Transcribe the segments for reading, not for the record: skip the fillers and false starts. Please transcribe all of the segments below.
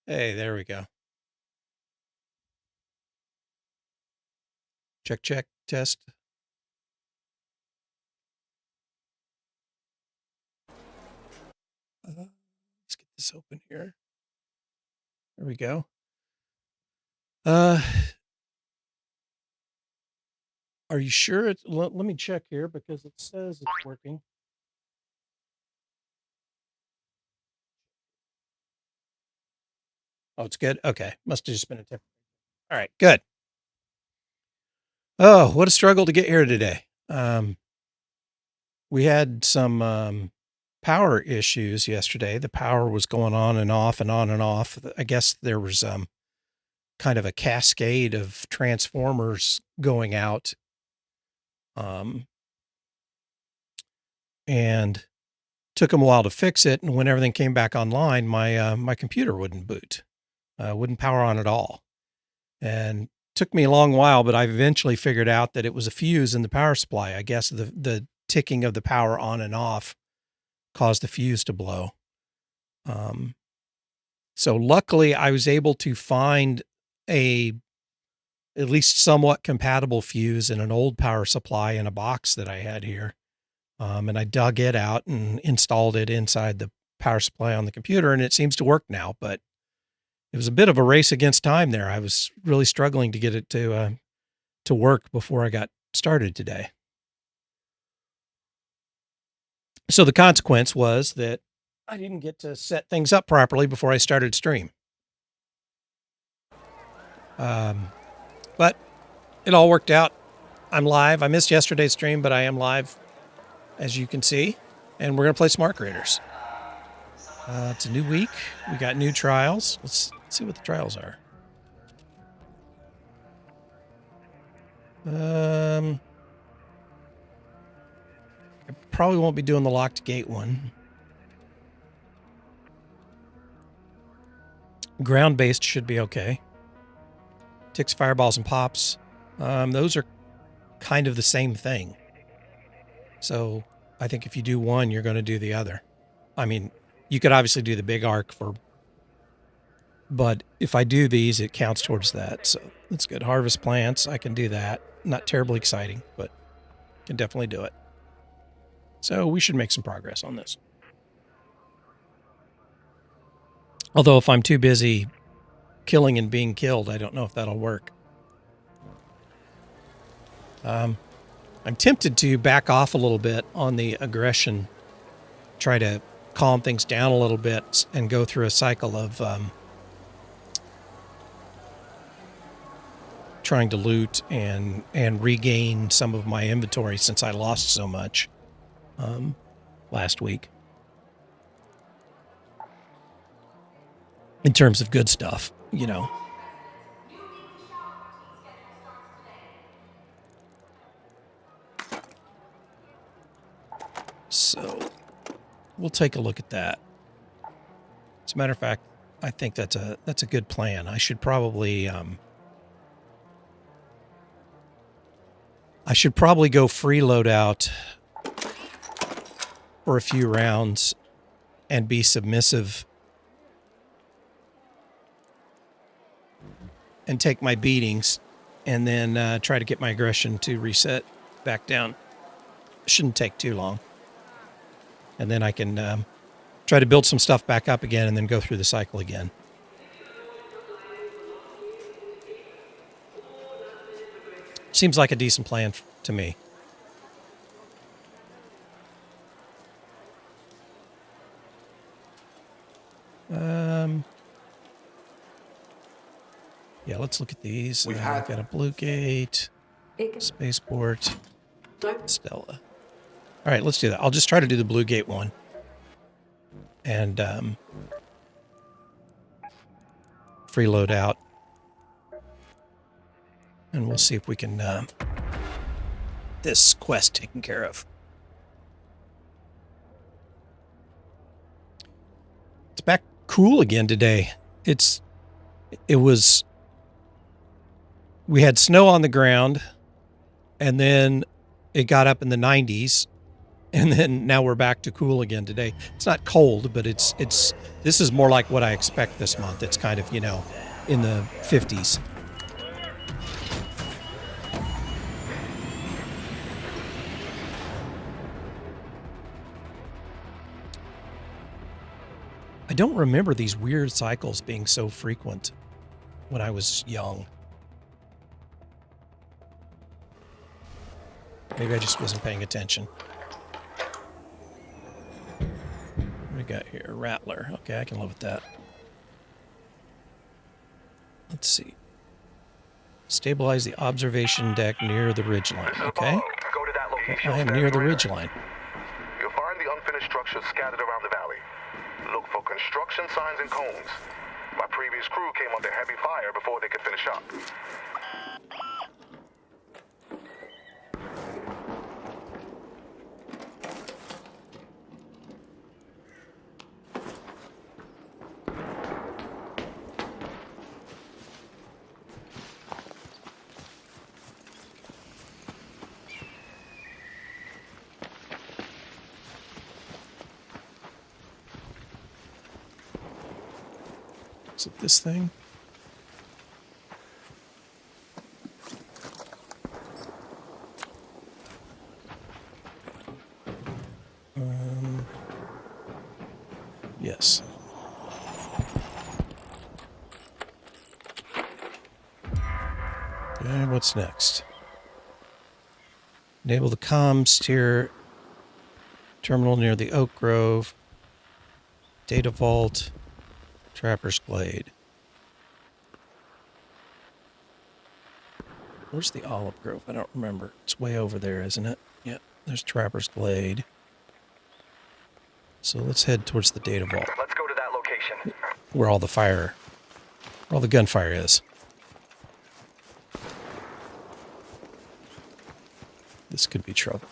Hey, there we go. Check, check, test. Let's get this open here. There we go. Are you sure it's, let me check here because it says it's working. Oh, it's good. Okay. Must have just been a tip. All right, good. Oh, what a struggle to get here today. We had some power issues yesterday. The power was going on and off and on and off. I guess there was kind of a cascade of transformers going out. And took them a while to fix it. And when everything came back online, my computer wouldn't boot, wouldn't power on at all. And took me a long while, but I eventually figured out that it was a fuse in the power supply. I guess the ticking of the power on and off caused the fuse to blow. So luckily I was able to find at least somewhat compatible fuse in an old power supply in a box that I had here. And I dug it out and installed it inside the power supply on the computer, and it seems to work now, but it was a bit of a race against time there. I was really struggling to get it to work before I got started today. So the consequence was that I didn't get to set things up properly before I started stream. But it all worked out. I'm live. I missed yesterday's stream, but I am live, as you can see, and we're going to play Smart Creators. It's a new week. We got new trials. Let's see what the trials are. I probably won't be doing the locked gate one. Ground-based should be okay. Ticks, fireballs, and pops. Those are kind of the same thing. So I think if you do one, you're going to do the other. I mean, you could obviously do the big arc but if I do these, it counts towards that. So that's good. Harvest plants, I can do that. Not terribly exciting, but can definitely do it. So we should make some progress on this. Although if I'm too busy killing and being killed, I don't know if that'll work. I'm tempted to back off a little bit on the aggression, try to calm things down a little bit and go through a cycle of trying to loot and regain some of my inventory since I lost so much last week in terms of good stuff, you know. So we'll take a look at that. As a matter of fact, I think that's a good plan. I should probably go free loadout for a few rounds and be submissive and take my beatings and then try to get my aggression to reset back down. Shouldn't take too long. And then I can try to build some stuff back up again and then go through the cycle again. Seems like a decent plan to me. Yeah, let's look at these. We've got a Blue Gate, Spaceport, Stella. All right, let's do that. I'll just try to do the Blue Gate one. And free load out. And we'll see if we can this quest taken care of. It's back cool again today. We had snow on the ground, and then it got up in the 90s, And then now we're back to cool again today. It's not cold, but it's this is more like what I expect this month. It's kind of, you know, in the 50s. I don't remember these weird cycles being so frequent when I was young. Maybe I just wasn't paying attention. What do we got here? Rattler. Okay, I can live with that. Let's see. Stabilize the observation deck near the ridgeline. Okay. Go to that location. I am near the ridgeline. You'll find the unfinished structures scattered around the valley. Look for construction signs and cones. My previous crew came under heavy fire before they could finish up. Is it this thing? Yes. And what's next? Enable the comms tier terminal near the Oak Grove. Data vault. Trapper's Glade. Where's the Olive Grove? I don't remember. It's way over there, isn't it? Yeah, there's Trapper's Glade. So let's head towards the data vault. Let's go to that location. Where all the gunfire is. This could be trouble.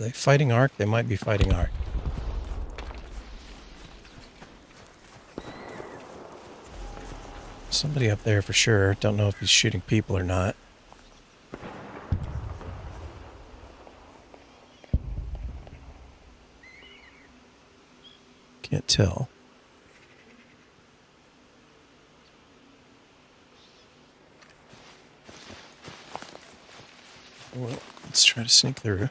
Are they fighting Ark? They might be fighting Ark. Somebody up there for sure. Don't know if he's shooting people or not. Can't tell. Well, let's try to sneak through.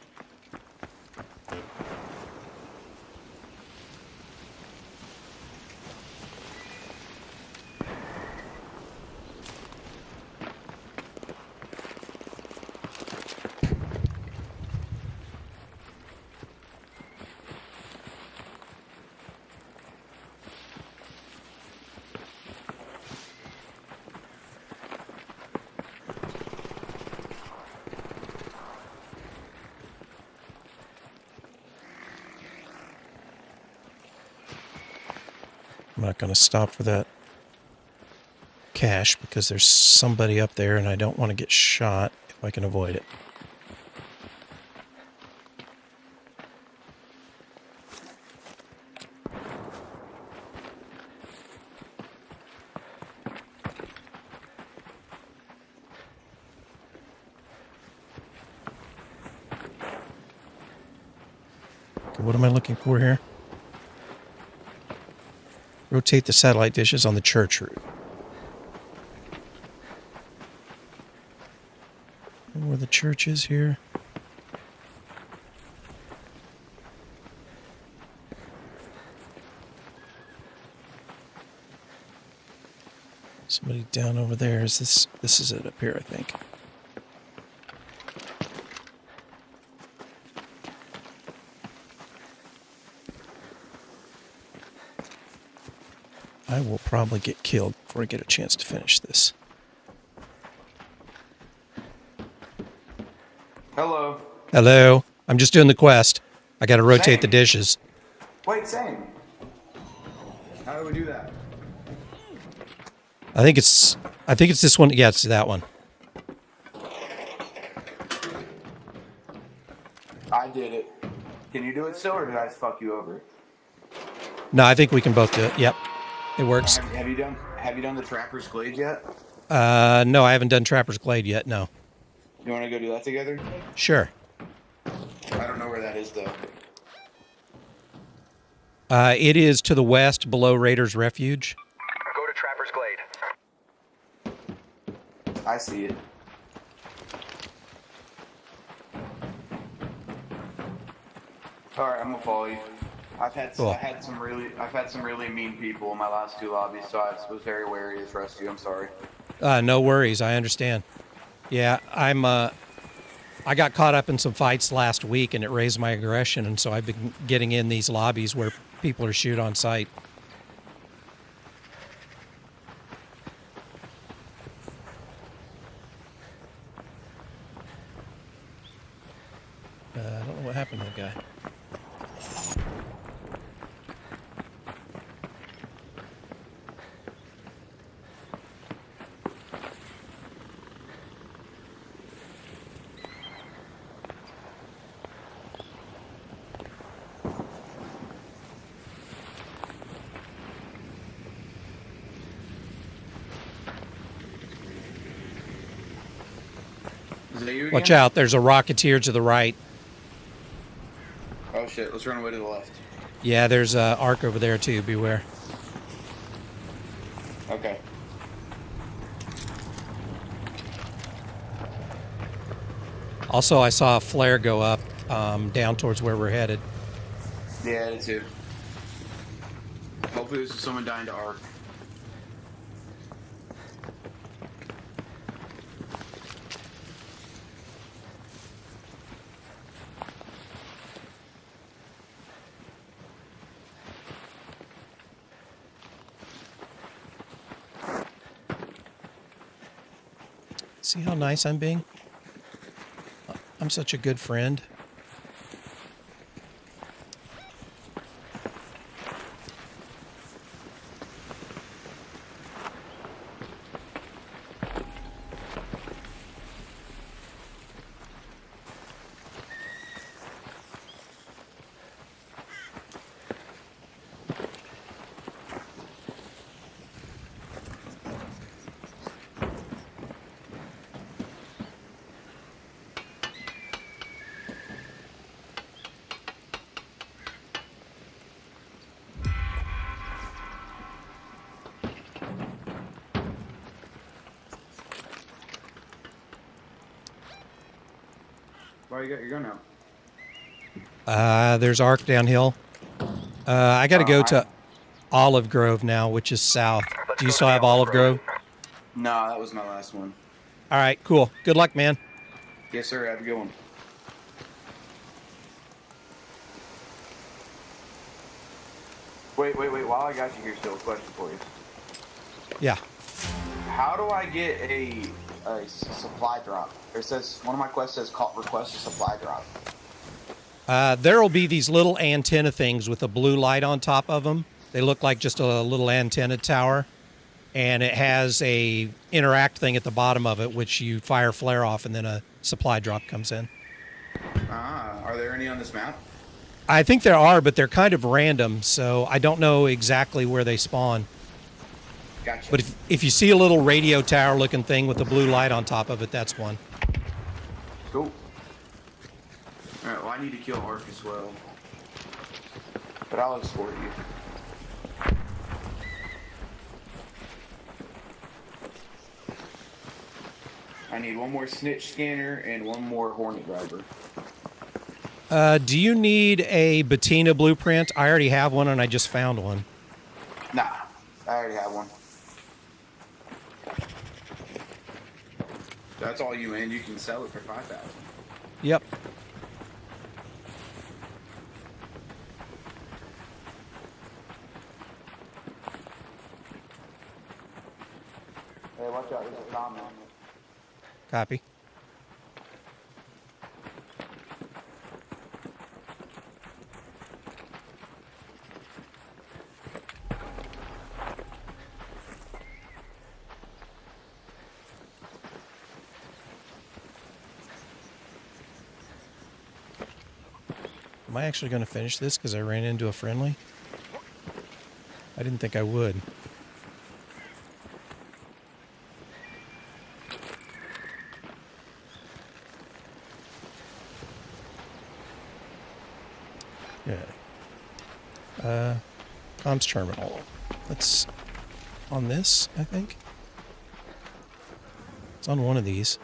I'm not going to stop for that cache because there's somebody up there and I don't want to get shot if I can avoid it. Okay, what am I looking for here? Rotate the satellite dishes on the church route. Where the church is here. Somebody down over there. Is this is it up here, I think. I will probably get killed before I get a chance to finish this. Hello. Hello. I'm just doing the quest. I got to rotate Same. the dishes. Wait, same. How do we do that? I think it's this one. Yeah, it's that one. I did it. Can you do it still, or did I just fuck you over? No, I think we can both do it. Yep. It works. Have you done the Trapper's Glade yet? No, I haven't done Trapper's Glade yet. No. You want to go do that together? Sure. I don't know where that is though. It is to the west, below Raiders Refuge. Go to Trapper's Glade. I see it. All right, I'm gonna follow you. I've had some really mean people in my last 2 lobbies, so I was very wary to trust you. I'm sorry. No worries. I understand. Yeah, I got caught up in some fights last week, and it raised my aggression, and so I've been getting in these lobbies where people are shoot on sight. I don't know what happened to the guy. Is that you again? Watch out, there's a Rocketeer to the right. Oh shit, let's run away to the left. Yeah, there's a Ark over there too, beware. Okay. Also, I saw a flare go up down towards where we're headed. Yeah, I did too. Hopefully this is someone dying to Ark. See how nice I'm being? I'm such a good friend. Why you got your gun out? There's Ark downhill. I got to go to Olive Grove now, which is south. Do you still have Olive Grove? No, that was my last one. All right, cool. Good luck, man. Yes, sir. Have a good one. Wait. While I got you here, still a question for you. Yeah. How do I get a supply drop? It says one of my quests says request a supply drop. There will be these little antenna things with a blue light on top of them. They look like just a little antenna tower, and it has a interact thing at the bottom of it, which you fire flare off, and then a supply drop comes in. Are there any on this map? I think there are, but they're kind of random, so I don't know exactly where they spawn. Gotcha. But if you see a little radio tower looking thing with a blue light on top of it, that's one. Cool. Alright, well I need to kill Ark as well. But I'll escort you. I need one more snitch scanner and one more Hornet driver. Do you need a Bettina blueprint? I already have one, and I just found one. Nah, I already have one. That's all you in. You can sell it for 5,000. Yep. Hey, watch out. There's a comment. Copy. Am I actually going to finish this because I ran into a friendly? I didn't think I would. Yeah. Comms terminal. That's on this, I think. It's on one of these.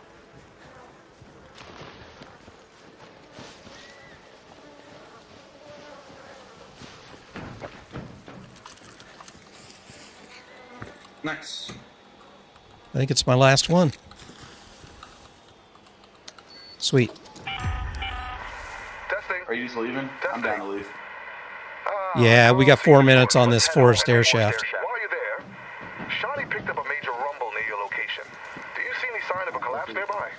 Nice. I think it's my last one. Sweet. Testing. Are you just leaving? I'm down to leave. Yeah, we got 4 minutes on this forest air shaft. While you're there, Shawnee picked up a major rumble near your location. Do you see any sign of a collapse nearby?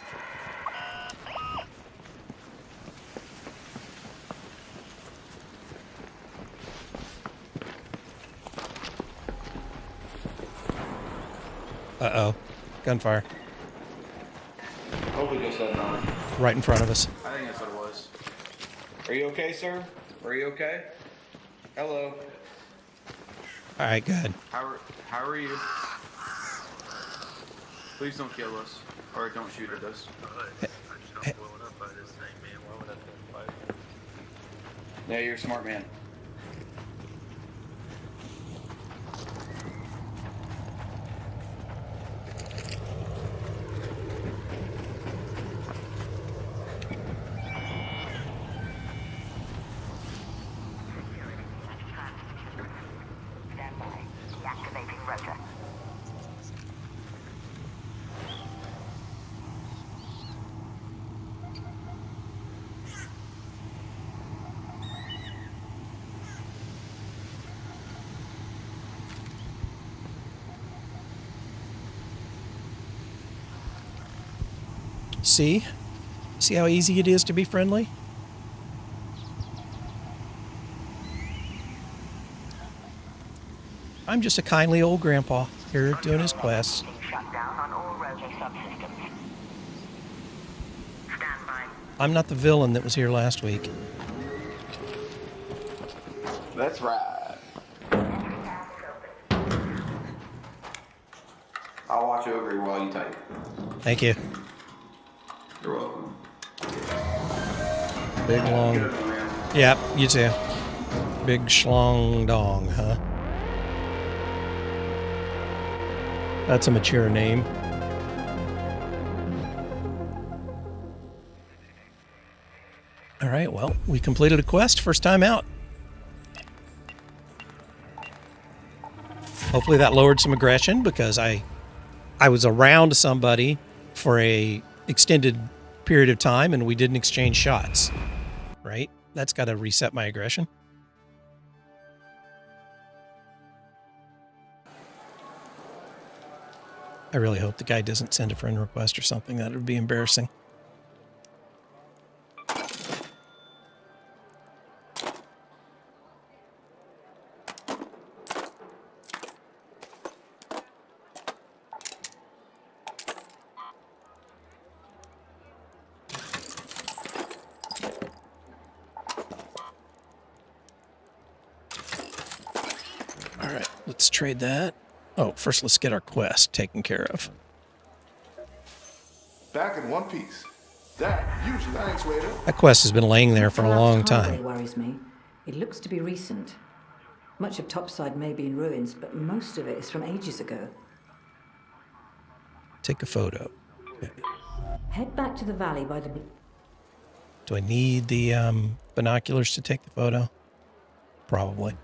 Uh-oh. Gunfire. Hopefully just that number. Right in front of us. I think that's what it was. Are you okay, sir? Are you okay? Hello. All right, good. How are you? Please don't kill us. Or don't shoot at us. Yeah, you're a smart man. See? See how easy it is to be friendly? I'm just a kindly old grandpa here doing his quests. I'm not the villain that was here last week. That's right. I'll watch over you while you type. Thank you. You're welcome. Big long. Good, man. Yep, you too. Big schlong dong, huh? That's a mature name. All right, well, we completed a quest first time out. Hopefully that lowered some aggression because I was around somebody for a extended period of time and we didn't exchange shots, right? That's got to reset my aggression. I really hope the guy doesn't send a friend request or something. That would be embarrassing. All right, let's trade that. Oh, first let's get our quest taken care of. Back in one piece. That usually thanks, waiter. That quest has been laying there for a long Highway time. worries me. It looks to be recent. Much of topside may be in ruins, but most of it is from ages ago. Take a photo. Okay. Head back to the valley by the... Do I need the binoculars to take the photo? Probably.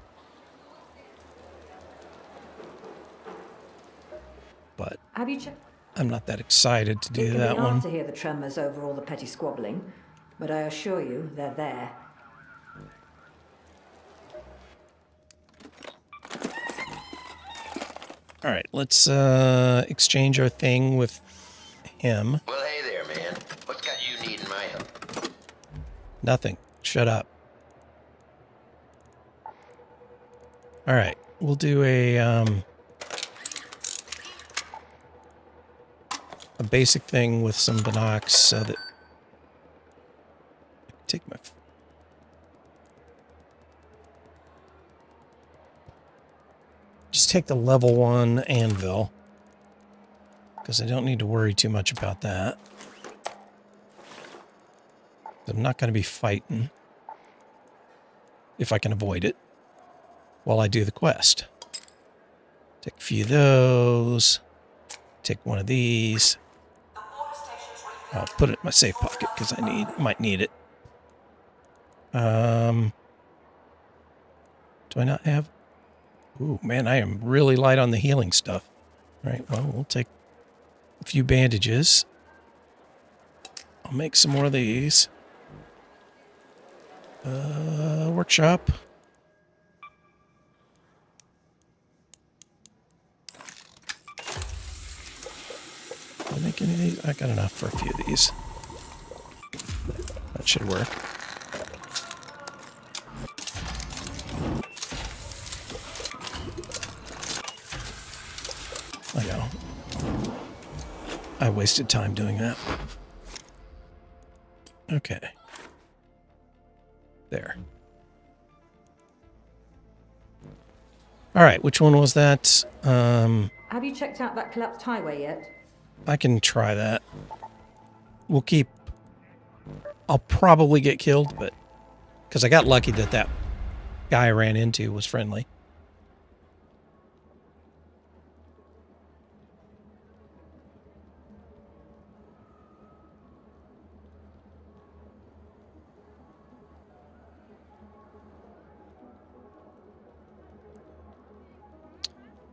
But Have you checked? I'm not that excited to do It can that be hard one. to hear the tremors over all the petty squabbling, but I assure you, they're there. All right, let's exchange our thing with him. Well, hey there, man. What's got you needing my help? Nothing. Shut up. All right, we'll do a basic thing with some binocs so that I can take my. Just take the level 1 anvil because I don't need to worry too much about that. I'm not going to be fighting. if I can avoid it, while I do the quest. Take a few of those. Take one of these. I'll put it in my safe pocket because I might need it. Do I not have? Ooh, man, I am really light on the healing stuff. All right, well, we'll take a few bandages. I'll make some more of these. Workshop. Did I make any of these? I got enough for a few of these. That should work. I know. I wasted time doing that. Okay. There. All right, which one was that? Have you checked out that collapsed highway yet? I can try that. We'll keep... I'll probably get killed, but... Because I got lucky that that guy I ran into was friendly.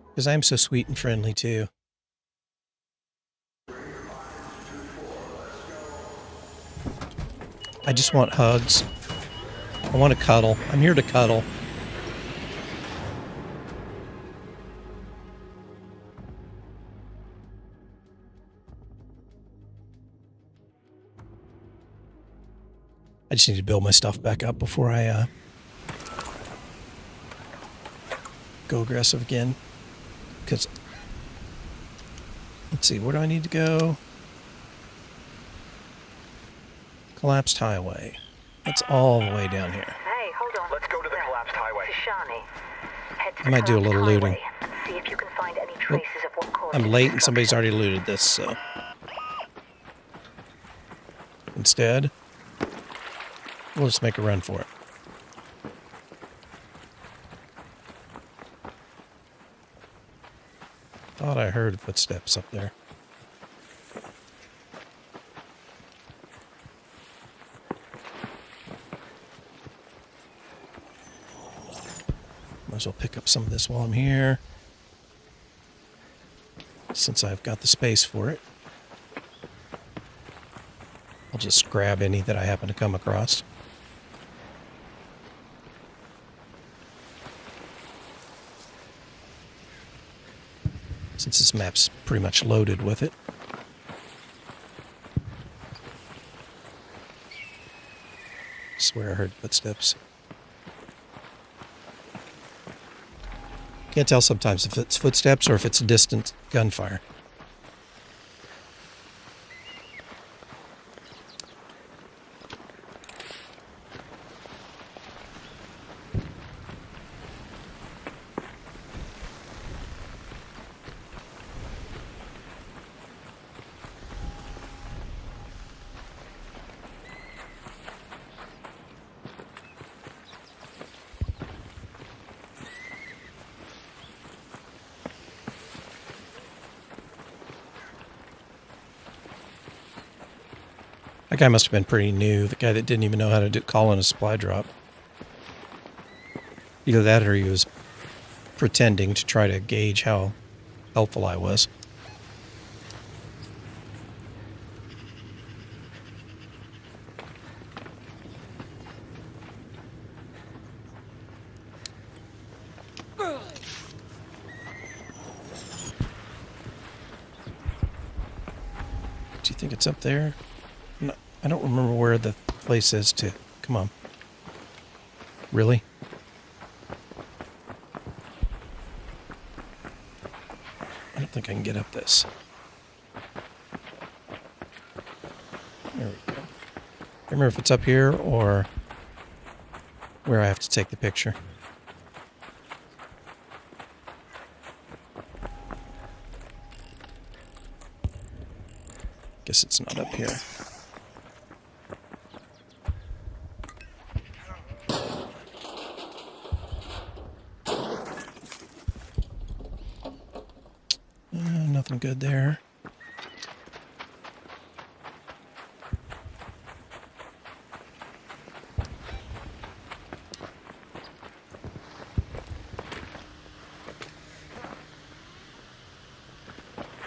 Because I'm so sweet and friendly, too. I just want hugs. I want to cuddle. I'm here to cuddle. I just need to build my stuff back up before I go aggressive again. Because, let's see, where do I need to go? Collapsed highway. That's all the way down here. Hey, hold on. Let's go to the collapsed highway. Shani. Head to I might do a the little collapsed looting. highway. See if you can find any traces of what caused I'm the late and somebody's destruction. already looted this, so. Instead, we'll just make a run for it. Thought I heard footsteps up there. Might as well pick up some of this while I'm here, since I've got the space for it. I'll just grab any that I happen to come across. Since this map's pretty much loaded with it. I swear I heard footsteps. Can't tell sometimes if it's footsteps or if it's distant gunfire. That guy must have been pretty new. The guy that didn't even know how to call in a supply drop. Either that or he was pretending to try to gauge how helpful I was. Do you think it's up there? No, I don't remember where the place is to... Come on. Really? I don't think I can get up this. There we go. I remember if it's up here or where I have to take the picture. Guess it's not up here. good there.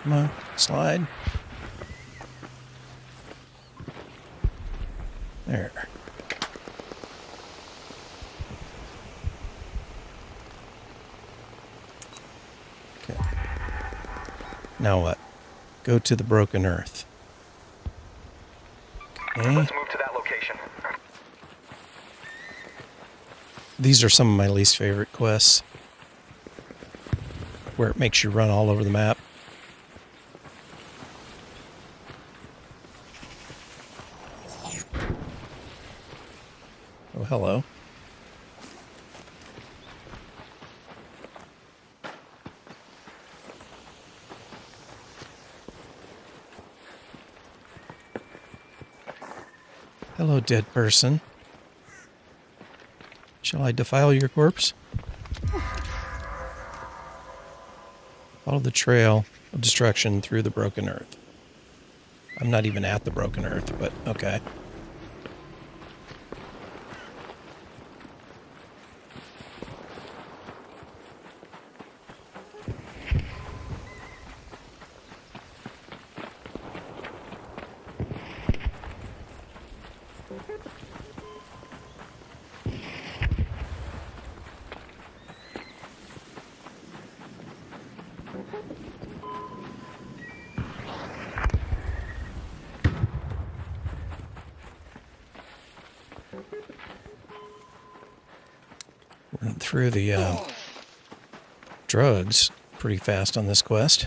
Come on, slide. There. Okay. Now what? Go to the broken earth. Okay. Let's move to that location. These are some of my least favorite quests, where it makes you run all over the map. Oh, hello. Hello, dead person. Shall I defile your corpse? Follow the trail of destruction through the broken earth. I'm not even at the broken earth, but okay. Went through the drugs pretty fast on this quest.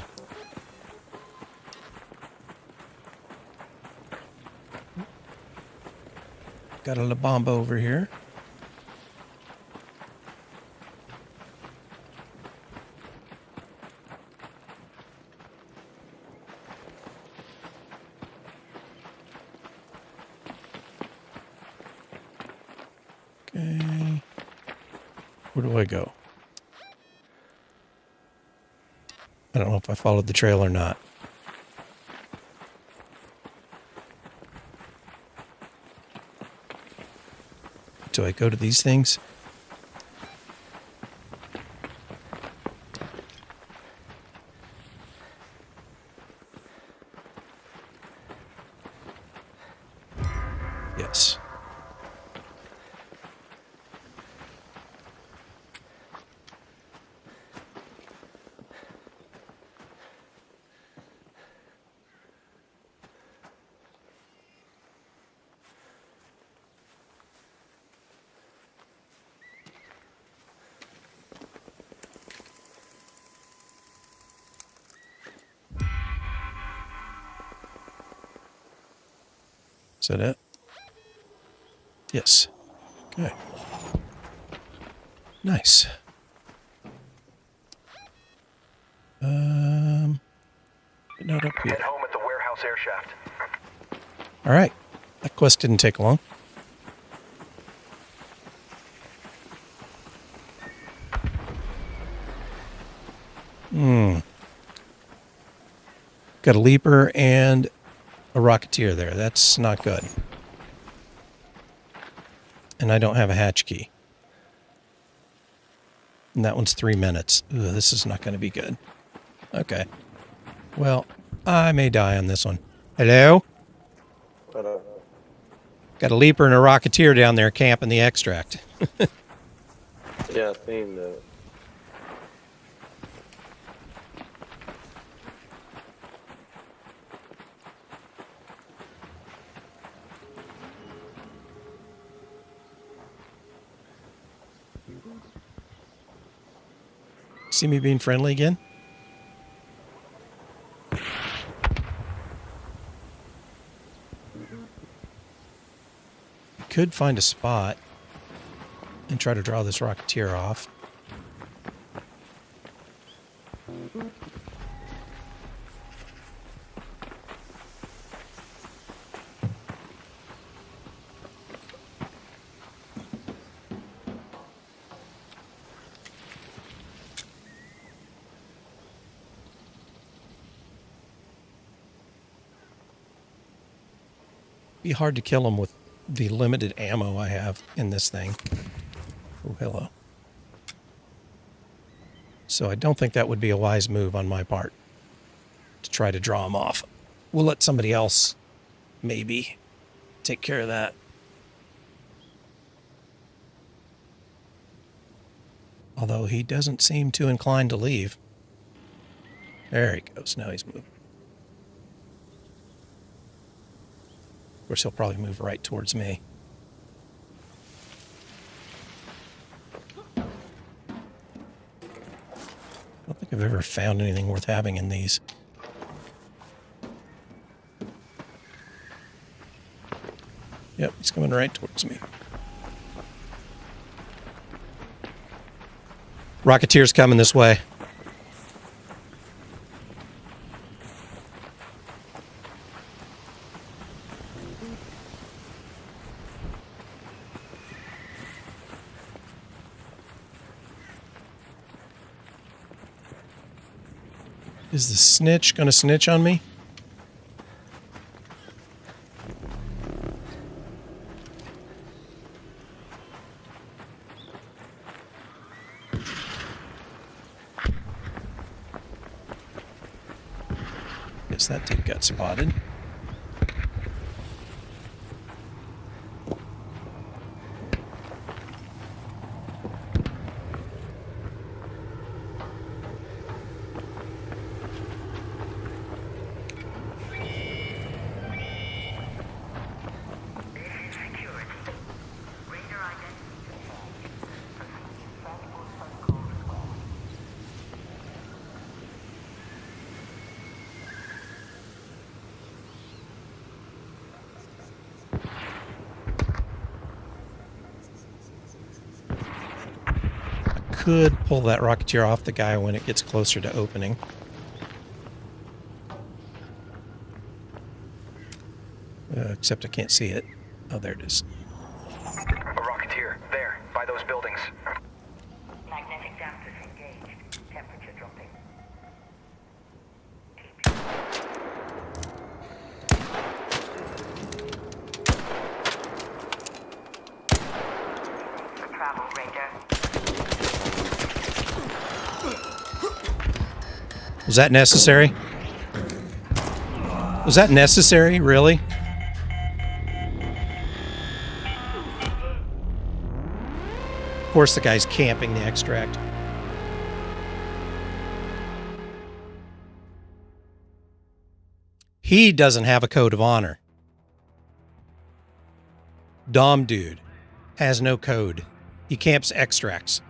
Got a La Bamba over here. Okay. Where do I go? I don't know if I followed the trail or not. Do I go to these things? Yes. Is that it? Yes. Okay. Nice. Not up here. Head home at the warehouse air shaft. All right. That quest didn't take long. Got a leaper and a rocketeer there. That's not good. And I don't have a hatch key. And that one's 3 minutes. Ugh, this is not going to be good. Okay. Well, I may die on this one. Hello? Got a leaper and a rocketeer down there camping the extract. Yeah, I seen that. See me being friendly again? Could find a spot and try to draw this rocketeer off. Be hard to kill them with the limited ammo I have in this thing. Oh, hello. So I don't think that would be a wise move on my part to try to draw them off. We'll let somebody else maybe take care of that. Although he doesn't seem too inclined to leave. There he goes. Now he's moving. Of course, he'll probably move right towards me. I don't think I've ever found anything worth having in these. Yep, he's coming right towards me. Rocketeer's coming this way. Is the snitch gonna snitch on me? Guess that dude got spotted. Could pull that Rocketeer off the guy when it gets closer to opening. Except I can't see it. Oh, there it is. A Rocketeer, there, by those buildings. Magnetic dampers engaged. Temperature dropping. Travel radar. Was that necessary? Was that necessary, really? Of course the guy's camping the extract. He doesn't have a code of honor. Dom dude has no code. He camps extracts.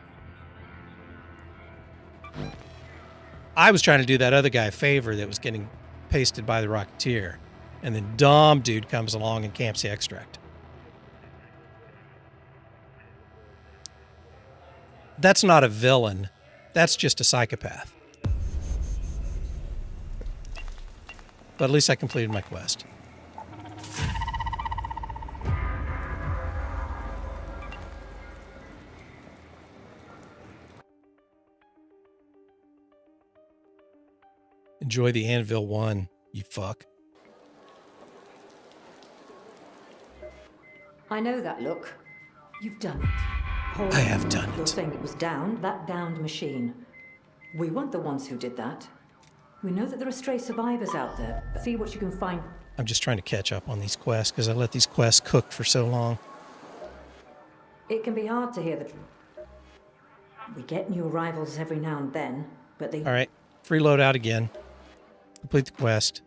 I was trying to do that other guy a favor that was getting pasted by the Rocketeer. And then Dom dude comes along and camps the extract. That's not a villain. That's just a psychopath. But at least I completed my quest. Enjoy the Anvil 1, you fuck. I know that look. You've done it. Hold I have done You're it. saying it was down, that downed machine. We weren't the ones who did that. We know that there are stray survivors out there. See what you can find. I'm just trying to catch up on these quests because I let these quests cook for so long. It can be hard to hear the... We get new arrivals every now and then, but they... All right, free loadout again. Complete the quest.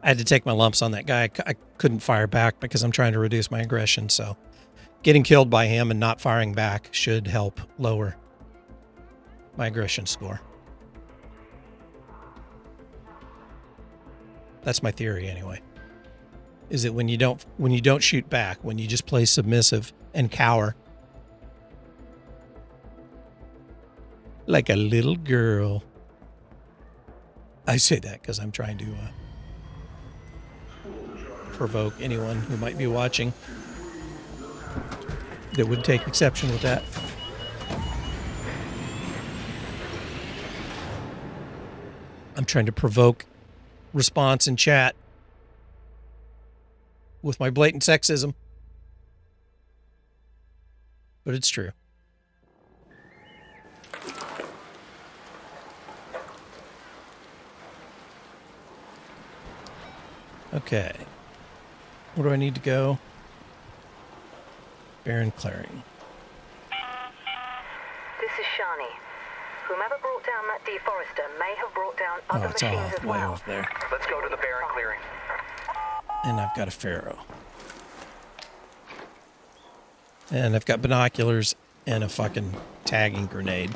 I had to take my lumps on that guy. I couldn't fire back because I'm trying to reduce my aggression, so getting killed by him and not firing back should help lower my aggression score. That's my theory, anyway. is that when you don't shoot back, when you just play submissive and cower like a little girl. I say that because I'm trying to provoke anyone who might be watching that would take exception with that. I'm trying to provoke response in chat with my blatant sexism. But it's true. Okay. Where do I need to go? Barren Clearing. This is Shani. Whomever brought down that deforester may have brought down other It's all machines as way well. over there. Let's go to the barren clearing. And I've got a Pharaoh. And I've got binoculars and a fucking tagging grenade.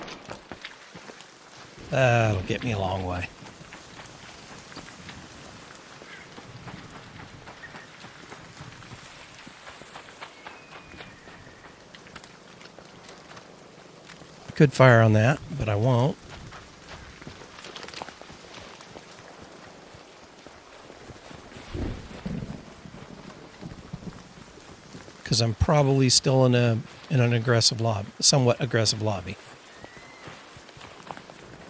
That'll get me a long way. I could fire on that, but I won't. Because I'm probably still in an aggressive lobby, somewhat aggressive lobby.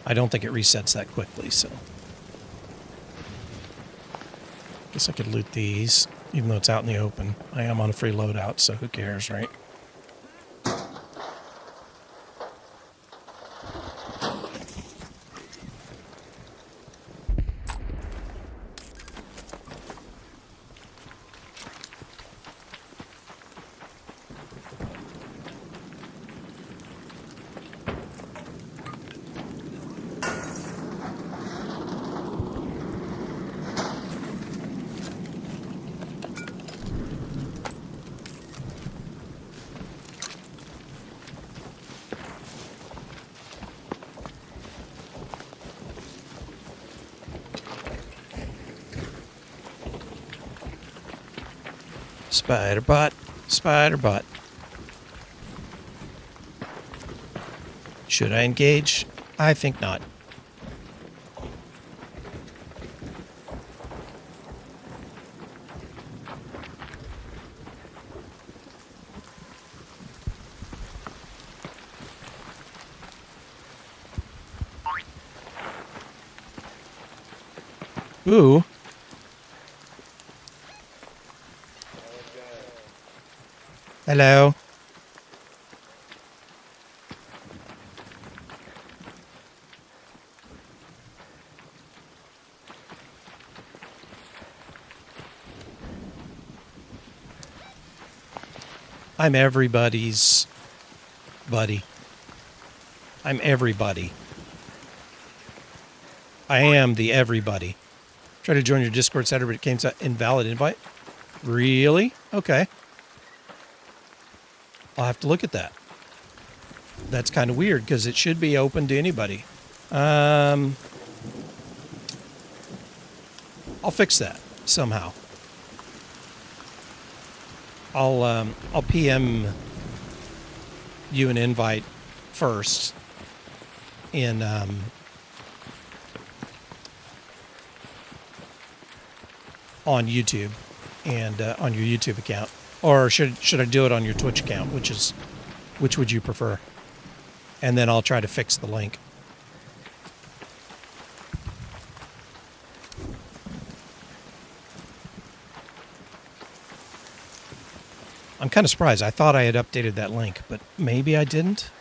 I don't think it resets that quickly, so. Guess I could loot these, even though it's out in the open. I am on a free loadout, so who cares, right? Spider-bot, spider-bot. Should I engage? I think not. Ooh. Hello. I'm everybody's buddy. I'm everybody. I am the everybody. Try to join your Discord Saturday, but it came to invalid invite. Really? Okay. I'll have to look at that. That's kind of weird because it should be open to anybody. I'll fix that somehow. I'll PM you an invite first in on YouTube and on your YouTube account. Or should I do it on your Twitch account? Which would you prefer? And then I'll try to fix the link. I'm kind of surprised. I thought I had updated that link, but maybe I didn't.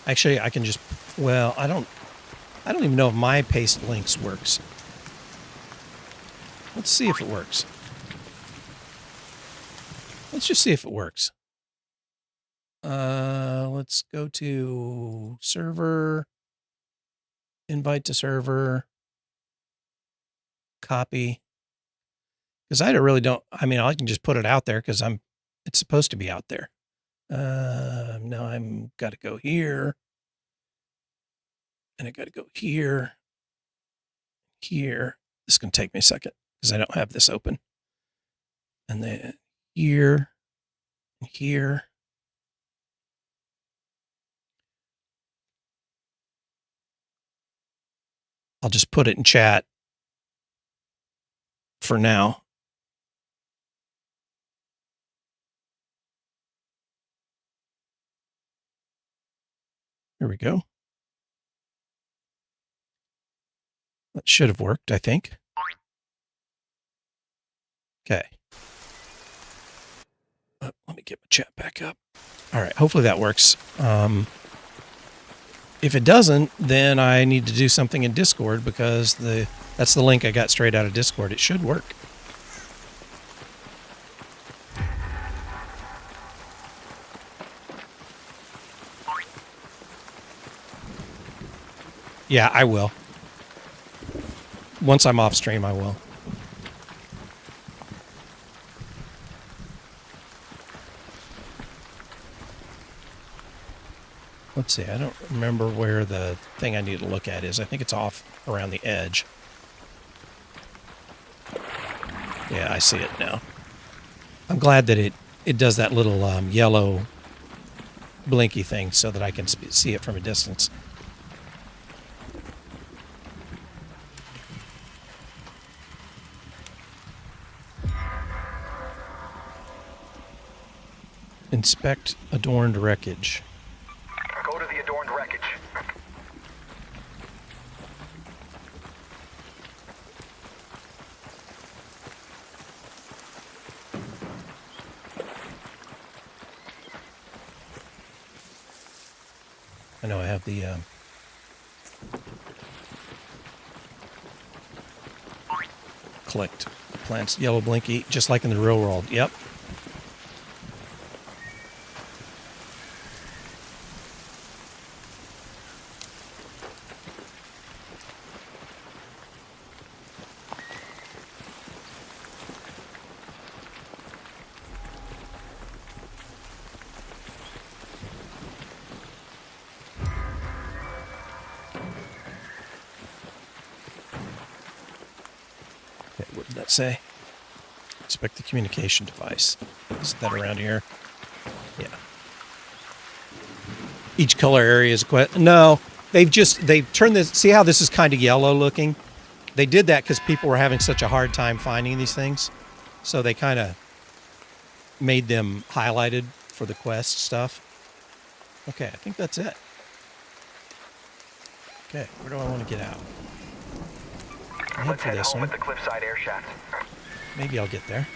Actually, I can just, well, I don't even know if my paste links works. Let's see if it works. Let's just see if it works. Let's go to server, invite to server. copy. Because I really don't, I mean, I can just put it out there because it's supposed to be out there. Now I'm got to go here. And I got to go here. Here. This is going to take me a second because I don't have this open. And then here. And here. I'll just put it in chat for now. Here we go. That should have worked, I think. Okay. Let me get my chat back up. All right. Hopefully that works. If it doesn't, then I need to do something in Discord because that's the link I got straight out of Discord. It should work. Yeah, I will. Once I'm off stream, I will. Let's see. I don't remember where the thing I need to look at is. I think it's off around the edge. Yeah, I see it now. I'm glad that it does that little yellow blinky thing so that I can see it from a distance. Inspect adorned wreckage. Go to the adorned wreckage. I know I have the collect plants, yellow blinky, just like in the real world. Yep. What did that say? Inspect the communication device. Is that around here? Yeah. Each color area is no, they've turned this. See how this is kind of yellow looking? They did that because people were having such a hard time finding these things. So they kind of made them highlighted for the quest stuff. Okay, I think that's it. Okay, where do I want to get out? I'll head for this one. At the cliffside air shaft. Maybe I'll get there.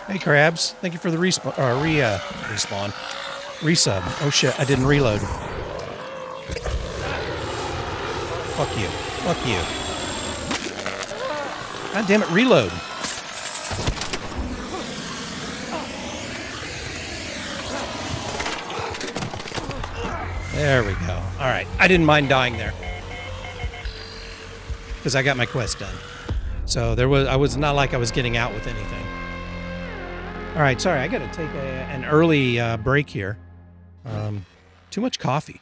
Hey, Crabs. Thank you for the respawn. Resub. Oh, shit. I didn't reload. Fuck you. Fuck you. God damn it. Reload. There we go. All right. I didn't mind dying there because I got my quest done. So I was not like I was getting out with anything. All right, sorry, I got to take an early break here. Too much coffee.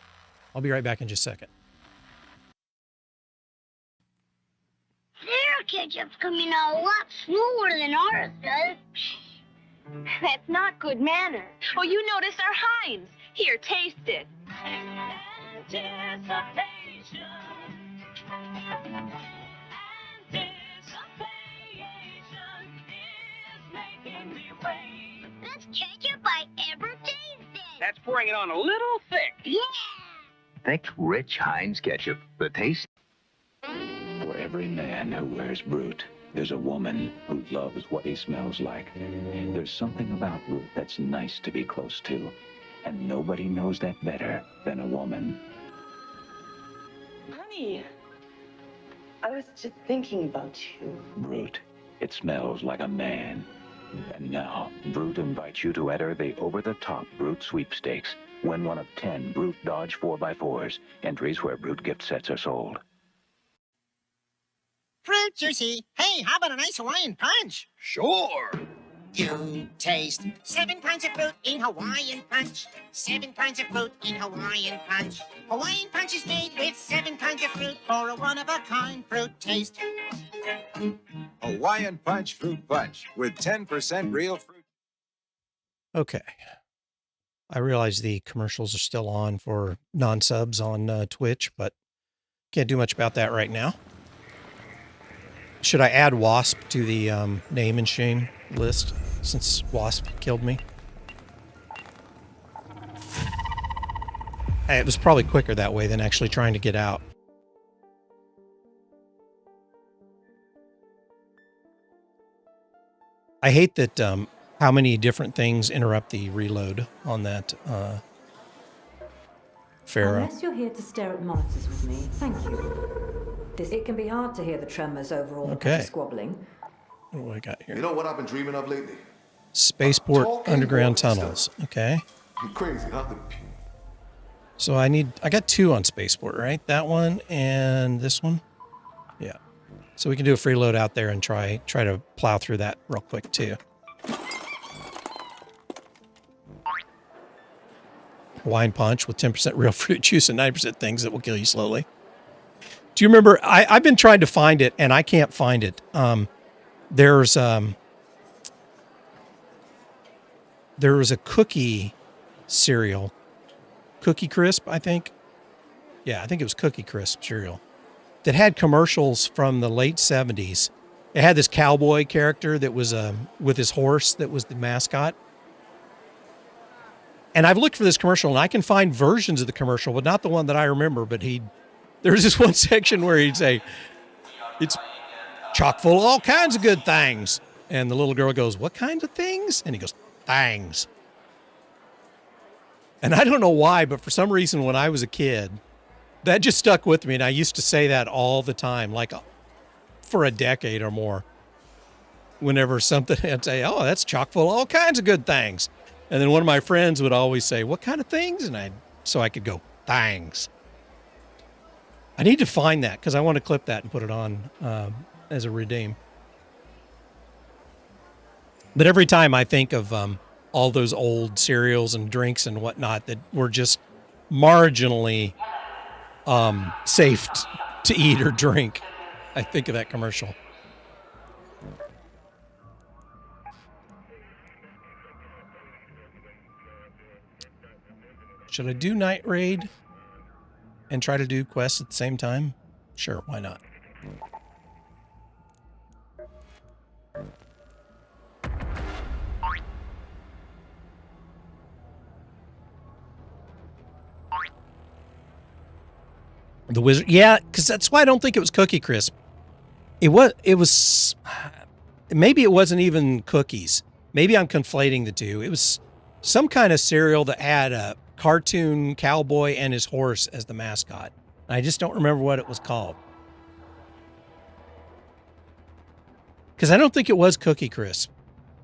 I'll be right back in just a second. Their ketchup's coming out a lot slower than ours does. That's not good manners. Oh, you noticed our Heinz. Here, taste it. That's ketchup I ever tasted. That's pouring it on a little thick. Yeah. thick, rich Heinz ketchup. The taste. For every man who wears Brute, there's a woman who loves what he smells like. There's something about Brute that's nice to be close to. And nobody knows that better than a woman. Honey, I was just thinking about you. Brute. It smells like a man. And now, Brute invites you to enter the over-the-top Brute sweepstakes. Win one of 10 Brute Dodge 4x4s. Entries where Brute gift sets are sold. Fruit juicy. Hey, how about a nice Hawaiian punch? Sure. You taste 7 pints of fruit in Hawaiian punch. 7 pints of fruit in Hawaiian punch. Hawaiian punch is made with 7 kinds of fruit for a one-of-a-kind fruit taste. Hawaiian Punch Fruit Punch with 10% real fruit. Okay. I realize the commercials are still on for non-subs on Twitch, but can't do much about that right now. Should I add Wasp to the name and shame list since Wasp killed me? It was probably quicker that way than actually trying to get out. I hate that how many different things interrupt the reload on that Pharaoh. Unless you're here to stare at monitors with me, thank you. It can be hard to hear the tremors over all the squabbling. What do I got here? You know what I've been dreaming of lately? Spaceport underground tunnels. Okay. I'm crazy, huh? So I got 2 on Spaceport, right? That one and this one. Yeah. So we can do a freeload out there and try to plow through that real quick too. Hawaiian punch with 10% real fruit juice and 9% things that will kill you slowly. Do you remember? I've been trying to find it and I can't find it. There was a cookie cereal, Cookie Crisp, I think. Yeah, I think it was Cookie Crisp cereal that had commercials from the late 70s. It had this cowboy character that was with his horse that was the mascot. And I've looked for this commercial and I can find versions of the commercial, but not the one that I remember. But there's this one section where he'd say, "It's chock full of all kinds of good things." And the little girl goes, "What kinds of things?" And he goes, "Things." And I don't know why, but for some reason when I was a kid, that just stuck with me. And I used to say that all the time, like for a decade or more. Whenever something, I'd say, "Oh, that's chock full of all kinds of good things." And then one of my friends would always say, "What kind of things?" And so I could go, "Things." I need to find that because I want to clip that and put it on as a redeem. But every time I think of all those old cereals and drinks and whatnot that were just marginally safe to eat or drink, I think of that commercial. Should I do Night Raid and try to do quests at the same time? Sure, why not? The wizard, yeah, because that's why I don't think it was Cookie Crisp. It was, maybe it wasn't even cookies. Maybe I'm conflating the two. It was some kind of cereal that had a cartoon cowboy and his horse as the mascot. I just don't remember what it was called. Because I don't think it was Cookie Crisp,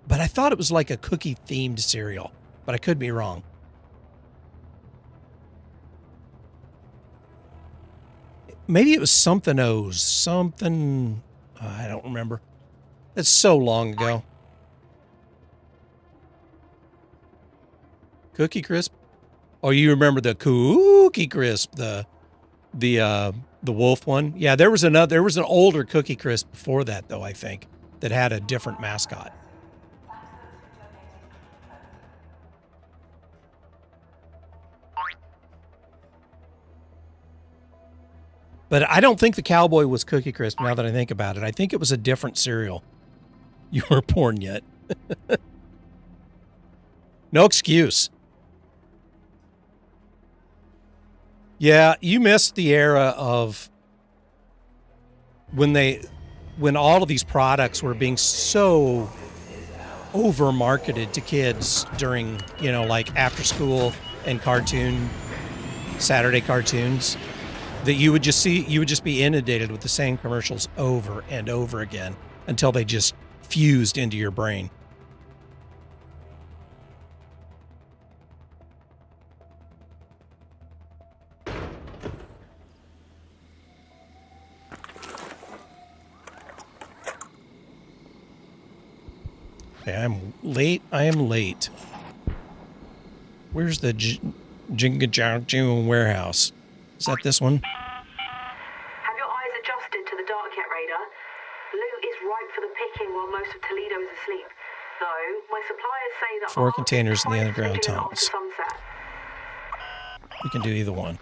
but I thought it was like a cookie-themed cereal, but I could be wrong. Maybe it was something O's, something, I don't remember. That's so long ago. Cookie Crisp? Oh, you remember the Cookie Crisp, the wolf one? Yeah, there was an older Cookie Crisp before that though, I think, that had a different mascot. But I don't think the cowboy was Cookie Crisp now that I think about it. I think it was a different cereal. You weren't born yet. No excuse. Yeah, you missed the era of when all of these products were being so over marketed to kids during, like after school and Saturday cartoons, that you would just be inundated with the same commercials over and over again until they just fused into your brain. Okay, I'm late. Where's the Jingajiang warehouse? Is that this one? Have your eyes adjusted to the dark yet, Raider? Loot is ripe for the picking while most of Toledo is asleep. Though, my suppliers say that 4 containers in the underground tunnels. We can do either one.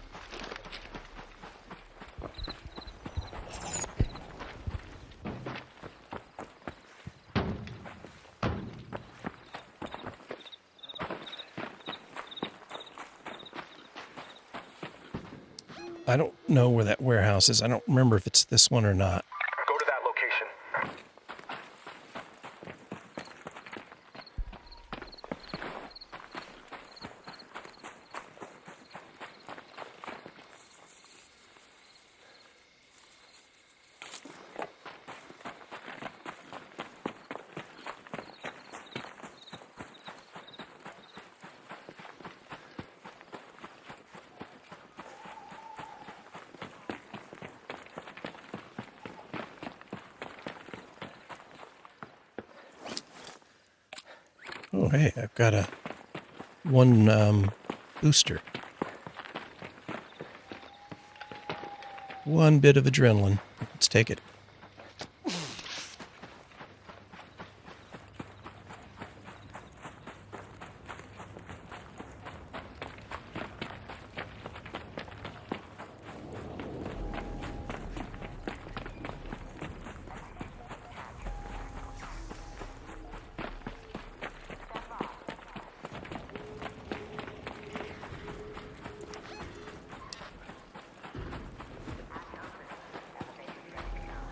I don't know where that warehouse is. I don't remember if it's this one or not. Go to that location. Oh, hey, I've got one booster. One bit of adrenaline. Let's take it.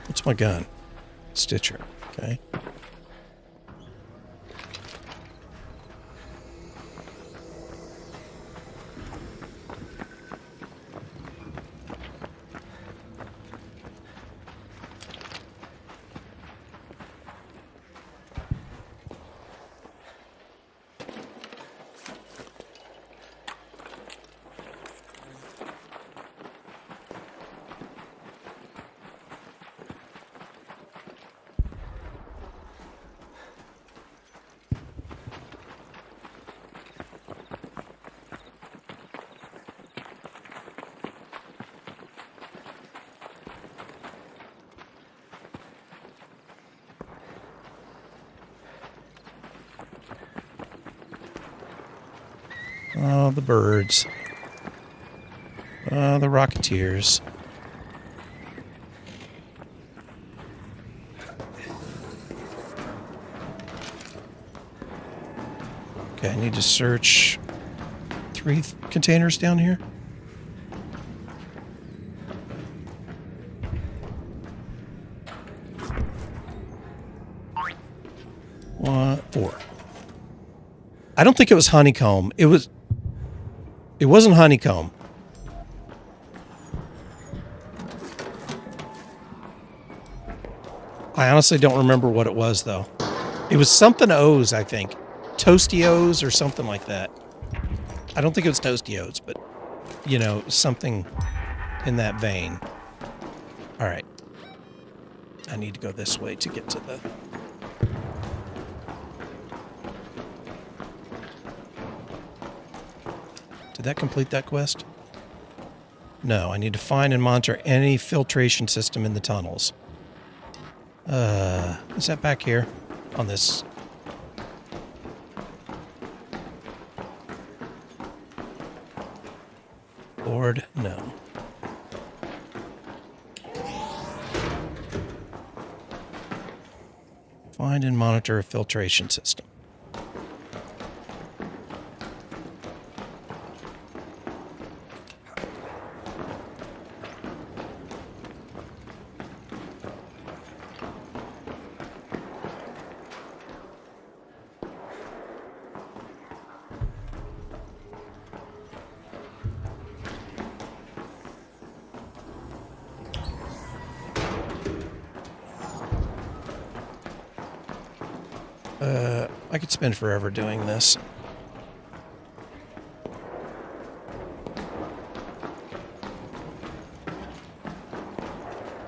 What's my gun? Stitcher. Okay. Oh, the birds. The Rocketeers. Okay, I need to search 3 containers down here. One, 4. I don't think it was honeycomb. It wasn't honeycomb. I honestly don't remember what it was, though. It was something O's, I think. Toasty O's or something like that. I don't think it was Toasty O's, but, something in that vein. All right. I need to go this way to get to the... Did that complete that quest? No, I need to find and monitor any filtration system in the tunnels. Is that back here? On this? Board? No. Find and monitor a filtration system. I could spend forever doing this.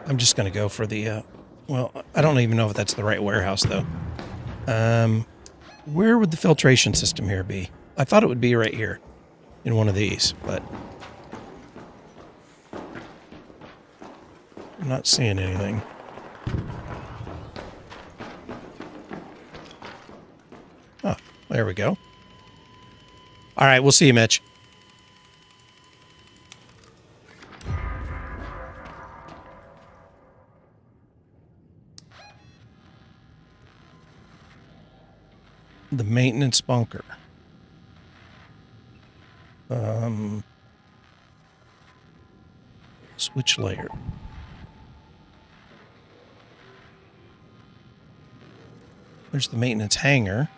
I'm just going to go for the, well, I don't even know if that's the right warehouse, though. Where would the filtration system here be? I thought it would be right here in one of these, but I'm not seeing anything. Oh, there we go. All right, we'll see you, Mitch. The maintenance bunker. Switch layer. There's the maintenance hangar.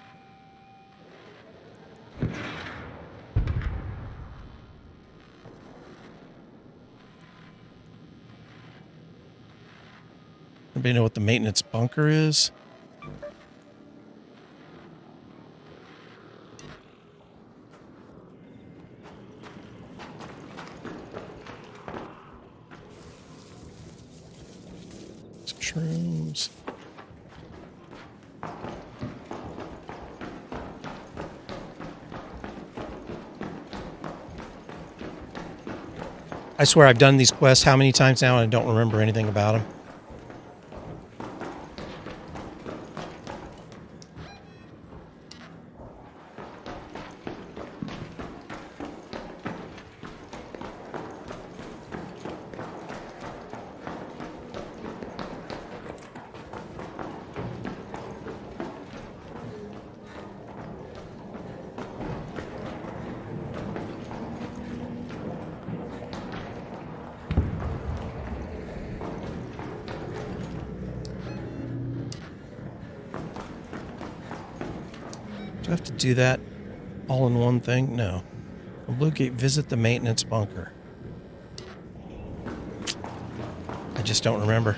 Anybody know what the maintenance bunker is? Shrooms. I swear I've done these quests how many times now and I don't remember anything about them. Do I have to do that all in one thing? No. Blue Gate, visit the maintenance bunker. I just don't remember.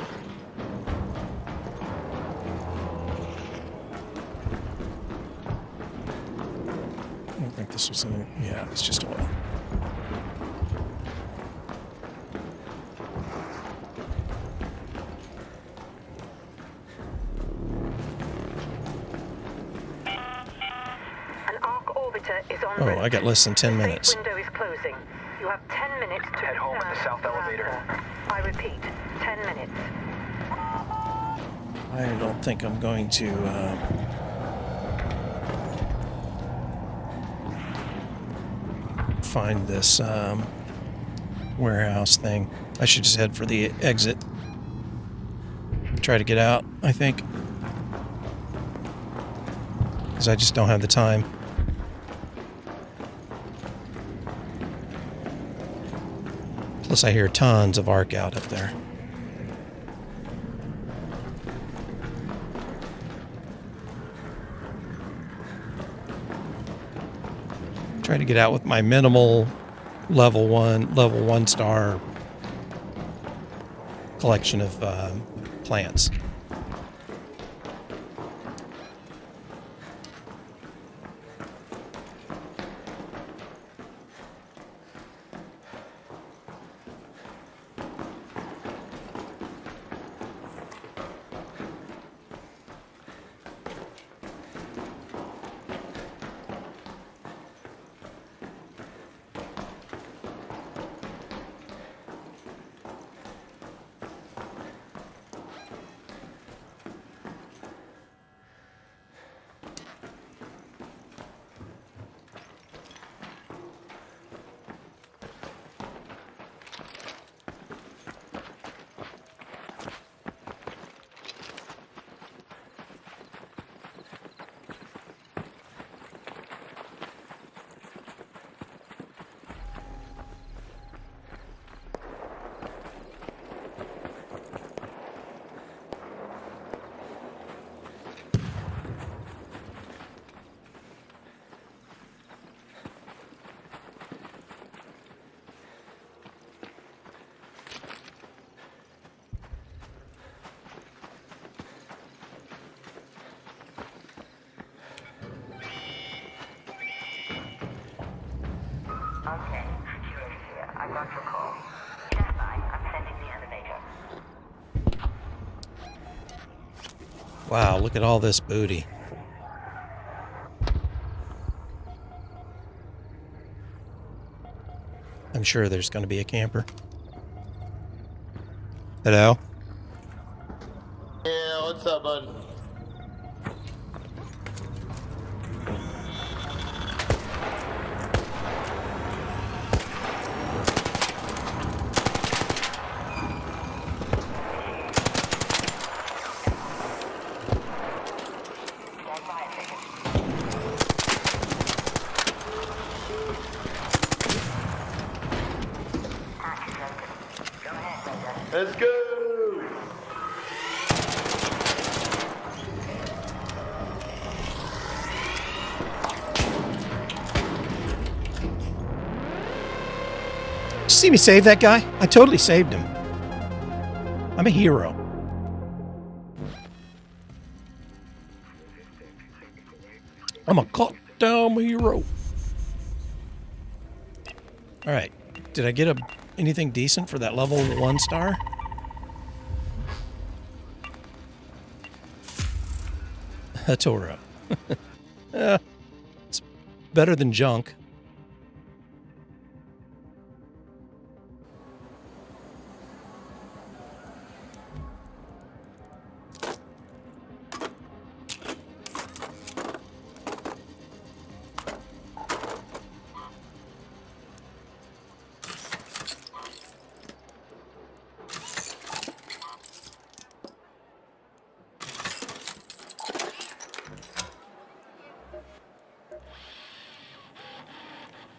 I don't think this was in. Yeah, it's just oil. Oh, I got less than 10 minutes. The window is closing. You have 10 minutes to head home at the south elevator. I repeat, 10 minutes. I don't think I'm going to find this warehouse thing. I should just head for the exit. Try to get out, I think. Because I just don't have the time. Plus, I hear tons of arc out up there. Try to get out with my minimal level one star collection of plants. Wow, look at all this booty. I'm sure there's going to be a camper. Hello? Yeah, what's up, bud? Let's go! Did you see me save that guy? I totally saved him. I'm a hero. I'm a goddamn hero. All right. Did I get anything decent for that level 1 star? A Toro. It's better than junk.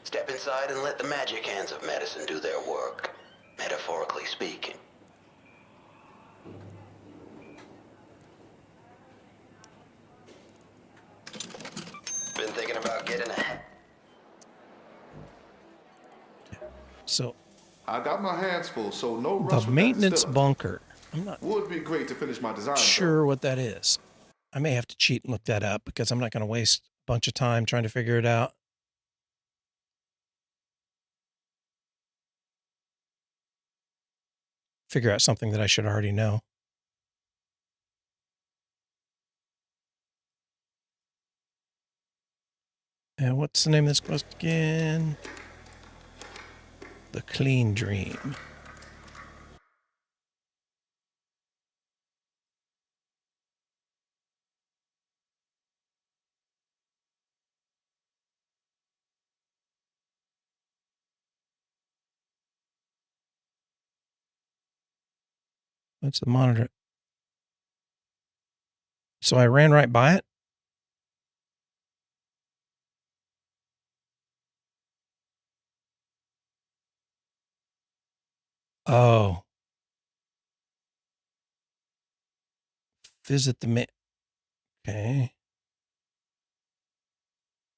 Step inside and let the magic hands of medicine do their work, metaphorically speaking. Been thinking about getting a... So I got my hands full, so no rush the with maintenance that stuff. bunker. I'm not Would be great to finish my design. sure what that is. I may have to cheat and look that up because I'm not going to waste a bunch of time trying to figure it out. Figure out something that I should already know. And what's the name of this quest again? The Clean Dream. What's the monitor? So I ran right by it? Oh. Visit the okay.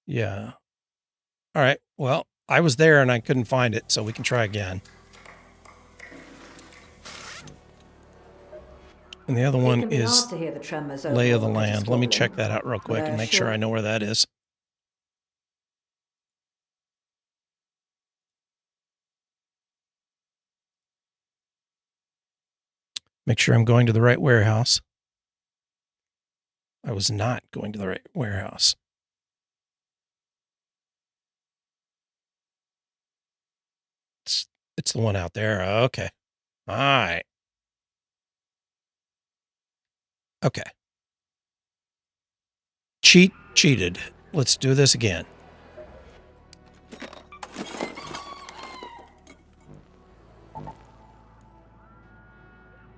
Yeah. All right. Well, I was there and I couldn't find it, so we can try again. And the other one is Lay of the Land. Let me check that out real quick and make sure I know where that is. Make sure I'm going to the right warehouse. I was not going to the right warehouse. It's the one out there. Okay. All right. Okay. Cheated. Let's do this again.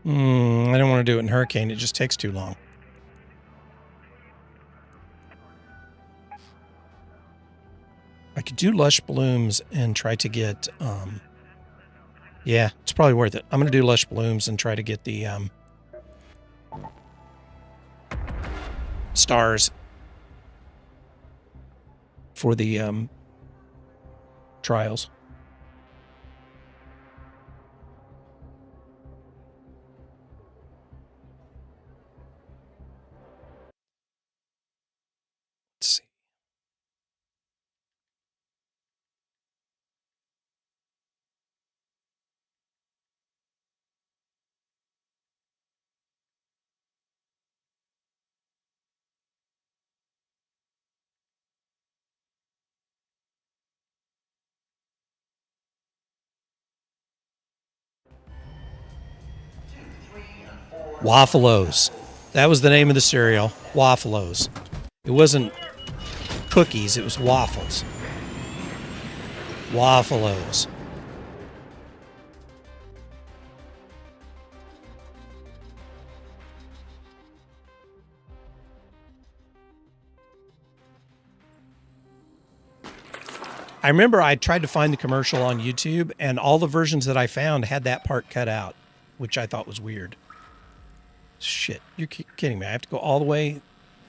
I don't want to do it in Hurricane. It just takes too long. I could do Lush Blooms and try to get, yeah, it's probably worth it. I'm going to do Lush Blooms and try to get the, stars for the, trials. Let's see. Waffalo's. That was the name of the cereal. Waffalo's. It wasn't cookies, it was waffles. Waffalo's. I remember I tried to find the commercial on YouTube, and all the versions that I found had that part cut out, which I thought was weird. Shit, you're kidding me. I have to go all the way.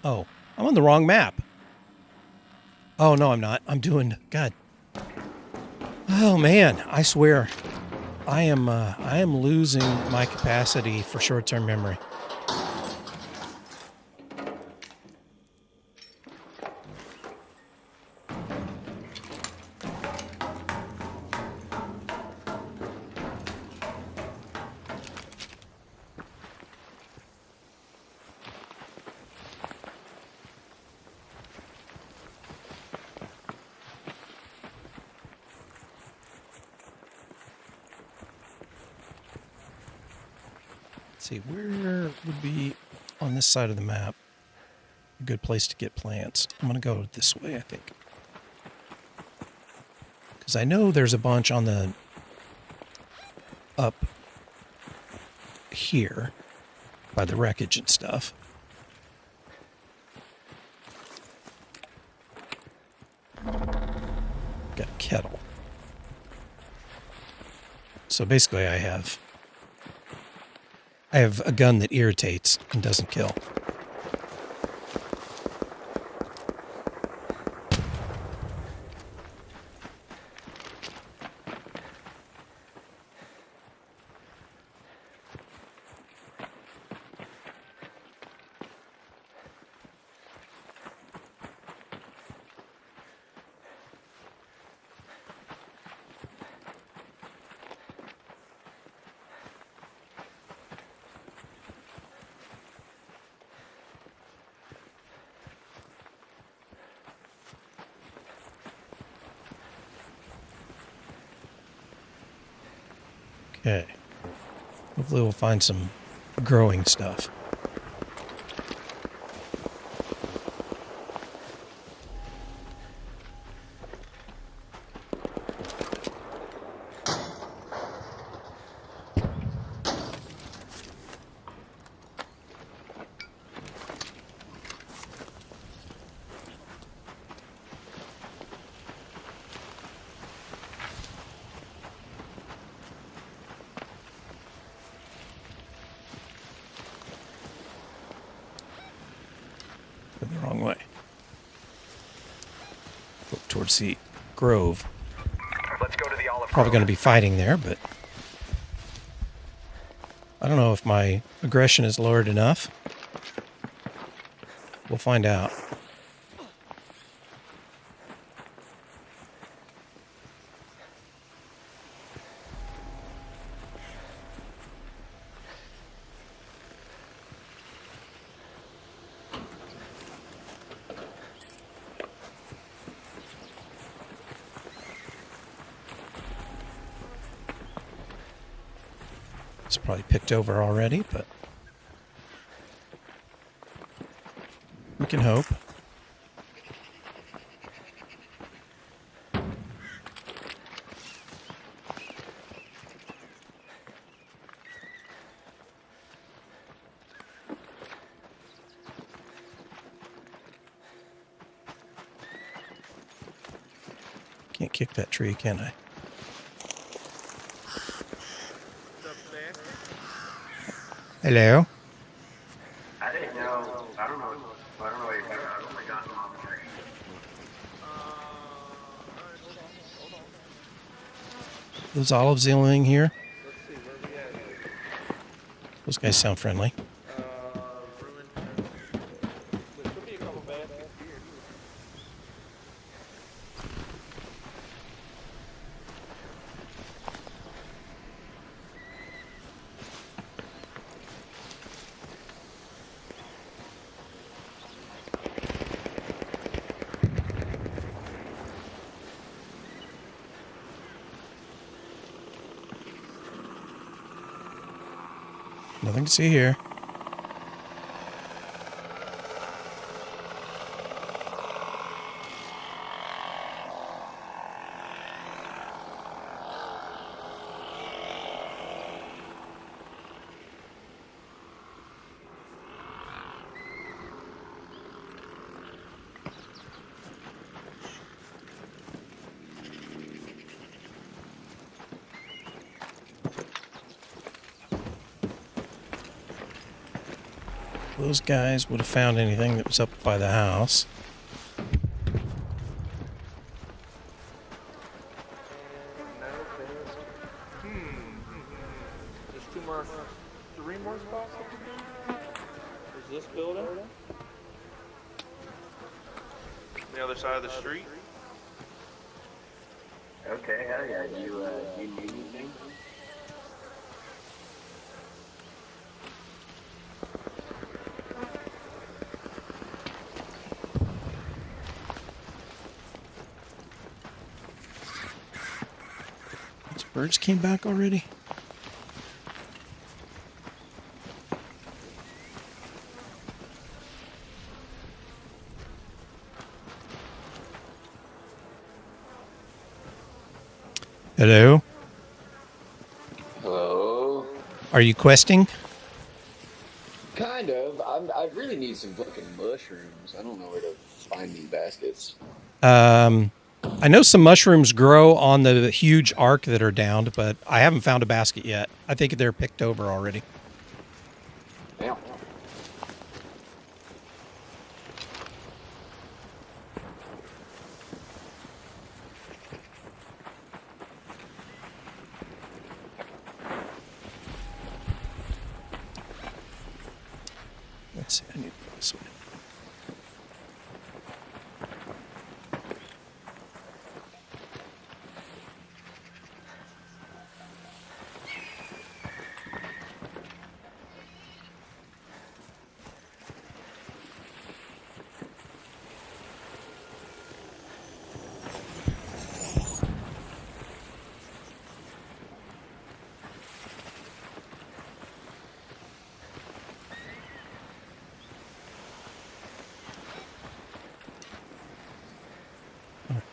Oh, I'm on the wrong map. Oh, no, I'm not. I'm doing, God. Oh, man, I swear. I am losing my capacity for short-term memory. See, where would be on this side of the map a good place to get plants? I'm going to go this way, I think. Because I know there's a bunch on the up here by the wreckage and stuff. Got a kettle. So basically I have a gun that irritates and doesn't kill. Okay. Hopefully we'll find some growing stuff. The wrong way. Look towards the grove. Let's go to the olive Probably going to be fighting there, but I don't know if my aggression is lowered enough. We'll find out. It's probably picked over already, but we can hope. Can't kick that tree, can I? Hello. I didn't know. I don't know what you're talking about. Oh my God, I'm on the tree. Those olives the only thing here? Those guys sound friendly. Nothing to see here. those guys would have found anything that was up by the house. There's three more spots up here. There's this building. The other side of the street. Okay, hell yeah. Do you need anything? Those birds came back already? Hello? Hello? Are you questing? Kind of. I really need some fucking mushrooms. I don't know where to find these baskets. I know some mushrooms grow on the huge arc that are downed, but I haven't found a basket yet. I think they're picked over already. Yeah. Let's see, I need to go this way.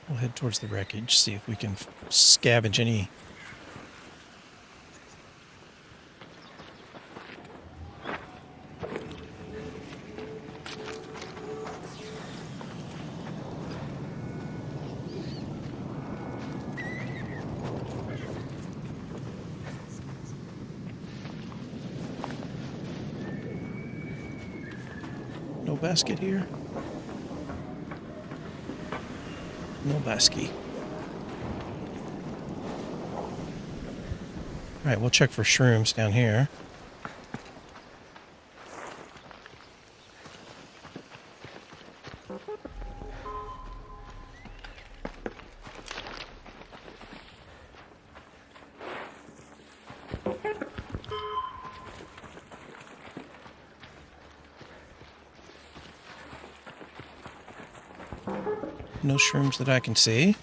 We'll head towards the wreckage, see if we can scavenge any. No basket here. No basket. All right, we'll check for shrooms down here. No shrooms that I can see.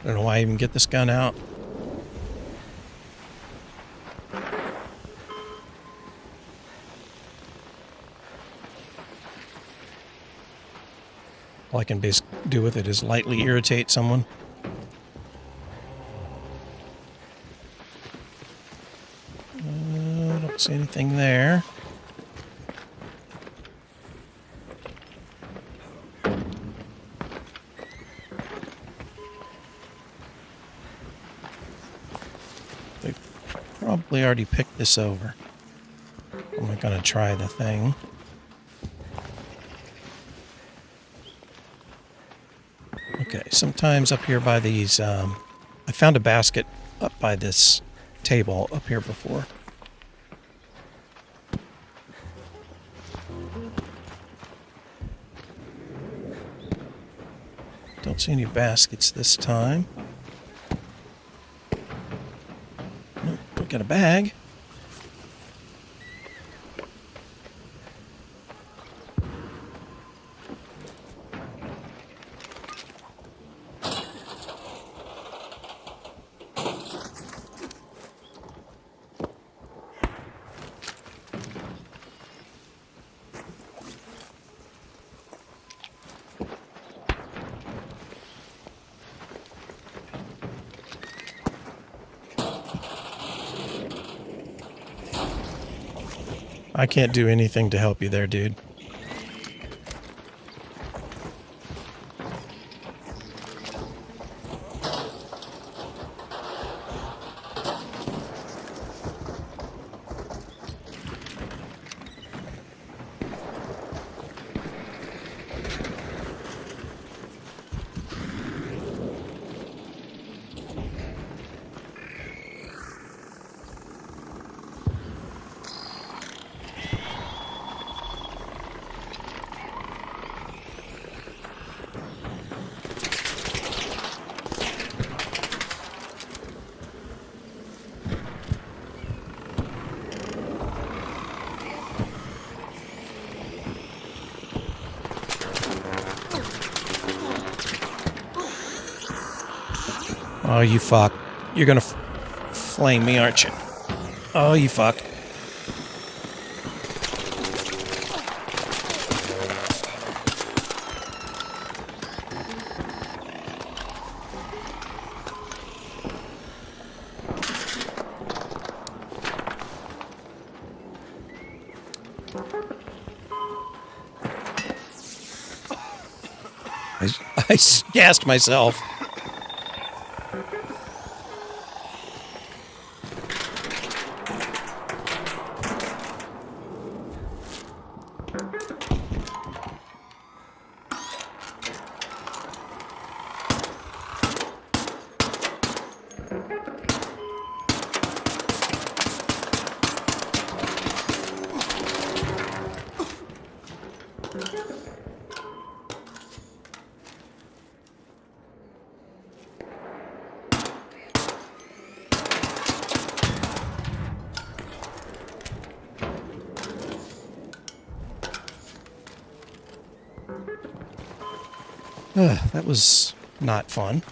I don't know why I even get this gun out. All I can basically do with it is lightly irritate someone. I don't see anything there. They probably already picked this over. I'm not going to try the thing. Okay, sometimes up here by these, I found a basket up by this table up here before. Don't see any baskets this time. Nope, we got a bag. I can't do anything to help you there, dude. Oh, you fuck. You're gonna flame me, aren't you? Oh, you fuck. I gassed myself. That was not fun.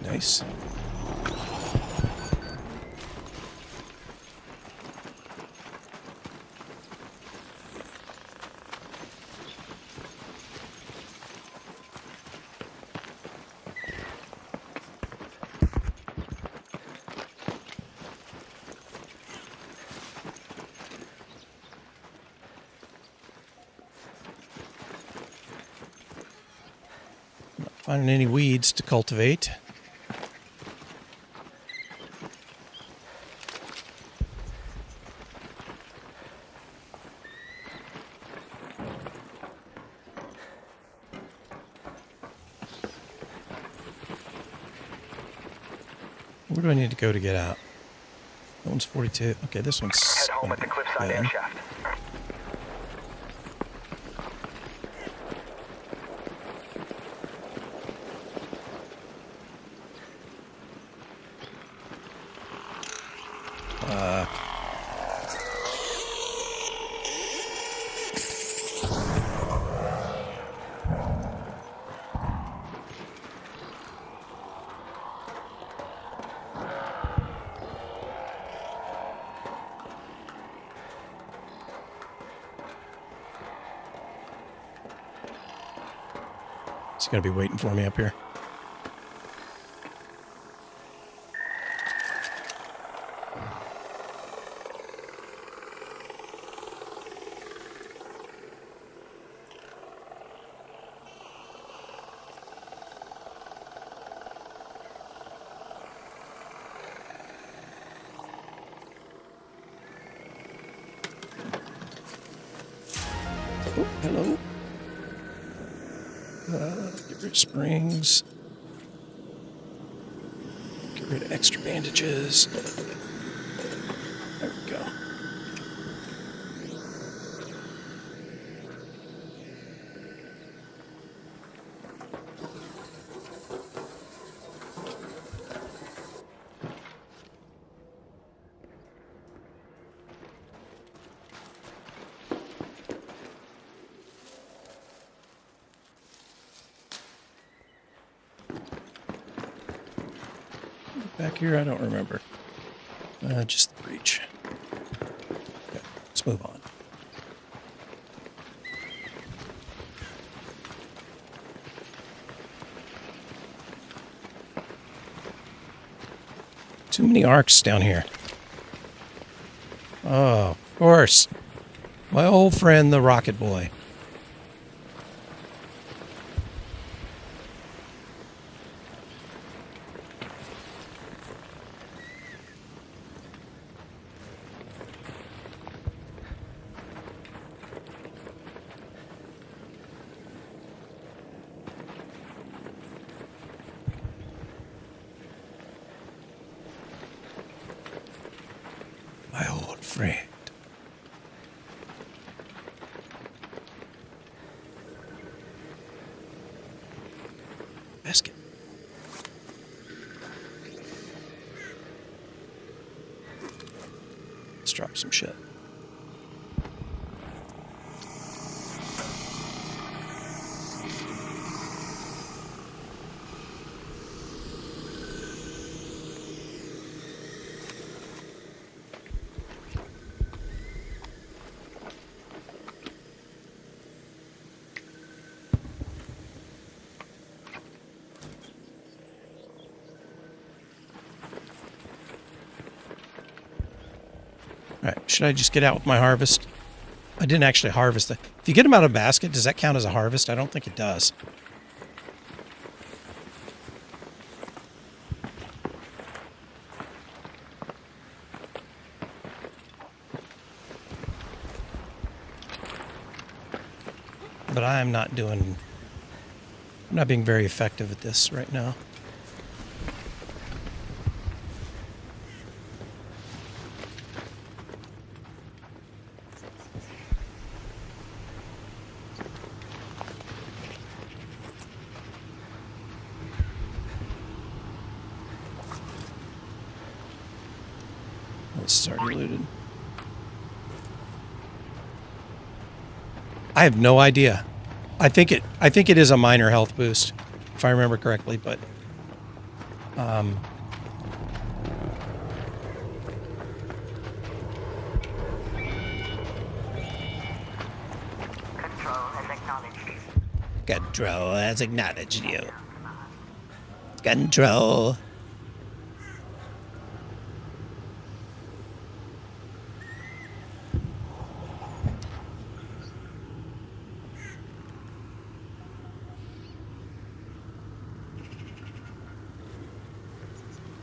Nice. Not finding any weeds to cultivate. Where do I need to go to get out? That one's 42. Okay, this one's... Head home at the cliffside air shaft. He's going to be waiting for me up here. Oh, hello. Get rid of springs. Get rid of extra bandages. There we go. back here? I don't remember. Just the breach. Okay, let's move on. Too many arcs down here. Oh, of course. My old friend, the Rocket Boy. My old friend. Basket. Let's drop some shit. All right, should I just get out with my harvest? I didn't actually harvest it. If you get them out of a basket, does that count as a harvest? I don't think it does. But I'm not being very effective at this right now. This is already looted. I have no idea. I think it is a minor health boost, if I remember correctly, but Control has acknowledged you. Control.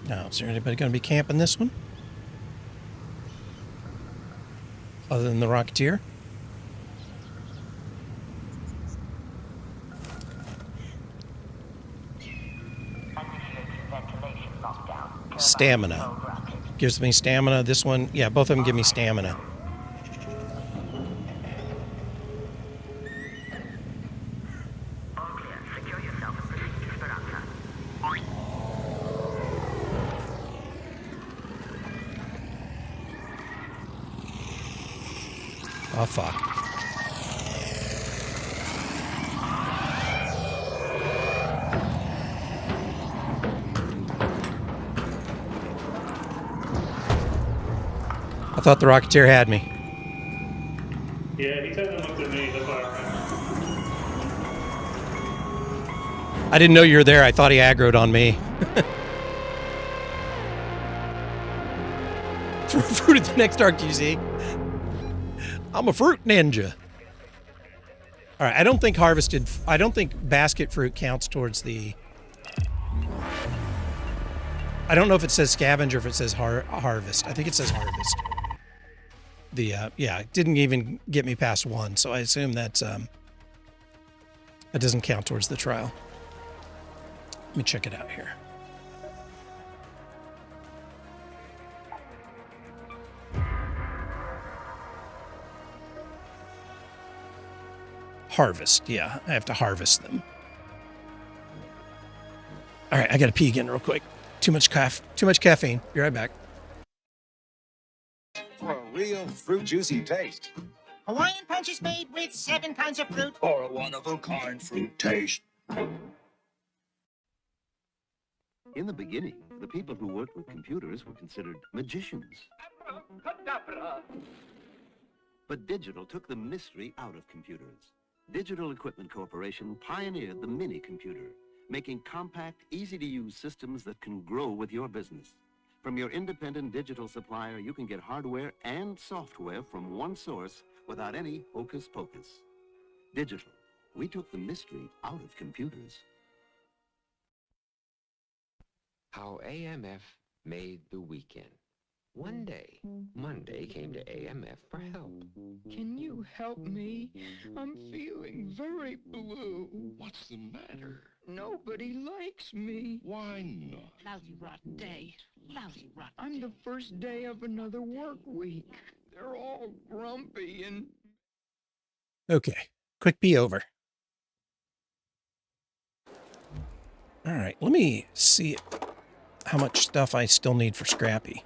Now, is there anybody going to be camping this one? Other than the Rocketeer? Stamina. Gives me stamina. This one, yeah, both of them give me stamina. Oh, fuck. I thought the Rocketeer had me. Yeah, he kind of looked at me. That's why I ran. I didn't know you were there. I thought he aggroed on me. Fruit at the next RQZ. I'm a fruit ninja. All right, I don't think basket fruit counts towards the... I don't know if it says scavenge or if it says harvest. I think it says harvest. Yeah, it didn't even get me past one, so I assume that's that doesn't count towards the trial. Let me check it out here. Harvest, yeah, I have to harvest them. All right, I gotta pee again real quick. Too much caffeine. Be right back. For a real fruit juicy taste. Hawaiian Punch is made with 7 kinds of fruit. For a one-of-a-kind fruit taste. In the beginning, the people who worked with computers were considered magicians. But digital took the mystery out of computers. Digital Equipment Corporation pioneered the mini computer, making compact, easy-to-use systems that can grow with your business. From your independent digital supplier, you can get hardware and software from one source without any hocus pocus. Digital. We took the mystery out of computers. How AMF made the weekend. One day, Monday came to AMF for help. Can you help me? I'm feeling very blue. What's the matter? Nobody likes me. Why not? Lousy, rotten day. Lousy, rotten I'm the first day of another work week. They're all grumpy and... Okay, quick pee over. All right, let me see how much stuff I still need for Scrappy.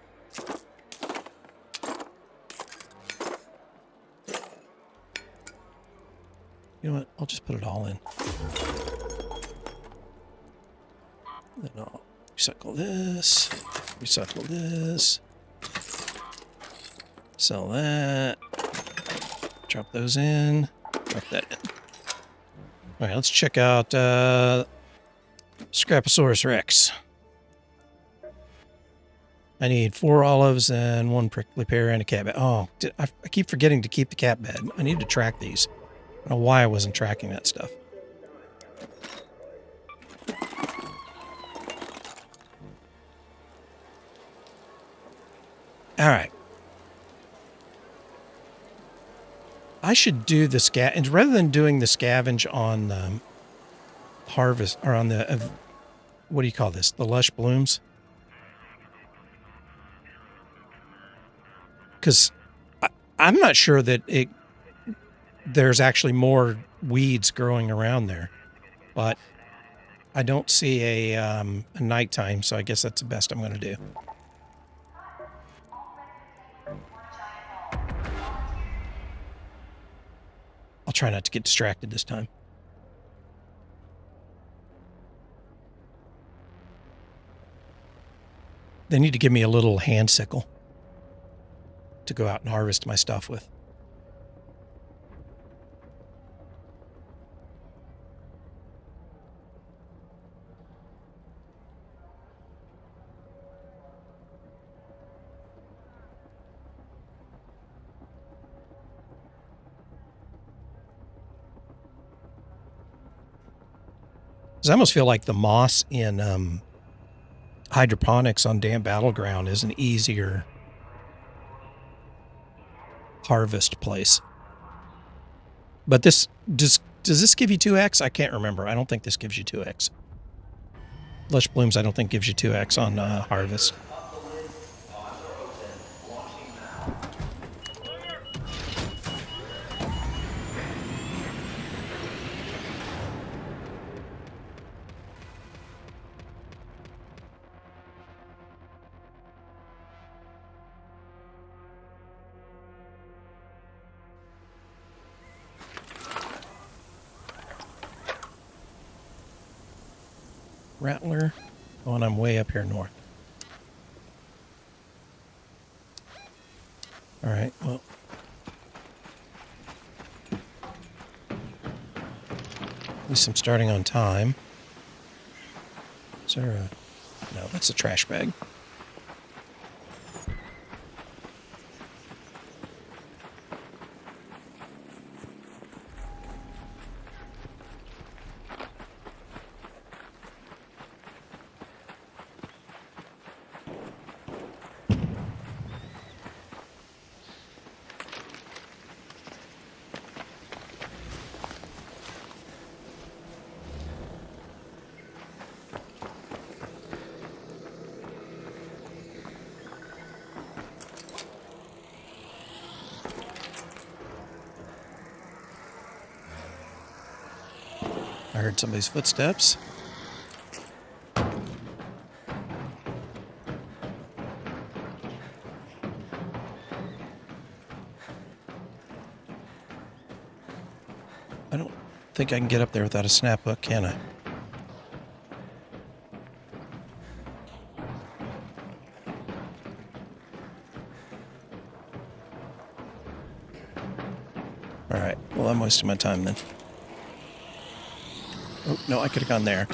You know what? I'll just put it all in. Then I'll recycle this, recycle this, sell that, drop those in, drop that in. All right, let's check out Scraposaurus Rex. I need 4 olives and 1 prickly pear and a cat bed. Oh, I keep forgetting to keep the cat bed. I need to track these. I don't know why I wasn't tracking that stuff. All right. I should do the and rather than doing the scavenge on harvest or on the what do you call this? The lush blooms. Because I'm not sure that there's actually more weeds growing around there, but I don't see a nighttime, so I guess that's the best I'm going to do. I'll try not to get distracted this time. They need to give me a little hand sickle to go out and harvest my stuff with. I almost feel like the moss in hydroponics on Damn Battleground is an easier harvest place. But this does this give you 2x? I can't remember. I don't think this gives you 2x. Lush Blooms I don't think gives you 2x on harvest. Rattler. Oh, and I'm way up here north. All right, well. At least I'm starting on time. Is there a... No, that's a trash bag. I heard somebody's footsteps. I don't think I can get up there without a snap hook, can I? All right. Well, I'm wasting my time then. Oh, no, I could have gone there.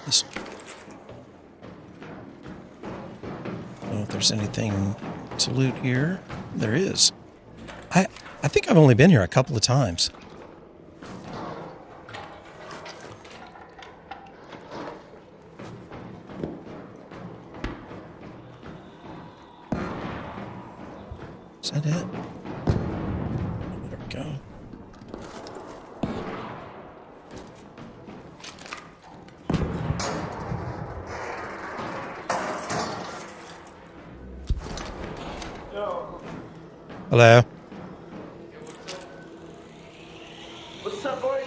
This... I don't know if there's anything to loot here. There is. I think I've only been here a couple of times. Is that it? There we go. Hello. What's up, boys?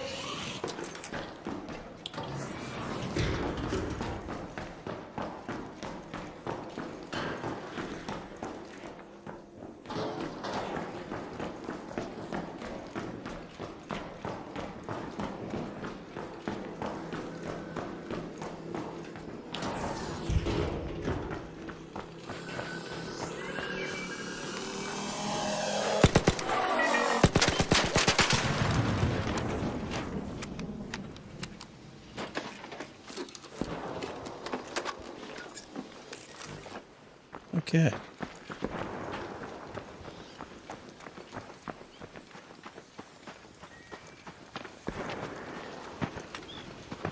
Okay.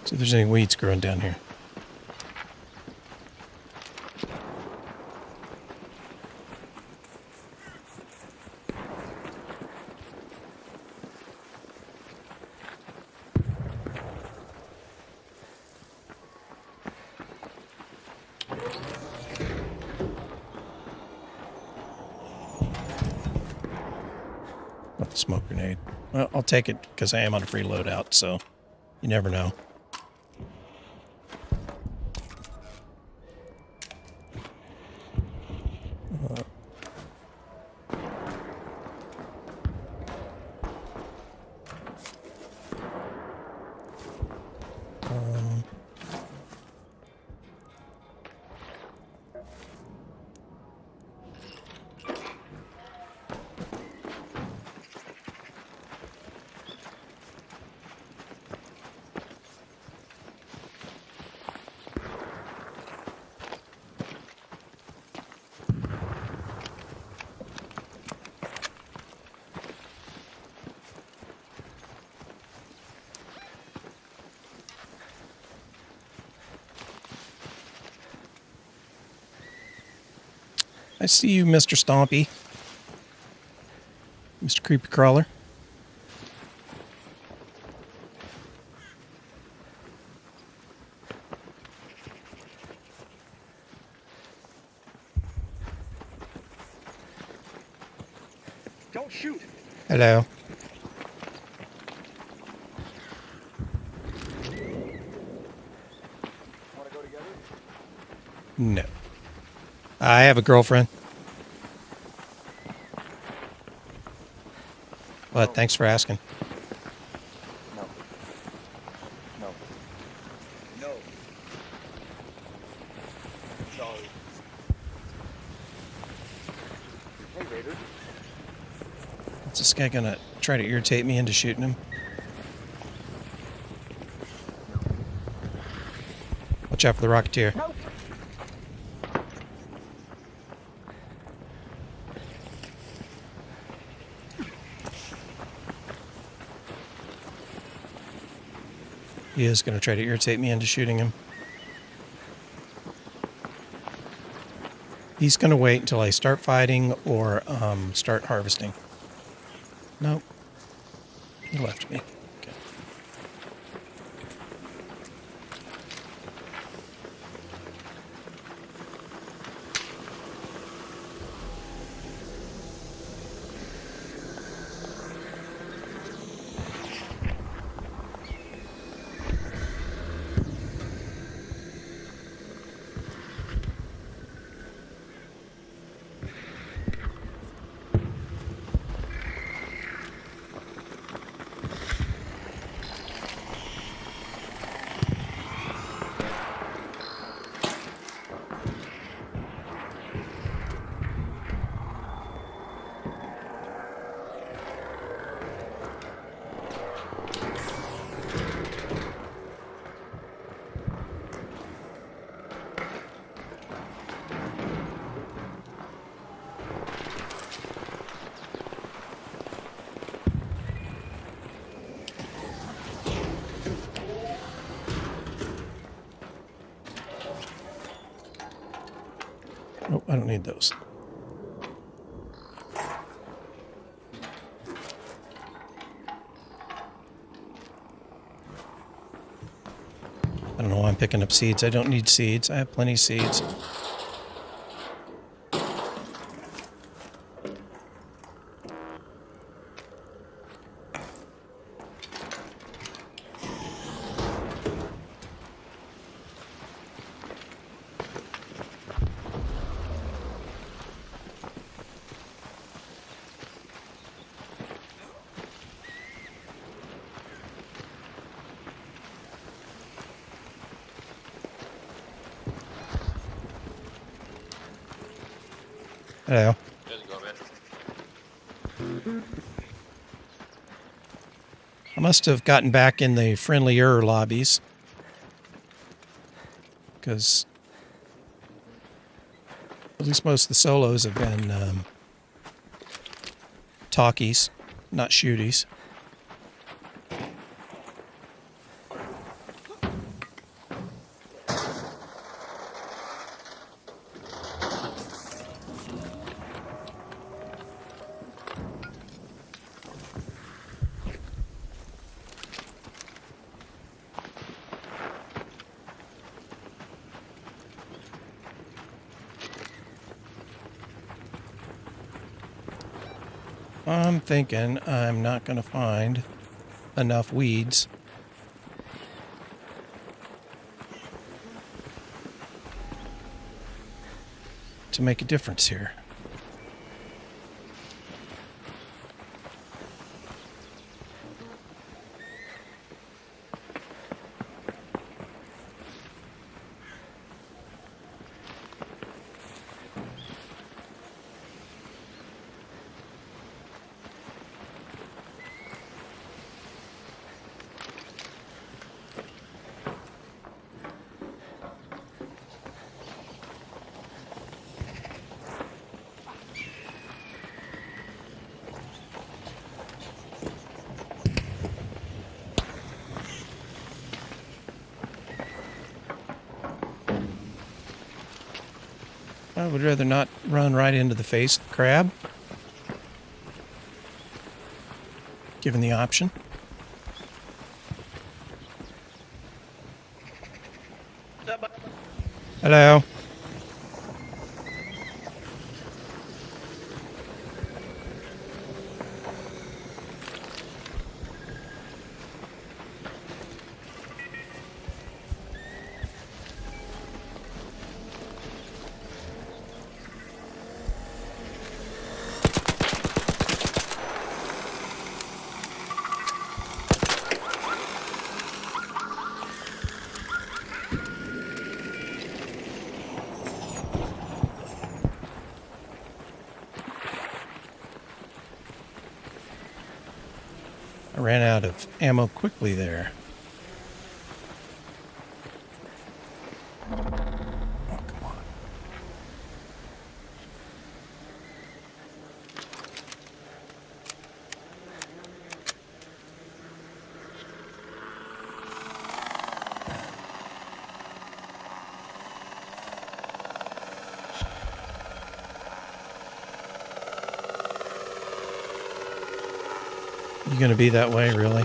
See if there's any weeds growing down here. Not the smoke grenade. Well, I'll take it because I am on a free loadout, so you never know. I see you, Mr. Stompy. Mr. Creepy Crawler. Don't shoot. Hello. Want to go together? No. I have a girlfriend. But thanks for asking. No. No. No. Sorry. Hey, Raider. Is this guy gonna try to irritate me into shooting him? Watch out for the Rocketeer. No. He is going to try to irritate me into shooting him. He's going to wait until I start fighting or start harvesting. Nope. He left me. Okay. Oh, I don't need those. I don't know why I'm picking up seeds. I don't need seeds. I have plenty of seeds. Hello. How's it going, man? I must have gotten back in the friendlier lobbies. Because at least most of the solos have been talkies, not shooties. I'm thinking I'm not going to find enough weeds to make a difference here. I would rather not run right into the face of the crab, given the option. Hello. I ran out of ammo quickly there. Oh, come on. You gonna be that way, really?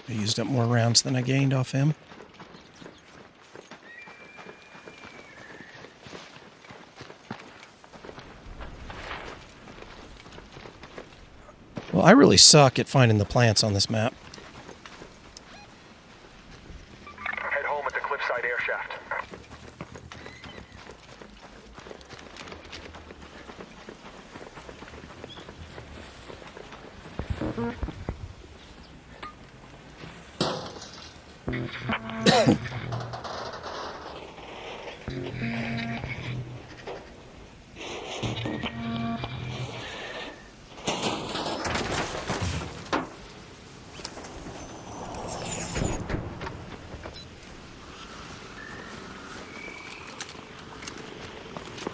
I used up more rounds than I gained off him. Well, I really suck at finding the plants on this map. Head home at the cliffside air shaft. Of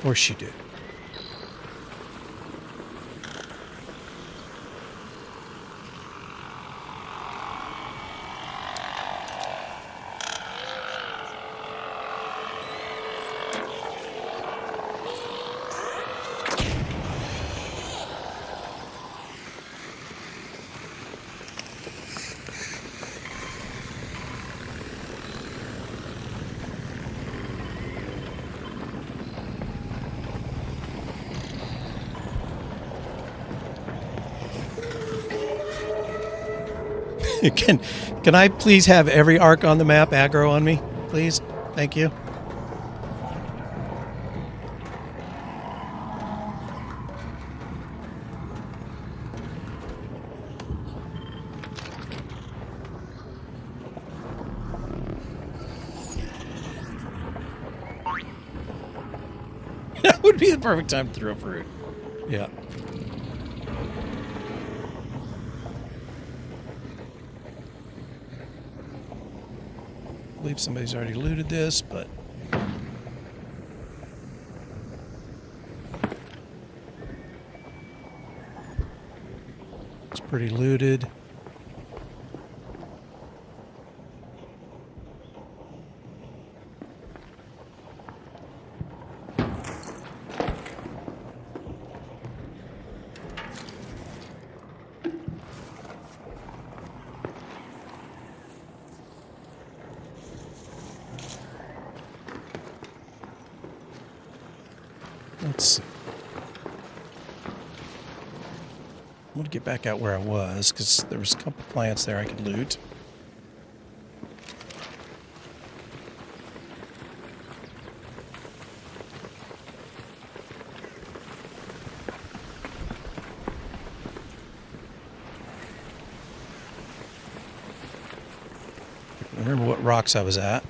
course you do. Can I please have every arc on the map aggro on me, please? Thank you. That would be the perfect time to throw fruit. Yeah. I believe somebody's already looted this, but it's pretty looted. Let's see. I'm going to get back out where I was because there was a couple plants there I could loot. Remember what rocks I was at.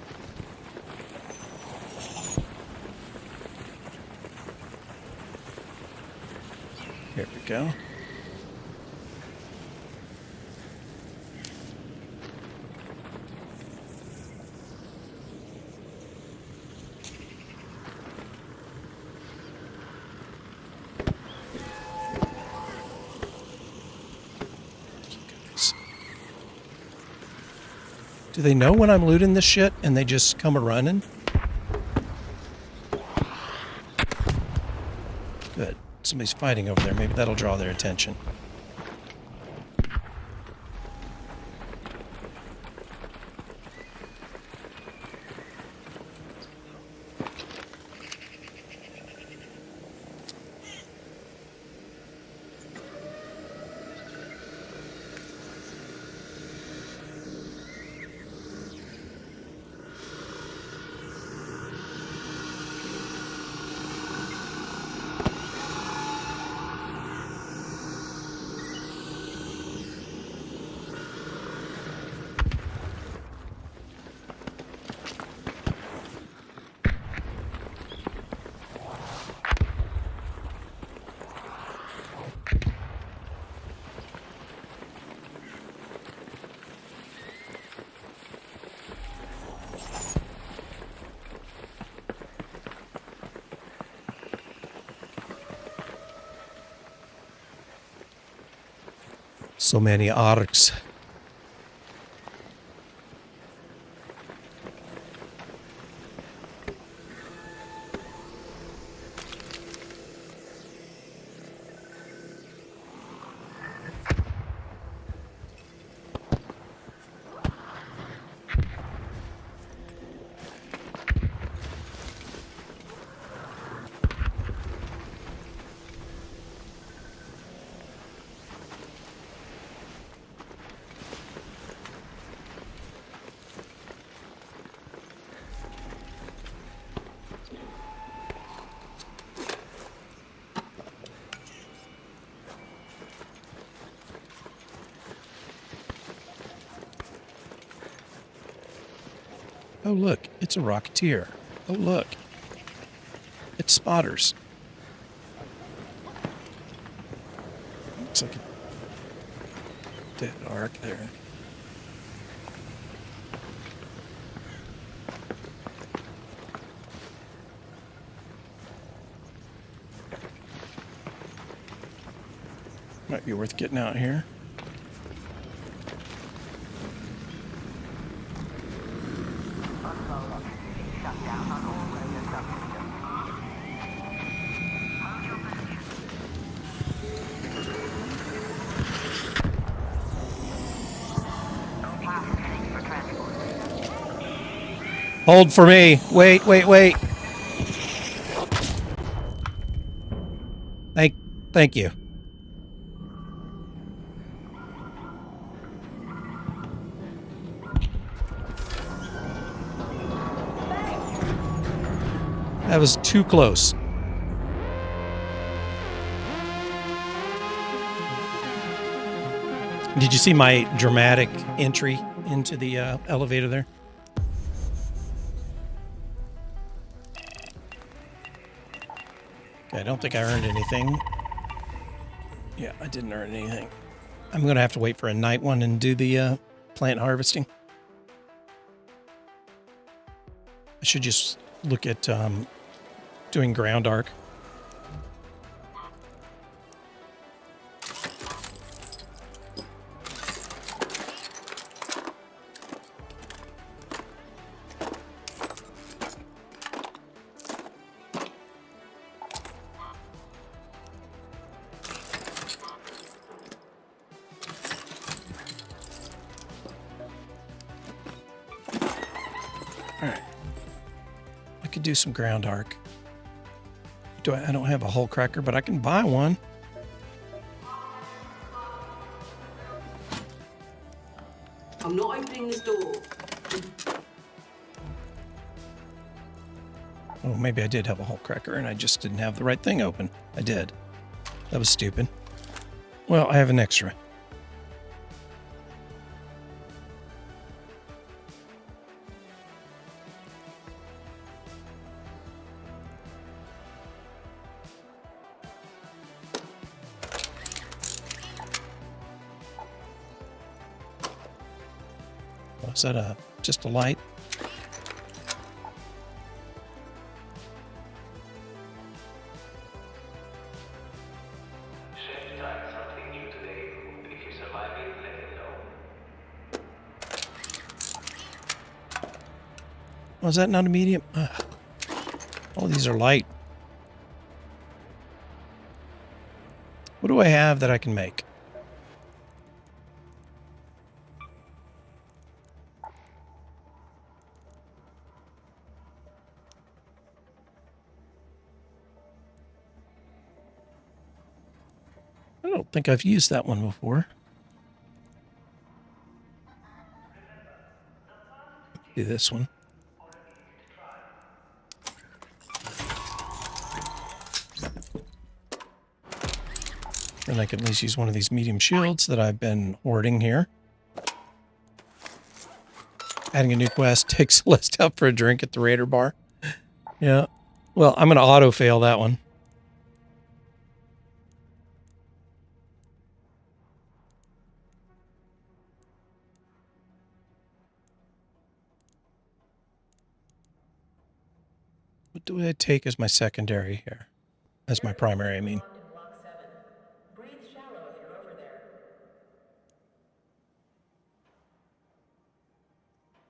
Here we go. Do they know when I'm looting this shit and they just come a-running? Good. Somebody's fighting over there. Maybe that'll draw their attention. So many arcs. Oh, look, it's a Rocketeer. Oh, look. It's spotters. Looks like a dead arc there. Might be worth getting out here. Hold for me. Wait. Thank you. That was too close. Did you see my dramatic entry into the elevator there? Okay, I don't think I earned anything. Yeah, I didn't earn anything. I'm going to have to wait for a night one and do the plant harvesting. I should just look at doing ground arc. Do some ground arc. I don't have a hull cracker, but I can buy one. I'm not opening this door. Oh, maybe I did have a hull cracker and I just didn't have the right thing open. I did. That was stupid. Well, I have an extra. Is that just a light? Oh, is that not a medium? Oh, these are light. What do I have that I can make? I don't think I've used that one before. Do this one. Then I can at least use one of these medium shields that I've been hoarding here. Adding a new quest takes less time for a drink at the Raider bar. Yeah. Well, I'm going to auto-fail that one. What do I take as my secondary here? As my primary, I mean.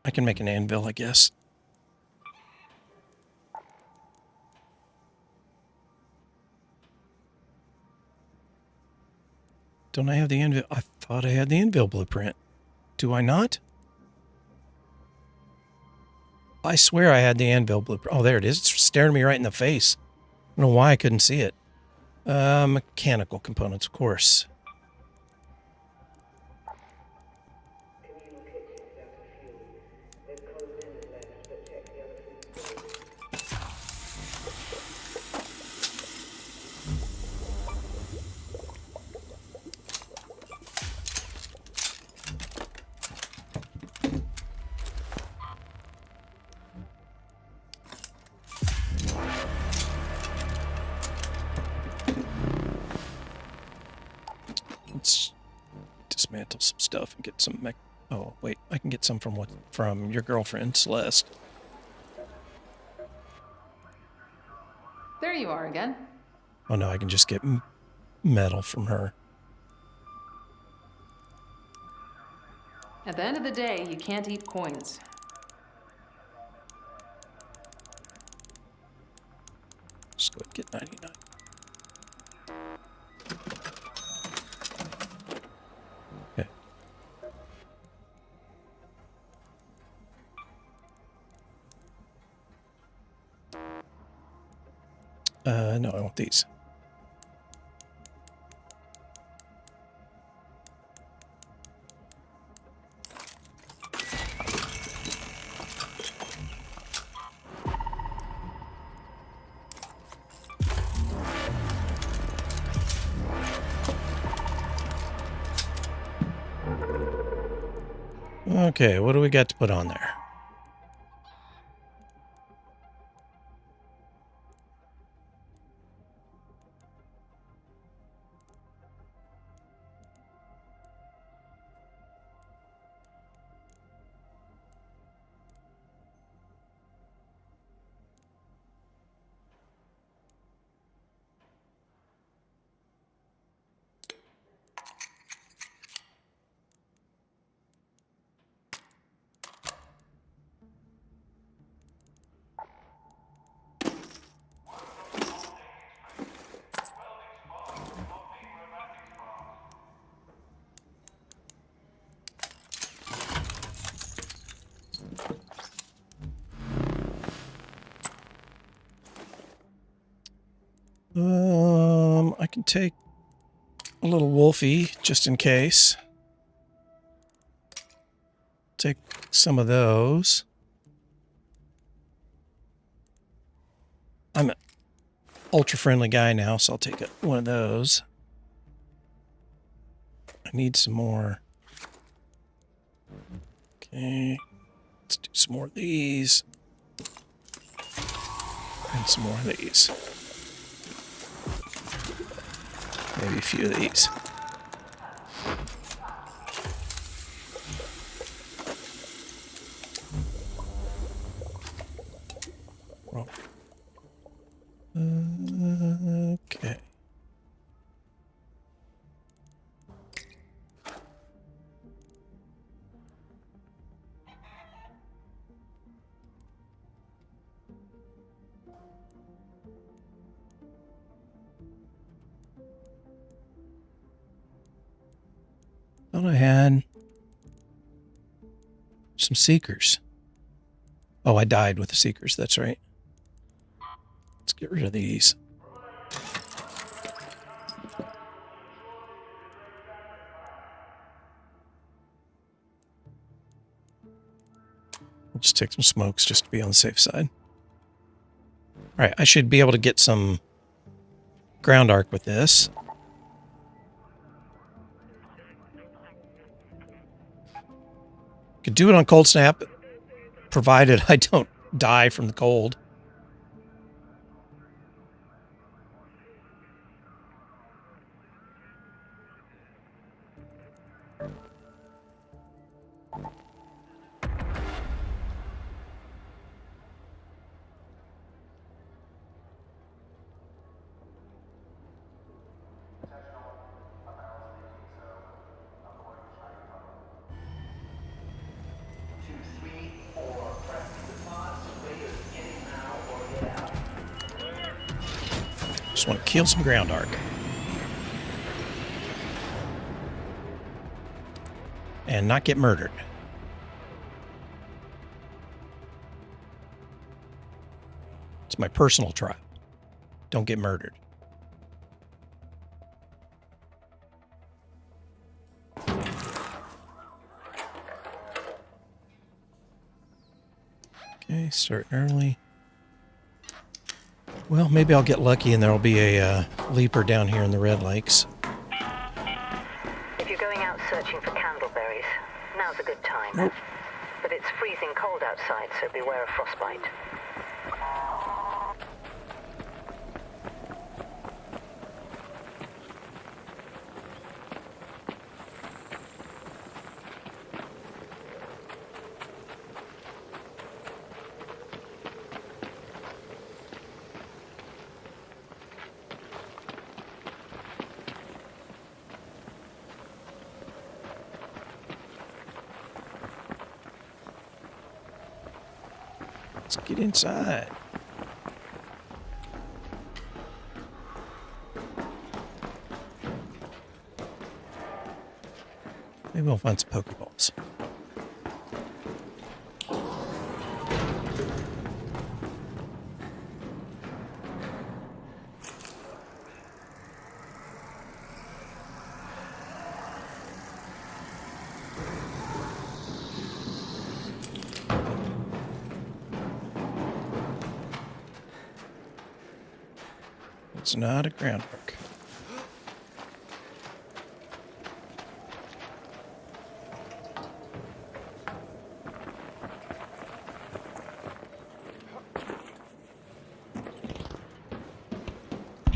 I can make an anvil, I guess. Don't I have the anvil? I thought I had the anvil blueprint. Do I not? I swear I had the anvil blueprint. Oh, there it is. It's staring me right in the face. I don't know why I couldn't see it. Mechanical components, of course. stuff and get some oh, wait. I can get some from your girlfriend, Celeste. There you are again. Oh, no, I can just get metal from her. At the end of the day, you can't eat coins. Just go ahead and get 99. Okay. No, I want these. Okay, what do we got to put on there? I can take a little Wolfie just in case. Take some of those. I'm an ultra-friendly guy now, so I'll take one of those. I need some more. Okay. Let's do some more of these. And some more of these. Maybe a few of these. Wrong. Okay. Thought I had some seekers. Oh, I died with the seekers. That's right. Let's get rid of these. We'll just take some smokes just to be on the safe side. All right, I should be able to get some ground arc with this. Could do it on cold snap, provided I don't die from the cold. Just want to kill some ground arc. And not get murdered. It's my personal trial. Don't get murdered. Okay, start early. Well, maybe I'll get lucky and there'll be a leaper down here in the Red Lakes. If you're going out searching for candleberries, now's a good time. Nope. But it's freezing cold outside, so beware of frostbite. Let's get inside. Maybe we'll find some Pokeballs. It's not a groundwork.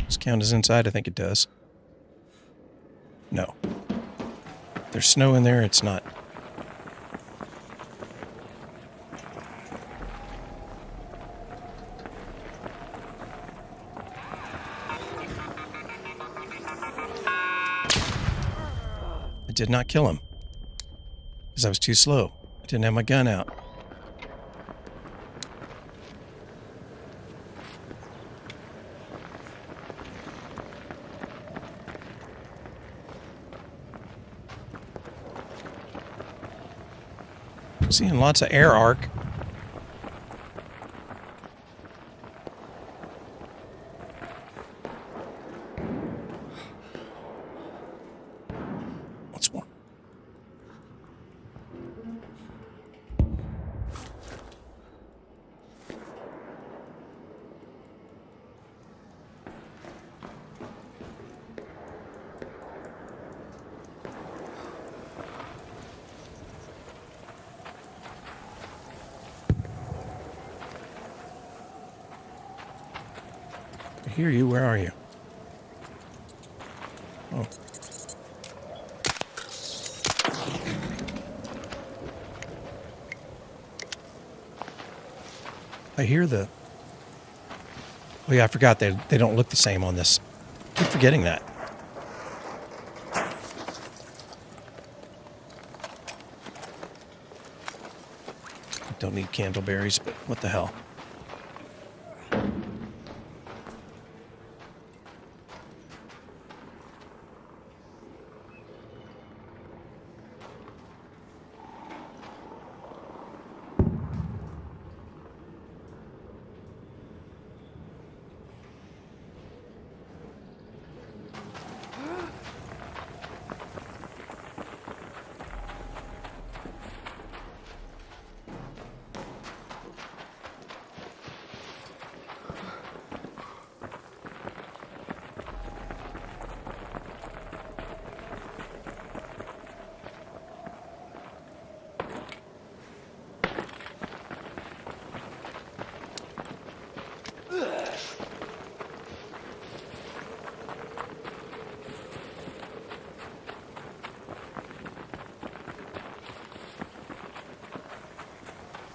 Does count as inside? I think it does. No. If there's snow in there, it's not. Did not kill him because I was too slow. I didn't have my gun out. I'm seeing lots of air arc. I hear you. Where are you? Oh. I hear the... Oh yeah, I forgot they don't look the same on this. I keep forgetting that. Don't need candleberries, but what the hell.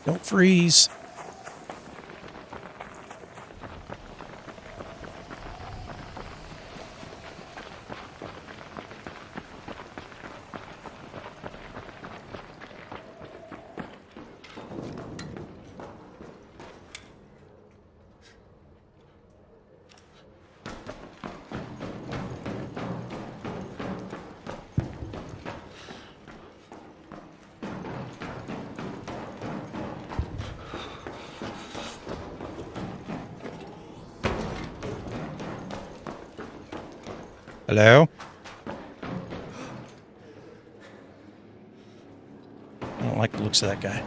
Don't freeze. Hello? I don't like the looks of that guy.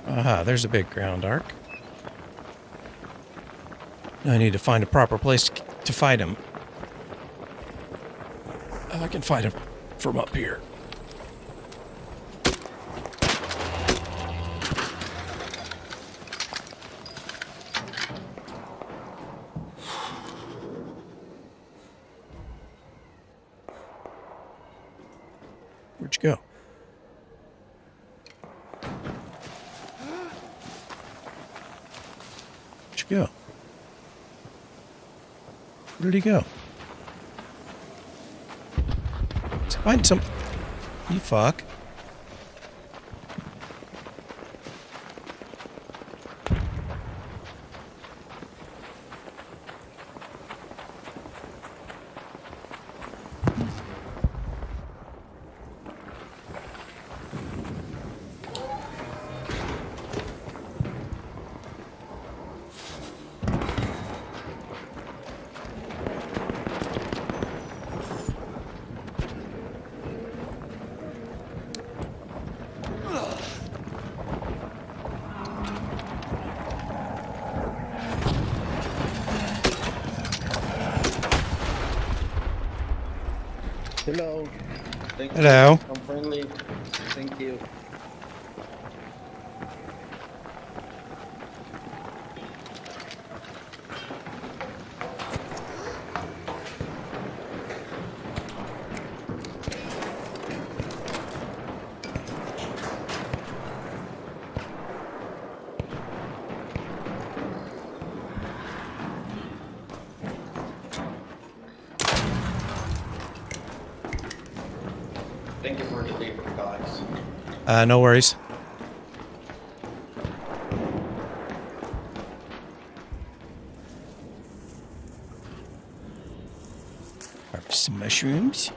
Aha, there's a big ground arc. Now I need to find a proper place to fight him. I can fight him from up here. Where'd you go? Where'd you go? Where did he go? Let's find some... You fuck. Hello. Thank Hello. You. I'm friendly. Thank you. Thank you for the paper, guys. No worries. Harvest some mushrooms.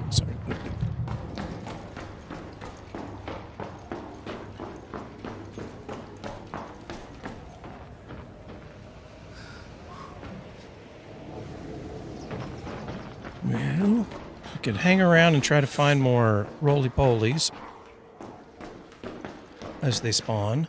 Sorry. Well, I could hang around and try to find more roly-polies as they spawn.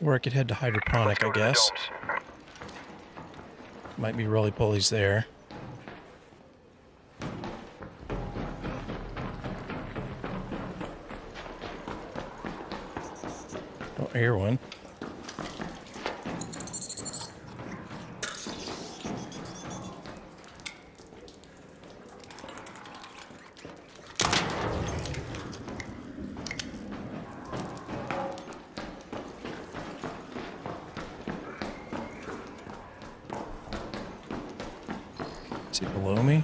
Or I could head to hydroponic, I guess. Might be roly-polies there. Oh, I hear one. Is he below me?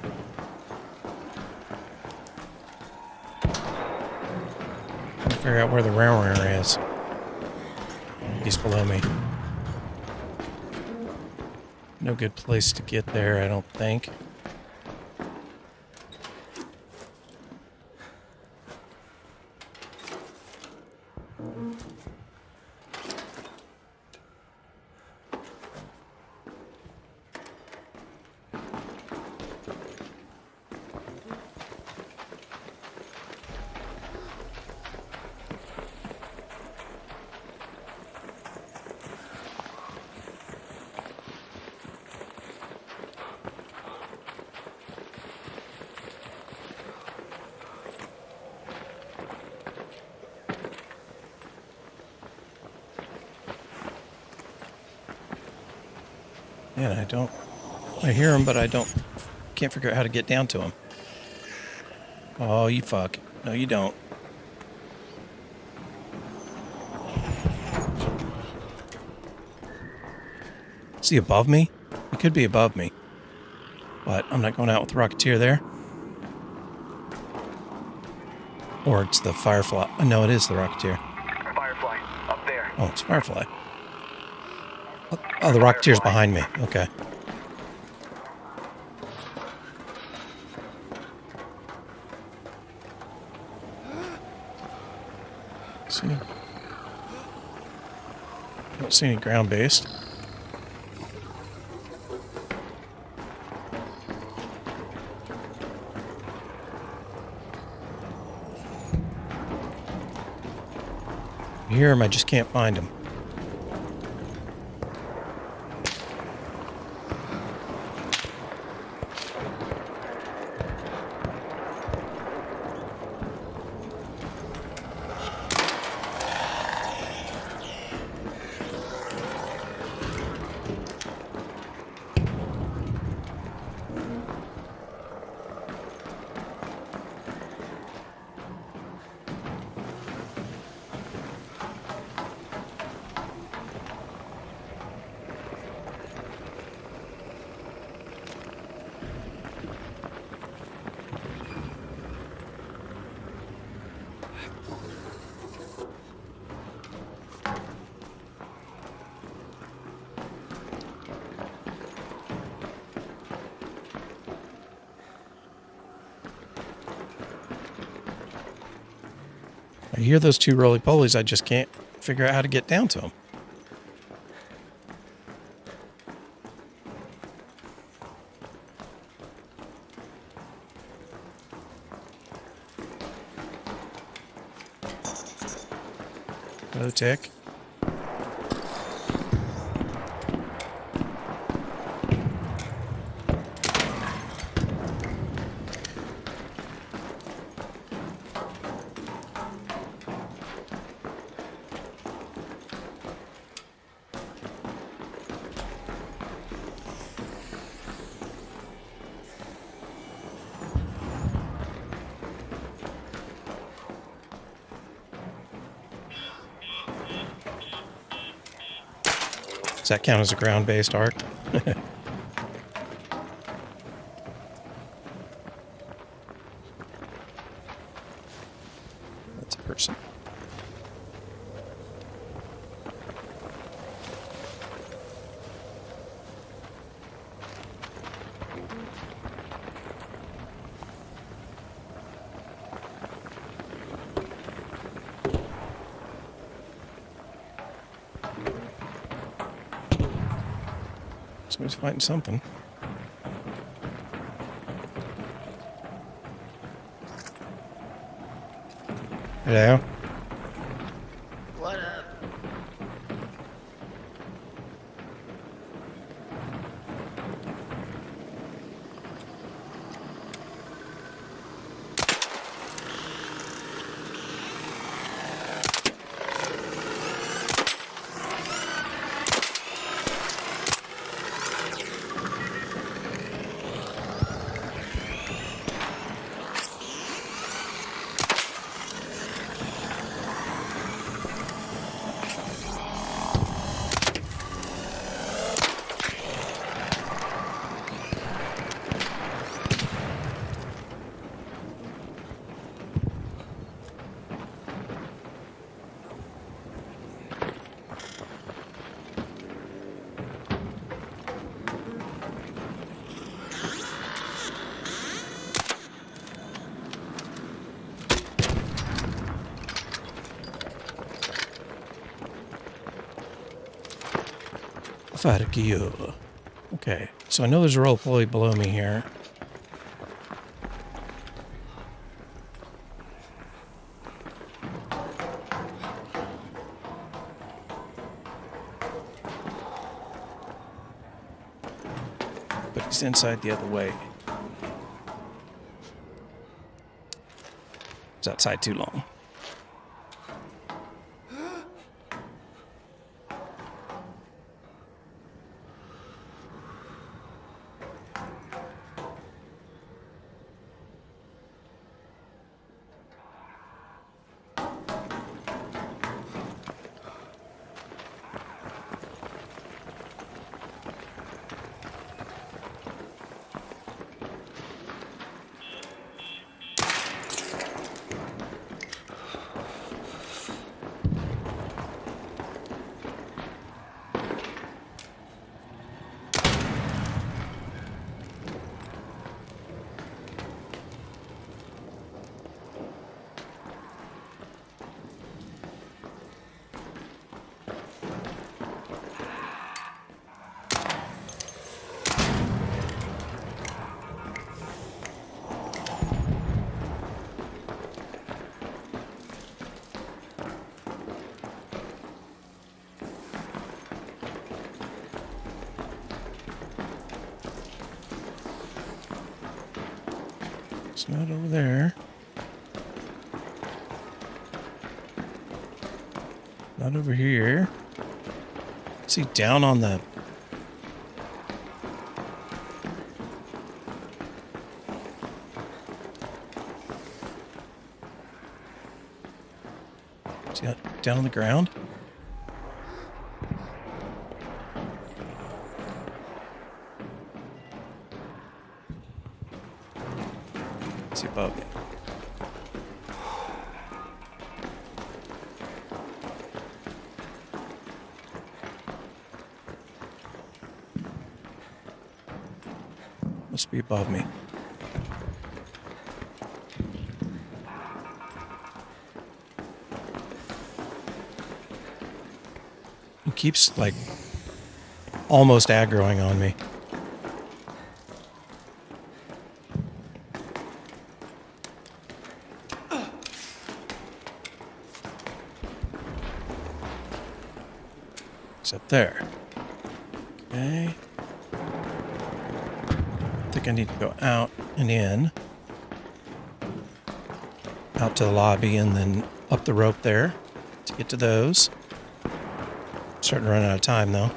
Trying to figure out where the round is. He's below me. No good place to get there, I don't think. Man, I hear him, but can't figure out how to get down to him. Oh, you fuck. No, you don't. Is he above me? He could be above me. But I'm not going out with the Rocketeer there. Or it's the Firefly. No, it is the Rocketeer. Firefly, up there. Oh, it's Firefly. Oh, the Rocketeer's behind me. Okay. See? I don't see any ground-based. I hear him, I just can't find him. I hear those two roly-polies, I just can't figure out how to get down to them. Hello, Tick. Does that count as a ground-based arc? That's a person. Somebody's fighting something. Hello? What up? Fuck you. Okay, so I know there's a roly-poly below me here. But he's inside the other way. It's outside too long. It's not over there. Not over here. Is he down on the... Is he down on the ground? Is he above me? Must be above me. He keeps, like, almost aggroing on me. He's up there. Okay. I think I need to go out and in. Out to the lobby and then up the rope there to get to those. Starting to run out of time though.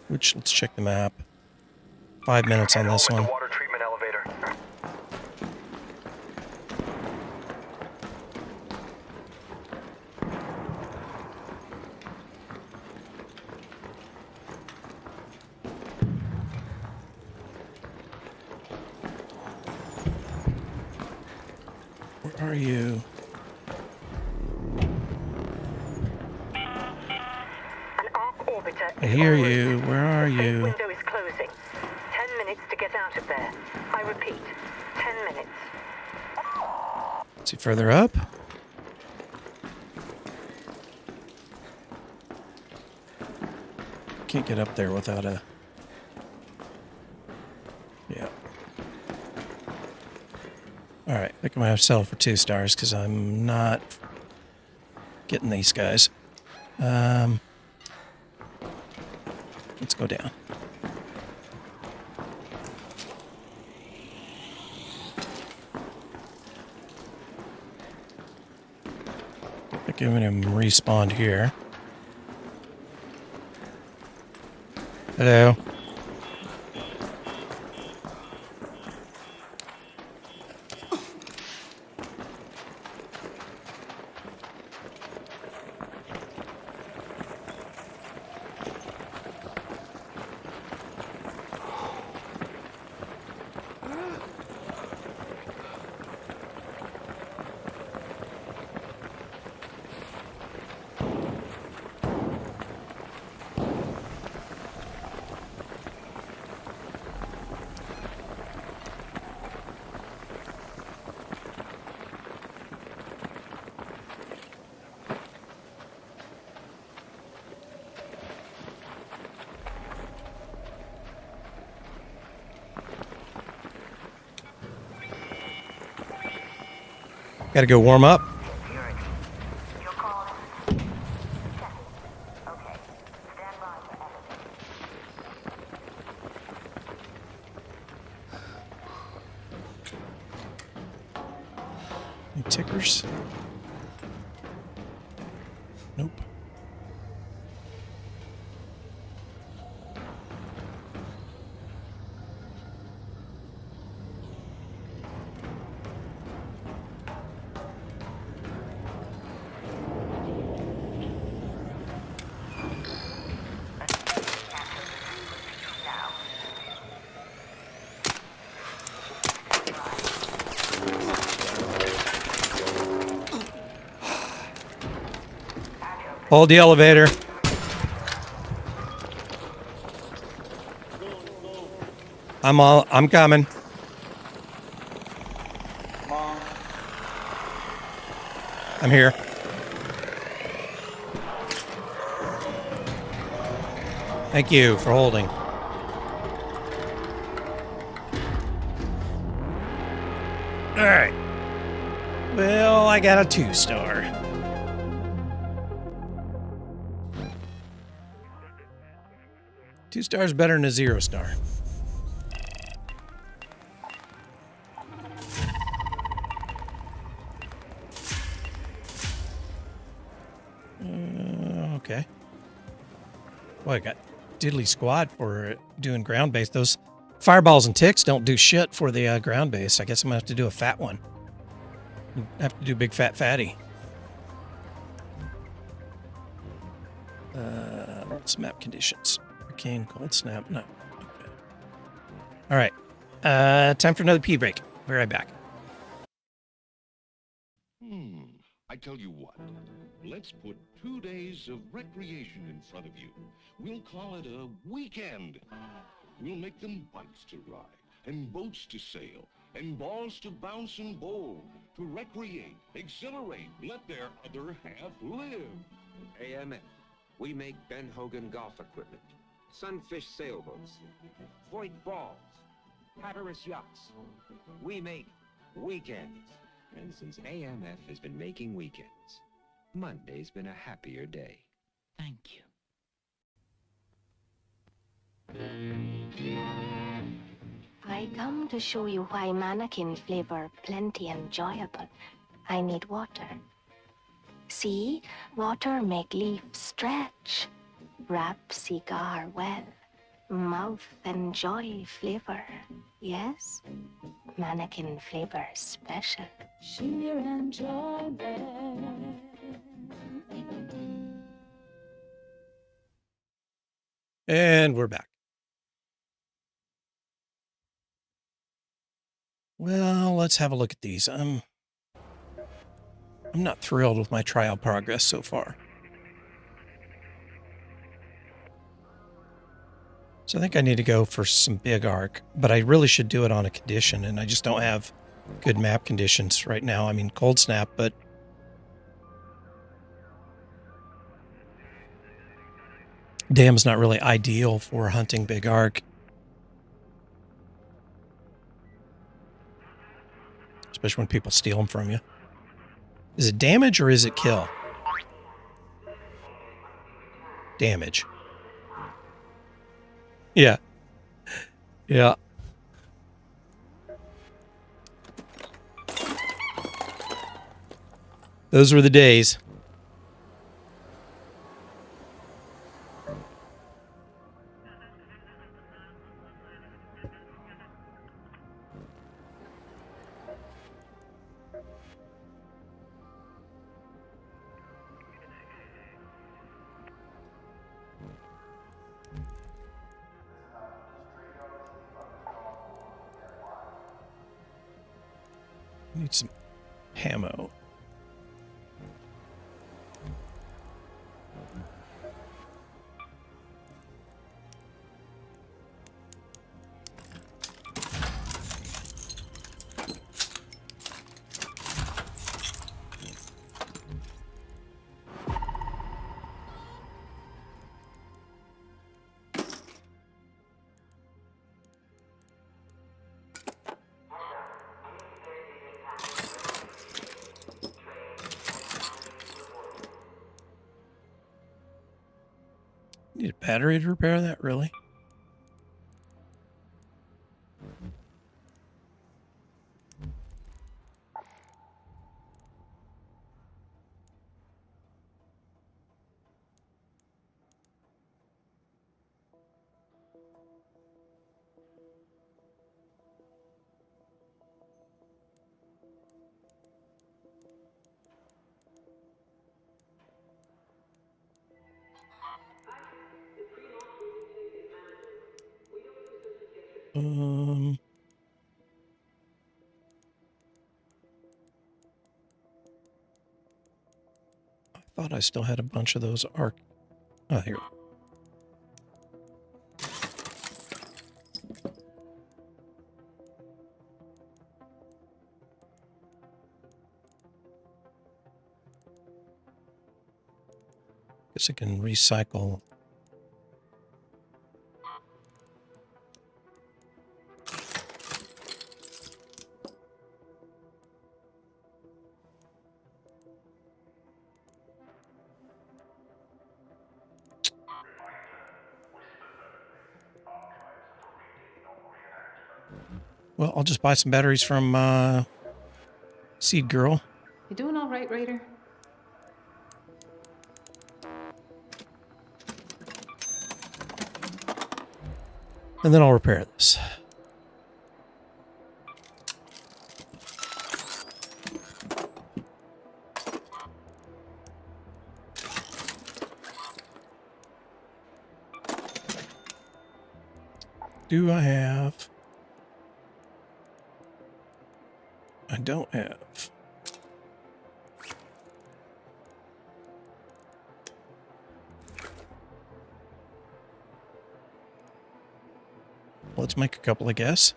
Which, let's check the map. 5 minutes on this one. Water treatment elevator. Where are you? I hear you. Where are you? Window is closing. 10 minutes to get out of there. I repeat, 10 minutes. Is he further up? Can't get up there without a... Yeah. Alright, I think I might have to settle for 2 stars because I'm not getting these guys. Let's go down. I'm giving him respawn here. Hello. Gotta go warm up. Any tickers? Nope. Hold the elevator. I'm coming. I'm here. Thank you for holding. All right. I got a 2-star. Two stars better than a 0-star. Okay. Well, I got diddly squad for doing ground base. Those fireballs and ticks don't do shit for the ground base. I guess I'm gonna have to do a fat one. Have to do big fat fatty. What's map conditions? Hurricane, cold snap. No. Okay. All right. Time for another pee break. Be right back. I tell you what, let's put 2 days of recreation in front of you. We'll call it a weekend. We'll make them bikes to ride, and boats to sail, and balls to bounce and bowl, to recreate, exhilarate, let their other half live. AMF. We make Ben Hogan golf equipment, sunfish sailboats, Voigt balls, Hatteras yachts. We make weekends. And since AMF has been making weekends, Monday's been a happier day. Thank you. I come to show you why mannequin flavor plenty enjoyable. I need water. See, water make leaf stretch. Wrap cigar well. Mouth enjoy flavor. Yes? Mannequin flavor special. Sheer enjoyment. And we're back. Well, let's have a look at these. I'm not thrilled with my trial progress so far. So I think I need to go for some big arc, but I really should do it on a condition, and I just don't have good map conditions right now. I mean, cold snap, but dam's not really ideal for hunting big arc. Especially when people steal them from you. Is it damage or is it kill? Damage. Yeah. Yeah. Those were the days. Need some ammo. Need a battery to repair that, really? I thought I still had a bunch of those arc. Oh, here. Guess I can recycle. Well, I'll just buy some batteries from Seed Girl. You doing all right, Raider? And then I'll repair this. Do I have? I don't have. Let's make a couple of guess.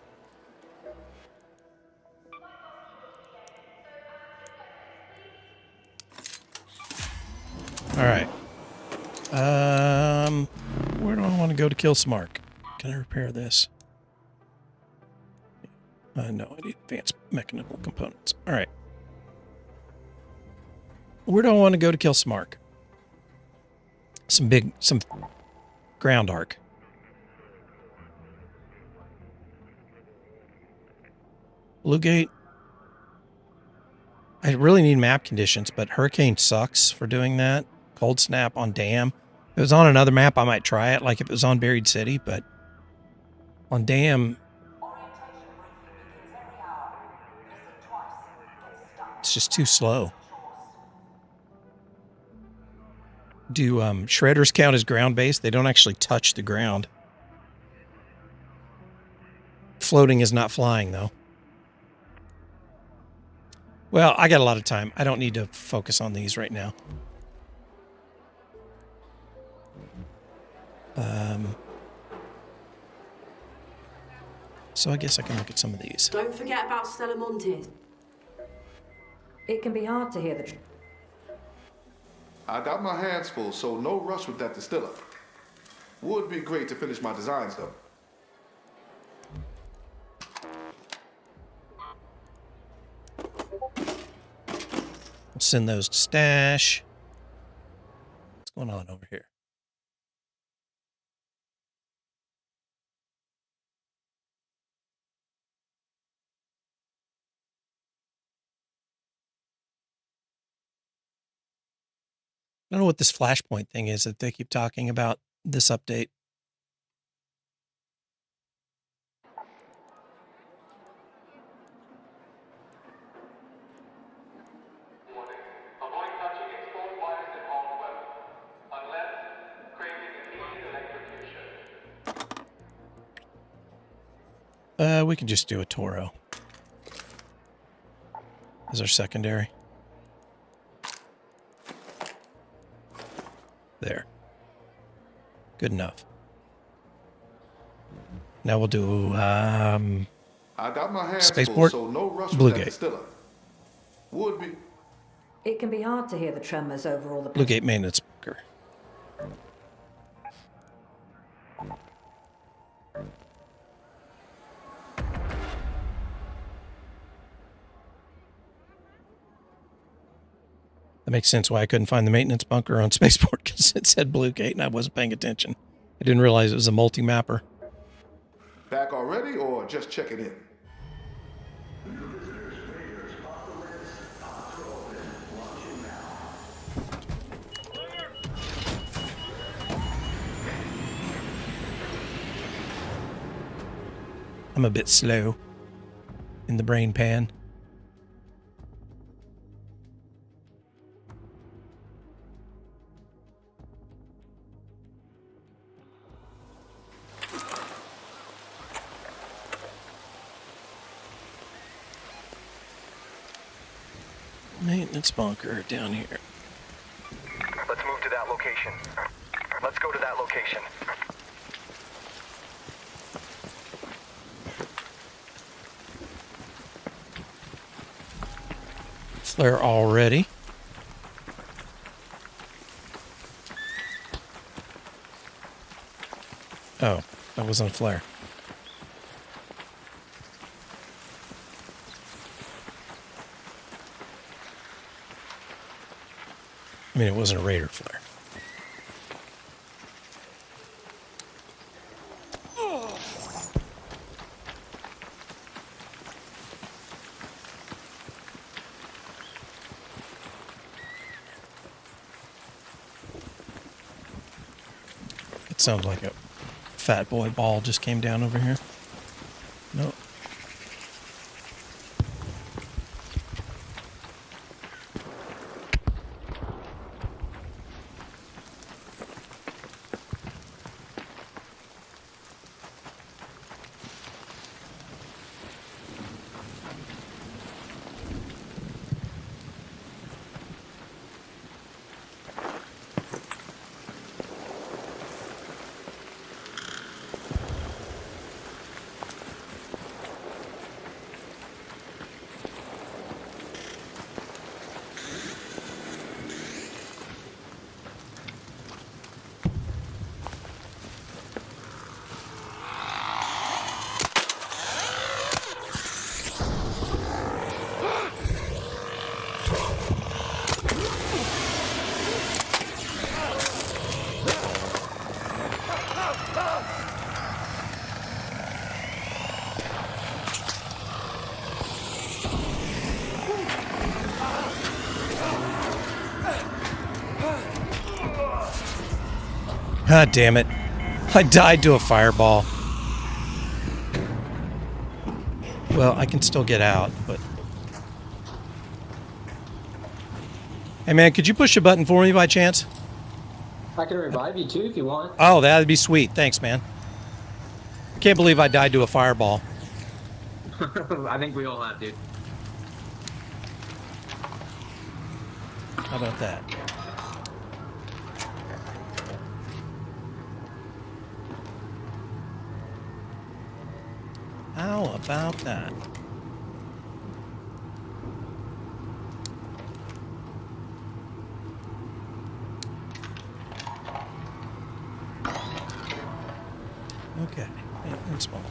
All right. Where do I want to go to kill Smark? Can I repair this? No, I need advanced mechanical components. All right. Where do I want to go to kill Smark? Some ground arc. Blue Gate. I really need map conditions, but Hurricane sucks for doing that. Cold Snap on Dam. If it was on another map, I might try it, like if it was on Buried City, but on Dam, it's just too slow. Do shredders count as ground-based? They don't actually touch the ground. Floating is not flying, though. Well, I got a lot of time. I don't need to focus on these right now. So I guess I can look at some of these. Don't forget about Stella Montes. It can be hard to hear the... I got my hands full, so no rush with that distiller. Would be great to finish my designs, though. I'll send those to stash. What's going on over here? I don't know what this flashpoint thing is that they keep talking about this update. We can just do a Toro as our secondary. There. Good enough. Now we'll do I got my hands full, spaceport, so no rush Blue with that Gate. distiller. Would be. It can be hard to hear the tremors over all the... Blue Gate maintenance bunker. That makes sense why I couldn't find the maintenance bunker on Spaceport, because it said Blue Gate and I wasn't paying attention. I didn't realize it was a multi-mapper. Back already, or just checking in? I'm a bit slow in the brain pan. Maintenance bunker down here. Let's move to that location. Let's go to that location. Flare already. Oh, that wasn't a flare. I mean, it wasn't a Raider flare. It sounds like a fat boy ball just came down over here. No. God damn it. I died to a fireball. Well, I can still get out, but... Hey man, could you push a button for me by chance? I can revive you too if you want. Oh, that'd be sweet. Thanks, man. I can't believe I died to a fireball. I think we all have, dude. How about that? How about that? Okay, yeah, that's small.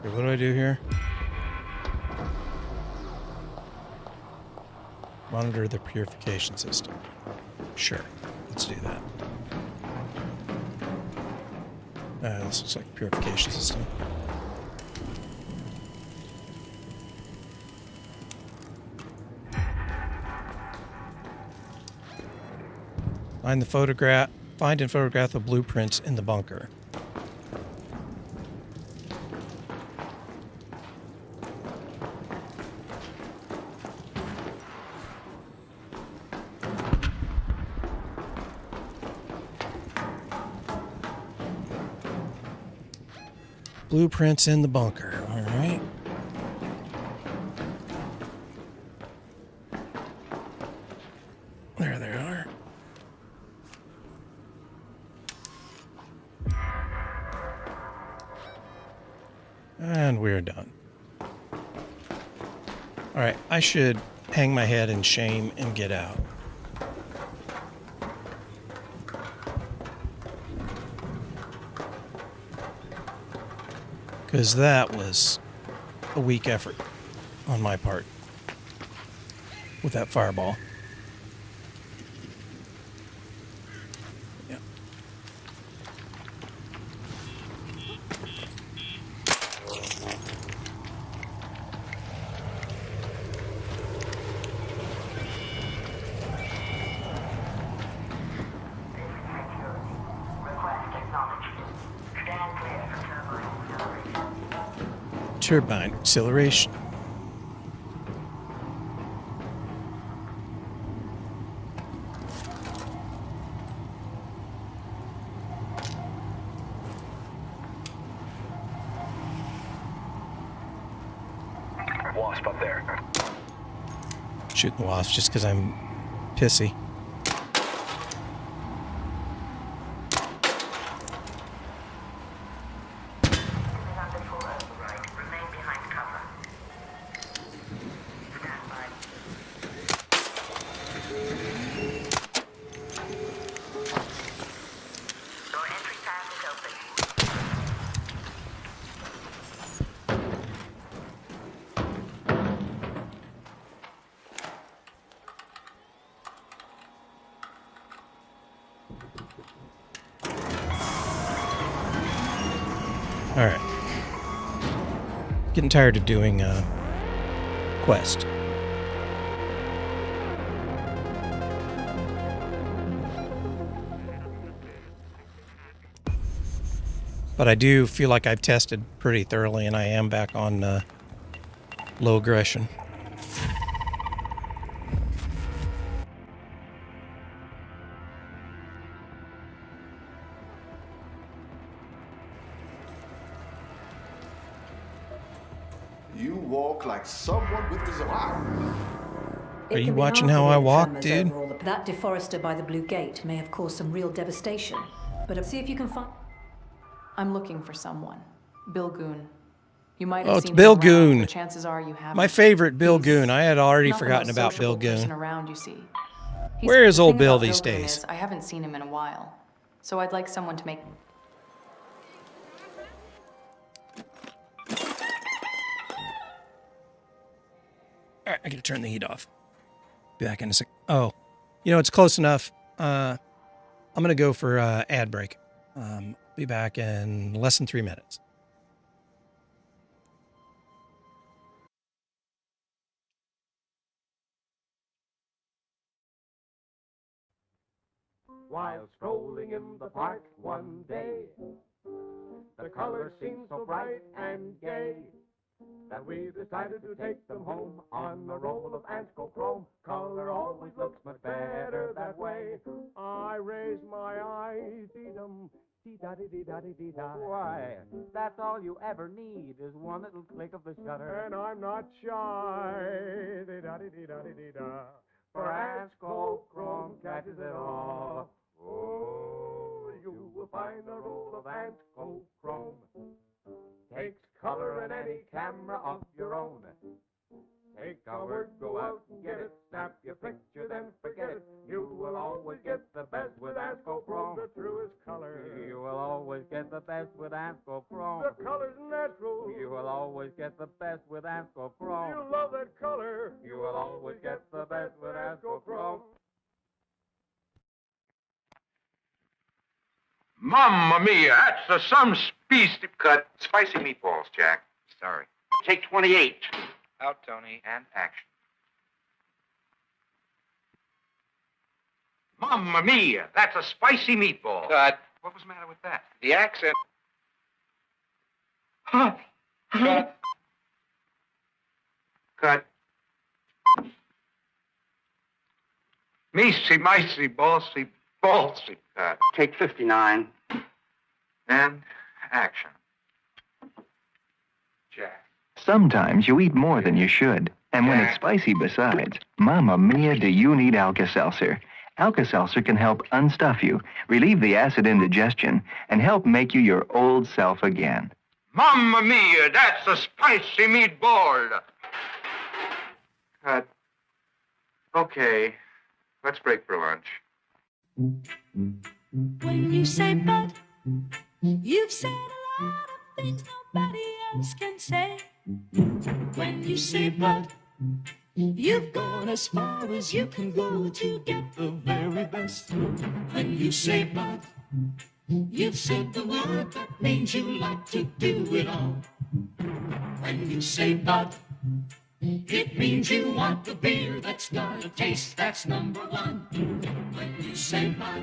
Okay, what do I do here? Monitor the purification system. Sure, let's do that. This looks like a purification system. Find and photograph the blueprints in the bunker. Blueprints in the bunker, all right. There they are. And we're done. All right, I should hang my head in shame and get out. Because that was a weak effort on my part with that fireball. Yeah. Turbine acceleration. Wasp up there. Shooting the wasp just because I'm pissy. All right. Getting tired of doing quest. But I do feel like I've tested pretty thoroughly, and I am back on low aggression. You walk like someone with his wow. Are you watching how I walk, dude? That deforester by the blue gate may have caused some real devastation. But see if you can find... I'm looking for someone. Bill Goon. You might have Oh, seen it's Bill him around, Goon. but chances are you haven't. My favorite Bill Goon. I had already Not the forgotten most about Bill sociable person Goon. around, you see. Where is The old thing Bill about these Goon days? is I haven't seen him in a while. So I'd like someone to make... All right, I gotta turn the heat off. Be back in a sec. Oh, you know, it's close enough. I'm gonna go for ad break. Be back in less than 3 minutes. While strolling in the park one day, the colors seemed so bright and gay that we decided to take them home on a roll of Ansco-Chrome. Color always looks much better that way. I raised my eyes, dee-dum, dee-da-dee-dee-da-dee-dee-da. Why, that's all you ever need is one little click of the shutter. And I'm not shy, dee-da-dee-dee-da-dee-dee-da. For Ansco-Chrome catches it all. Oh, you will find a roll of Ansco-Chrome takes color in any camera of your own. Take our word, go out and get it, snap your picture, then forget it. You will always get the best with Ansco-Chrome, the truest color. You will always get the best with Ansco-Chrome. The color's natural. You will always get the best with Ansco-Chrome. You love that color. You will always get the best with Ansco-Chrome. Mamma mia, that's some beast. Cut. Spicy meatballs, Jack. Sorry. Take 28. Out, Tony, and action. Mamma mia, that's a spicy meatball. Cut. What was the matter with that? The accent. Cut. Cut. Measy, micey, ballsy, ballsy. Cut. Take 59. And action. Jack. Sometimes you eat more than you should. And when it's spicy besides, Mamma Mia, do you need Alka-Seltzer? Alka-Seltzer can help unstuff you, relieve the acid indigestion, and help make you your old self again. Mamma mia, that's a spicy meatball. Cut. Okay, let's break for lunch. When you say but, you've said a lot of things nobody else can say. When you say but, you've gone as far as you can go to get the very best. When you say but, you've said the word that means you like to do it all. When you say but, it means you want the beer that's got a taste that's number one. When you say but,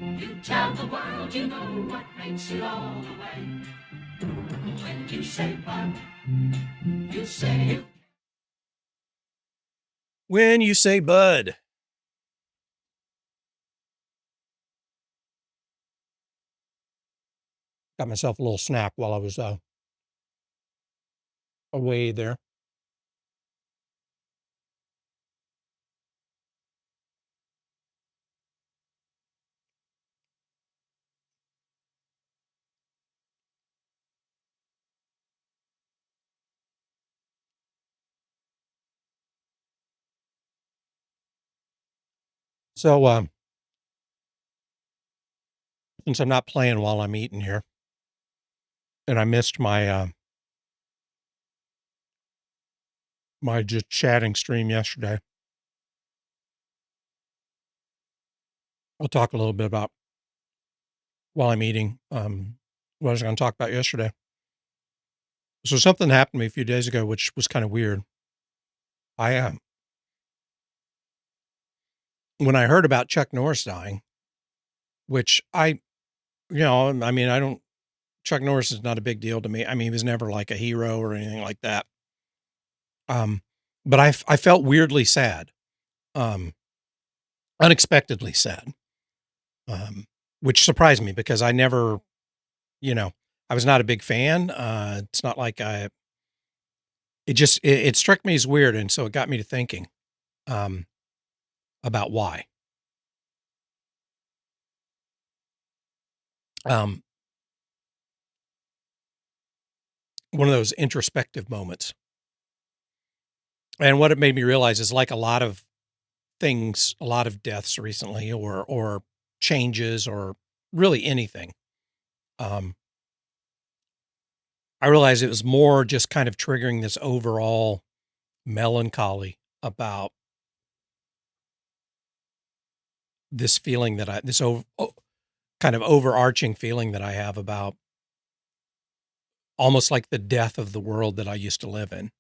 you tell the world you know what makes it all the way. When you say but, you say When you say bud. Got myself a little snack while I was away there. So, since I'm not playing while I'm eating here, and I missed my my just chatting stream yesterday, I'll talk a little bit about while I'm eating. what I was going to talk about yesterday. So something happened to me a few days ago, which was kind of weird. When I heard about Chuck Norris dying, which I don't, Chuck Norris is not a big deal to me. I mean, he was never like a hero or anything like that. But I felt weirdly sad, unexpectedly sad, which surprised me because I never, I was not a big fan. It's not like it struck me as weird. And so it got me to thinking, about why. One of those introspective moments. And what it made me realize is, like a lot of things, a lot of deaths recently, or changes, or really anything. I realized it was more just kind of triggering this overall melancholy about this feeling that kind of overarching feeling that I have about almost like the death of the world that I used to live in,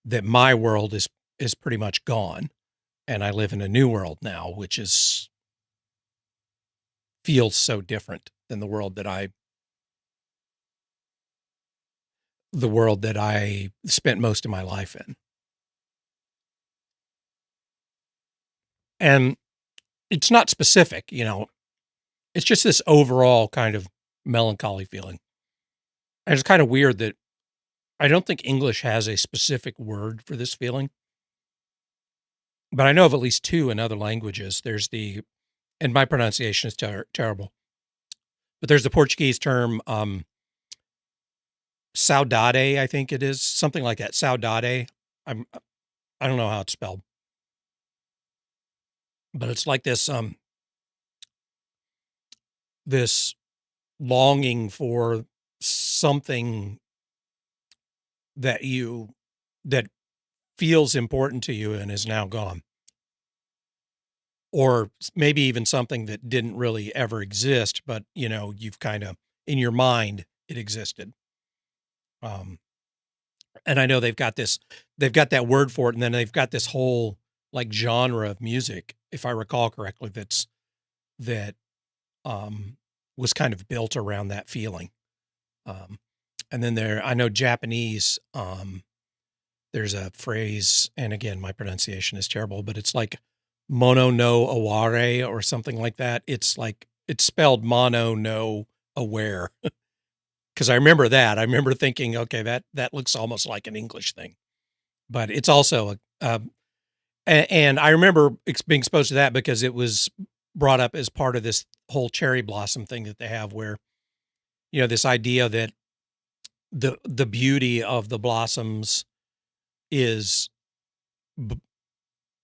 that my world is pretty much gone, and I live in a new world now, which feels so different than the world that I spent most of my life in. And it's not specific, it's just this overall kind of melancholy feeling. And it's kind of weird that I don't think English has a specific word for this feeling, but I know of at least two in other languages. And my pronunciation is terrible, but there's the Portuguese term, saudade, I think it is, something like that. Saudade. I don't know how it's spelled, but it's like this longing for something that feels important to you and is now gone. Or maybe even something that didn't really ever exist, but you've kind of, in your mind, it existed. And I know they've got that word for it, and then they've got this whole like genre of music, if I recall correctly, that was kind of built around that feeling. And then I know Japanese, there's a phrase, and again, my pronunciation is terrible, but it's like mono no aware or something like that. It's spelled mono no aware. Cause I remember that. I remember thinking, okay, that looks almost like an English thing, but it's also and I remember being exposed to that because it was brought up as part of this whole cherry blossom thing that they have, where, this idea that the beauty of the blossoms is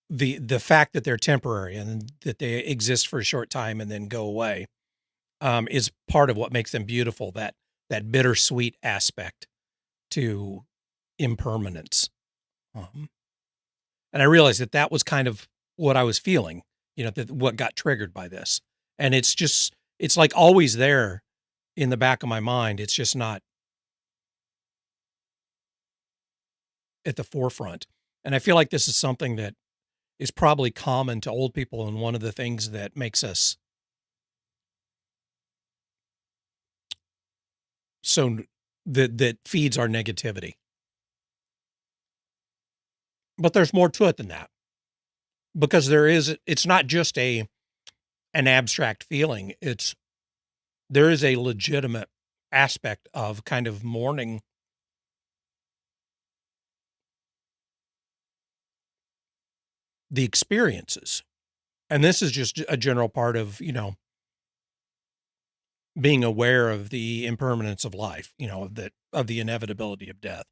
the fact that they're temporary and that they exist for a short time and then go away, is part of what makes them beautiful. That bittersweet aspect to impermanence. And I realized that was kind of what I was feeling, what got triggered by this. And it's like always there in the back of my mind. It's just not at the forefront. And I feel like this is something that is probably common to old people, and one of the things that makes us that feeds our negativity. But there's more to it than that, because it's not just an abstract feeling. There is a legitimate aspect of kind of mourning the experiences. And this is just a general part of, being aware of the impermanence of life, of the inevitability of death.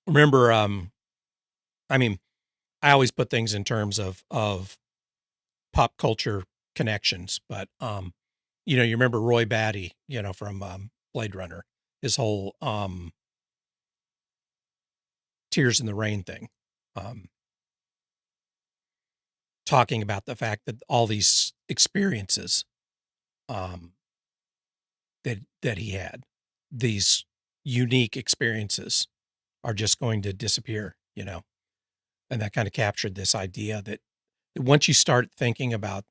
Remember, I mean, I always put things in terms of pop culture connections, but, you remember Roy Batty, from, Blade Runner, his whole, Tears in the Rain thing, talking about the fact that all these experiences, that he had. These unique experiences are just going to disappear, and that kind of captured this idea that once you start thinking about,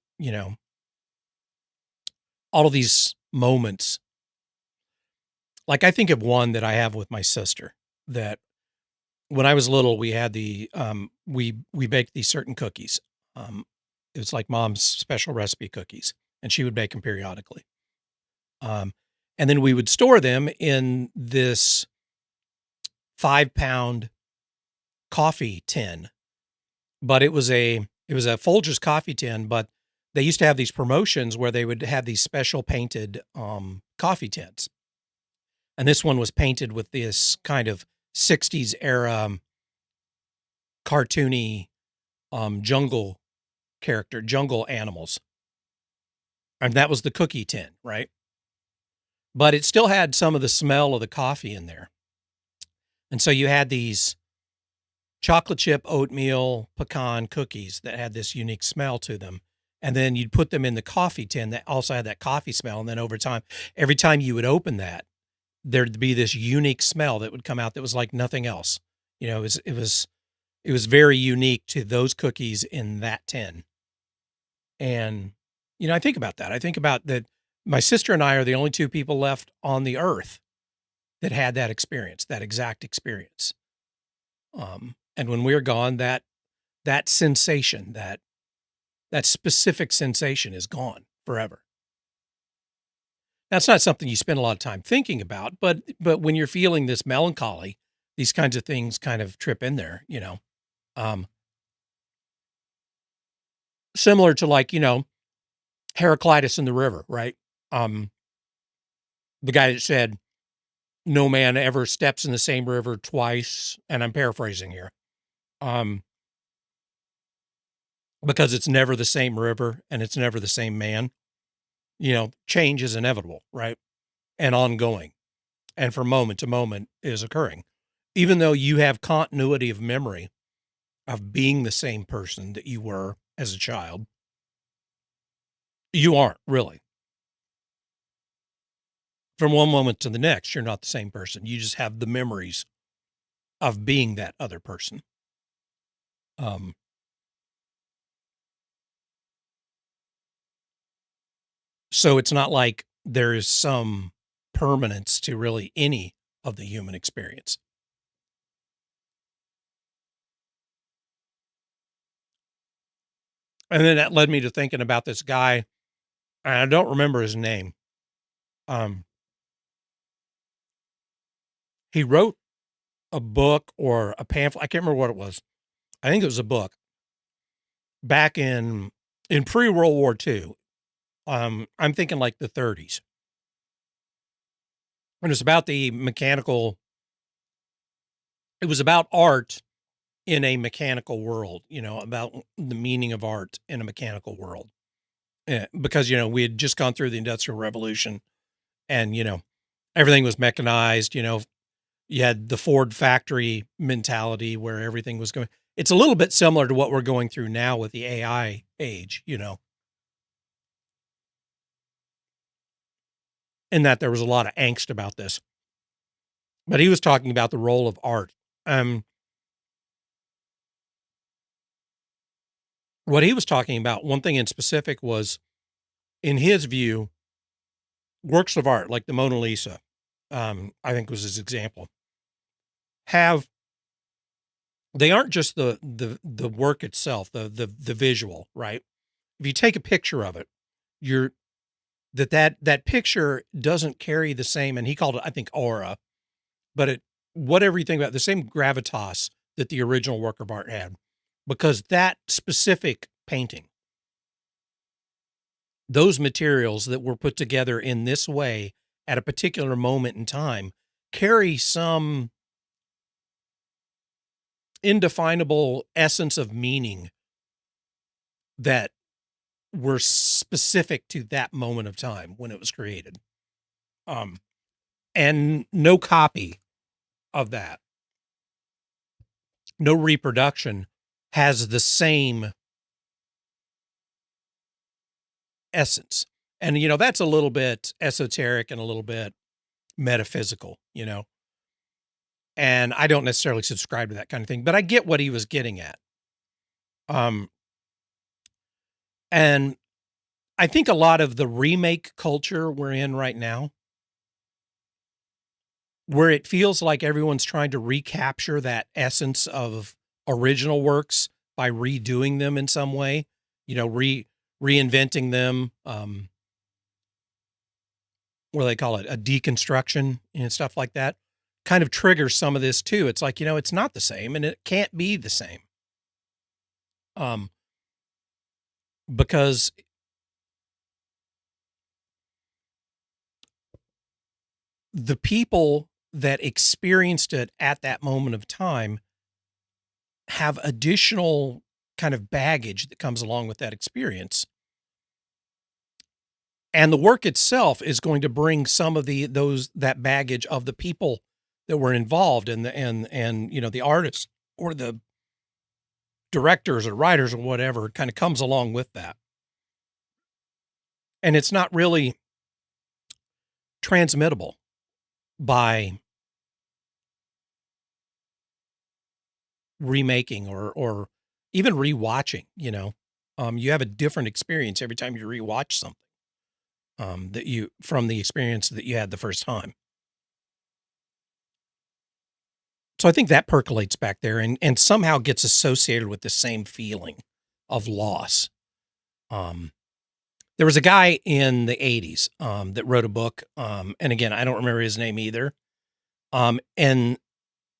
all of these moments, like I think of one that I have with my sister, that when I was little, we had we baked these certain cookies. It was like mom's special recipe cookies, and she would bake them periodically. And then we would store them in this 5-pound coffee tin, but it was a Folgers coffee tin, but they used to have these promotions where they would have these special painted coffee tins. And this one was painted with this kind of 60s era cartoony jungle animals. And that was the cookie tin, right? But it still had some of the smell of the coffee in there. And so you had these chocolate chip oatmeal pecan cookies that had this unique smell to them. And then you'd put them in the coffee tin that also had that coffee smell. And then over time, every time you would open that, there'd be this unique smell that would come out that was like nothing else. It was very unique to those cookies in that tin. And, I think about that. I think about that. My sister and I are the only two people left on the earth that had that experience, that exact experience. And when we're gone, that sensation, that specific sensation is gone forever. That's not something you spend a lot of time thinking about, but when you're feeling this melancholy, these kinds of things kind of trip in there, similar to like, Heraclitus in the river, right? The guy that said, no man ever steps in the same river twice. And I'm paraphrasing here. Because it's never the same river and it's never the same man. Change is inevitable, right? And ongoing. And from moment to moment is occurring. Even though you have continuity of memory of being the same person that you were as a child, you aren't really. From one moment to the next, you're not the same person. You just have the memories of being that other person. So it's not like there is some permanence to really any of the human experience. And then that led me to thinking about this guy, and I don't remember his name. He wrote a book or a pamphlet. I can't remember what it was. I think it was a book back in pre-World War II. I'm thinking like the 30s. And it's about it was about art in a mechanical world, about the meaning of art in a mechanical world. Because, we had just gone through the Industrial Revolution and, everything was mechanized, you had the Ford factory mentality where everything was going. It's a little bit similar to what we're going through now with the AI age, in that there was a lot of angst about this. But he was talking about the role of art. What he was talking about, one thing in specific was, in his view, works of art like the Mona Lisa, I think was his example, they aren't just the work itself, the visual, right? If you take a picture of it, that picture doesn't carry the same, and he called it, I think, aura, but whatever you think about it, the same gravitas that the original work of art had, because that specific painting, those materials that were put together in this way at a particular moment in time carry some indefinable essence of meaning that were specific to that moment of time when it was created. And no copy of that, no reproduction has the same essence. And, that's a little bit esoteric and a little bit metaphysical, and I don't necessarily subscribe to that kind of thing, but I get what he was getting at. And I think a lot of the remake culture we're in right now, where it feels like everyone's trying to recapture that essence of original works by redoing them in some way, reinventing them, what do they call it? A deconstruction and stuff like that kind of triggers some of this too. It's like, it's not the same and it can't be the same. Because the people that experienced it at that moment of time have additional kind of baggage that comes along with that experience. And the work itself is going to bring some of that baggage of the people that were involved and the artists or the directors or writers or whatever kind of comes along with that. And it's not really transmittable by remaking or even rewatching, you have a different experience every time you rewatch something. From the experience that you had the first time. So I think that percolates back there and somehow gets associated with the same feeling of loss. There was a guy in the 80s that wrote a book. And again, I don't remember his name either. And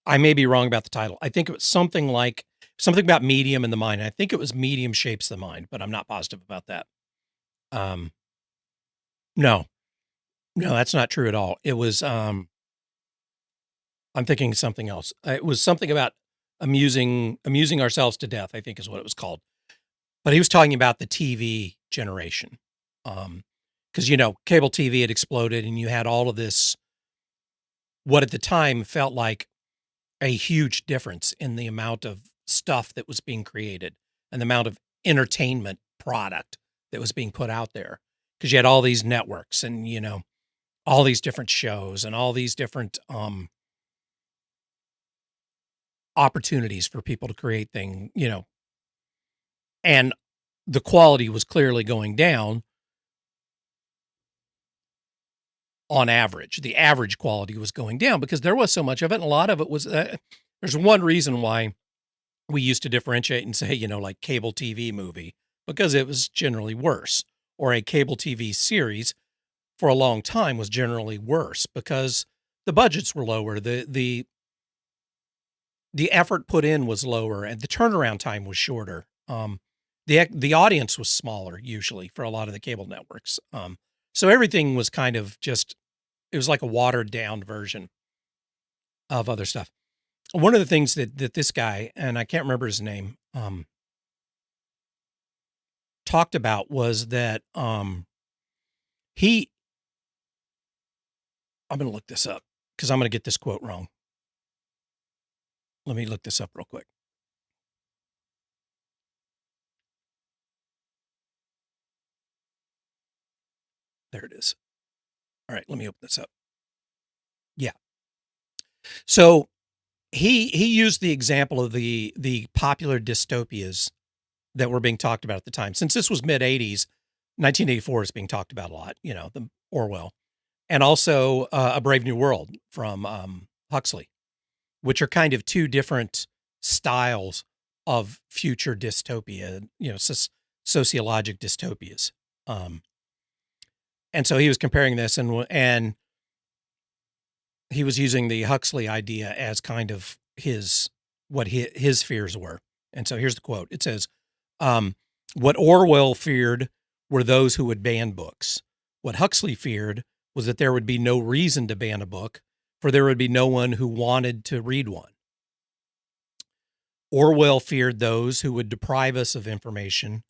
I may be wrong about the title. I think it was something about medium in the mind. I think it was Medium Shapes the Mind, but I'm not positive about that. No, that's not true at all. It was, I'm thinking something else. It was something about amusing ourselves to death, I think is what it was called. But he was talking about the TV generation. Because, cable TV had exploded and you had all of this, what at the time felt like a huge difference in the amount of stuff that was being created and the amount of entertainment product that was being put out there. Because you had all these networks and, all these different shows and all these different opportunities for people to create things, and the quality was clearly going down on average. The average quality was going down because there was so much of it. And a lot of it was, there's one reason why we used to differentiate and say, like cable TV movie, because it was generally worse. Or a cable TV series for a long time was generally worse because the budgets were lower, the effort put in was lower, and the turnaround time was shorter. The audience was smaller usually for a lot of the cable networks. So everything was kind of just, it was like a watered down version of other stuff. One of the things that this guy, and I can't remember his name, talked about was that I'm going to look this up because I'm going to get this quote wrong. Let me look this up real quick. There it is. All right, let me open this up. Yeah. So he used the example of the popular dystopias that were being talked about at the time. Since this was mid 80s, 1984 is being talked about a lot, the Orwell, and also A Brave New World from Huxley, which are kind of two different styles of future dystopia, sociologic dystopias. And so he was comparing this and he was using the Huxley idea as kind of his fears were. And so here's the quote. It says, what Orwell feared were those who would ban books. What Huxley feared was that there would be no reason to ban a book, for there would be no one who wanted to read one. Orwell feared those who would deprive us of information.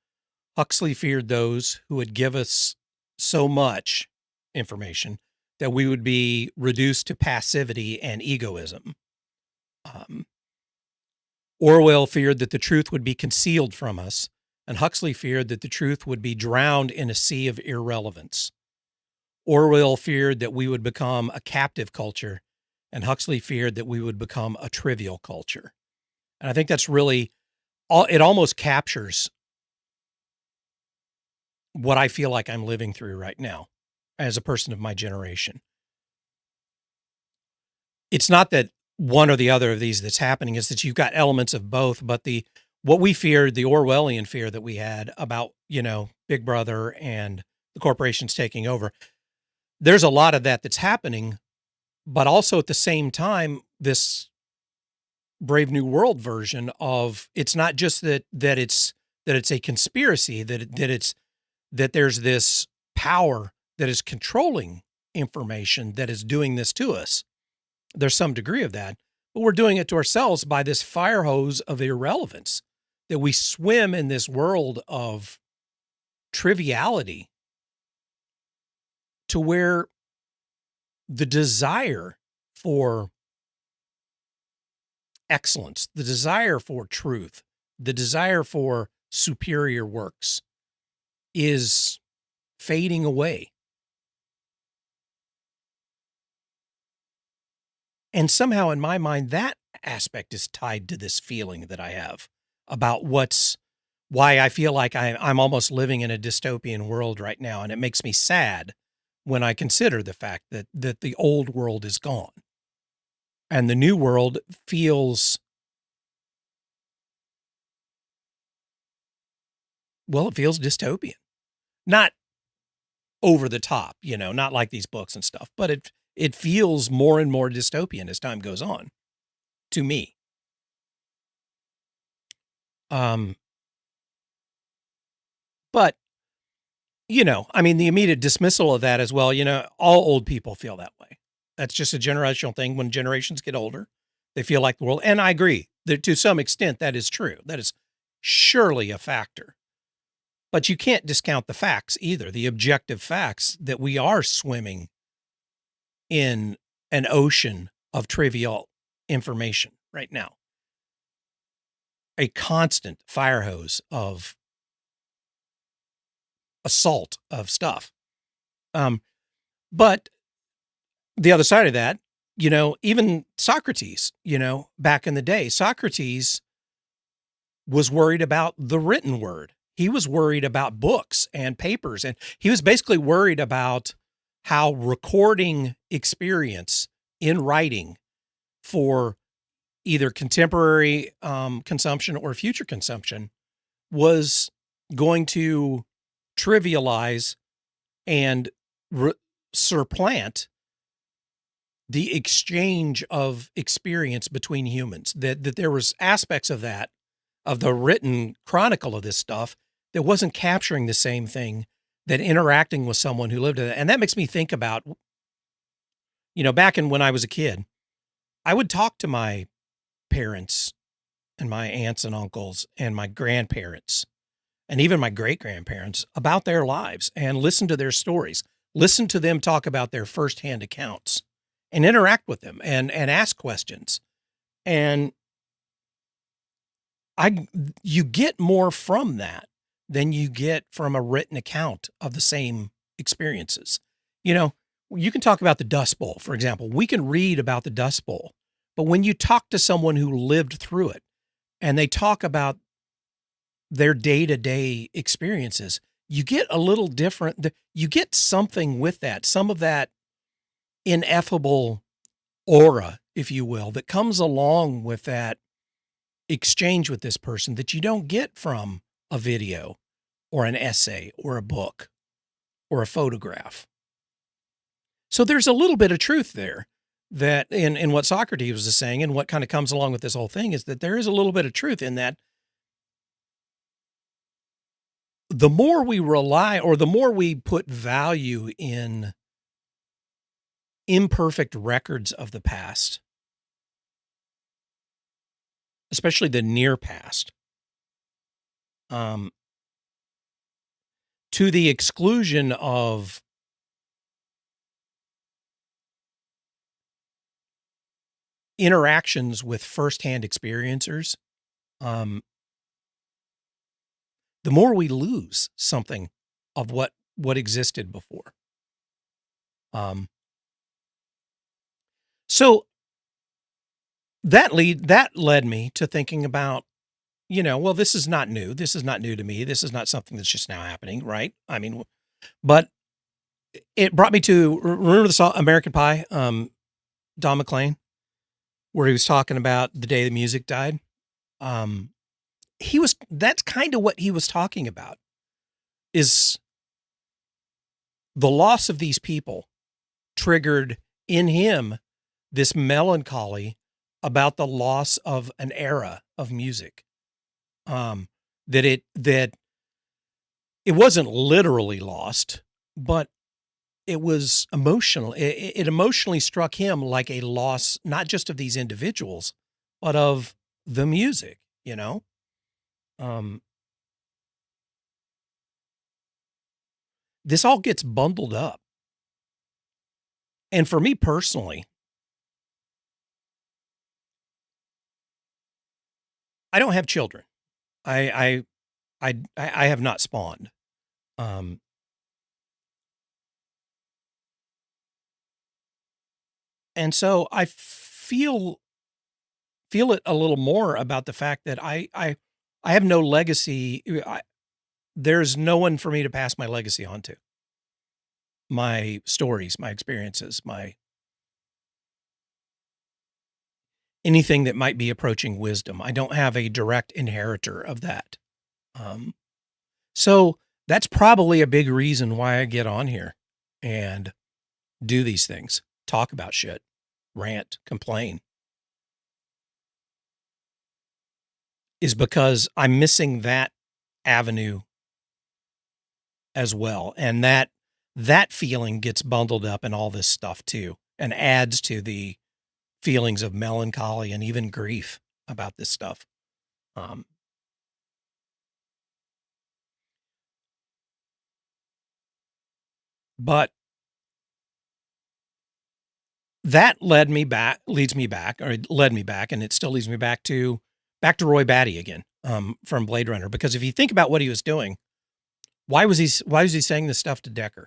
Huxley feared those who would give us so much information that we would be reduced to passivity and egoism. Orwell feared that the truth would be concealed from us, And Huxley feared that the truth would be drowned in a sea of irrelevance. Orwell feared that we would become a captive culture, and Huxley feared that we would become a trivial culture. And I think that's really it almost captures what I feel like I'm living through right now as a person of my generation. It's not that one or the other of these that's happening, is that you've got elements of both, but what we feared, the Orwellian fear that we had about, Big Brother and the corporations taking over, there's a lot of that that's happening, but also at the same time, this Brave New World version of, it's not just that it's a conspiracy, that there's this power that is controlling information that is doing this to us. There's some degree of that, but we're doing it to ourselves by this fire hose of irrelevance, that we swim in this world of triviality to where the desire for excellence, the desire for truth, the desire for superior works is fading away. And somehow in my mind, that aspect is tied to this feeling that I have about why I feel like I'm almost living in a dystopian world right now. And it makes me sad when I consider the fact that the old world is gone and the new world feels, well, it feels dystopian, not over the top, not like these books and stuff, but it feels more and more dystopian as time goes on to me. But, the immediate dismissal of that as well, all old people feel that way. That's just a generational thing. When generations get older, they feel like the world, and I agree that to some extent that is true. That is surely a factor. But you can't discount the facts either, the objective facts that we are swimming in an ocean of trivial information right now. A constant fire hose of assault of stuff. But the other side of that, even Socrates, back in the day, Socrates was worried about the written word. He was worried about books and papers, and he was basically worried about how recording experience in writing for either contemporary consumption or future consumption was going to trivialize and supplant the exchange of experience between humans, that there was aspects of that, of the written chronicle of this stuff, that wasn't capturing the same thing that interacting with someone who lived in it. And that makes me think about, back when I was a kid, I would talk to my parents and my aunts and uncles and my grandparents and even my great-grandparents about their lives and listen to their stories, listen to them talk about their firsthand accounts and interact with them and ask questions. And you get more from that than you get from a written account of the same experiences. You can talk about the Dust Bowl, for example. We can read about the Dust Bowl, but when you talk to someone who lived through it and they talk about their day-to-day experiences, you get a little different. You get something with that, some of that ineffable aura, if you will, that comes along with that exchange with this person that you don't get from a video or an essay or a book or a photograph. So there's a little bit of truth there, that in what Socrates was saying, and what kind of comes along with this whole thing, is that there is a little bit of truth in that. The more we rely, or the more we put value in imperfect records of the past, especially the near past, to the exclusion of interactions with firsthand experiencers, the more we lose something of what existed before. So that led me to thinking about, well, this is not new. This is not new to me. This is not something that's just now happening, right? I mean, but it brought me to, remember the song American Pie, Don McLean, where he was talking about the day the music died. That's kind of what he was talking about, is the loss of these people triggered in him this melancholy about the loss of an era of music. That it wasn't literally lost, but it was emotional. It emotionally struck him like a loss, not just of these individuals, but of the music, this all gets bundled up. And for me personally, I don't have children. I have not spawned. And so I feel it a little more about the fact that I have no legacy. There's no one for me to pass my legacy on to. My stories, my experiences, anything that might be approaching wisdom. I don't have a direct inheritor of that. So that's probably a big reason why I get on here and do these things, talk about shit, rant, complain, is because I'm missing that avenue as well. And that feeling gets bundled up in all this stuff too, and adds to the feelings of melancholy and even grief about this stuff. But that leads me back, and it still leads me back to Roy Batty again, from Blade Runner. Because if you think about what he was doing, why was he saying this stuff to Deckard?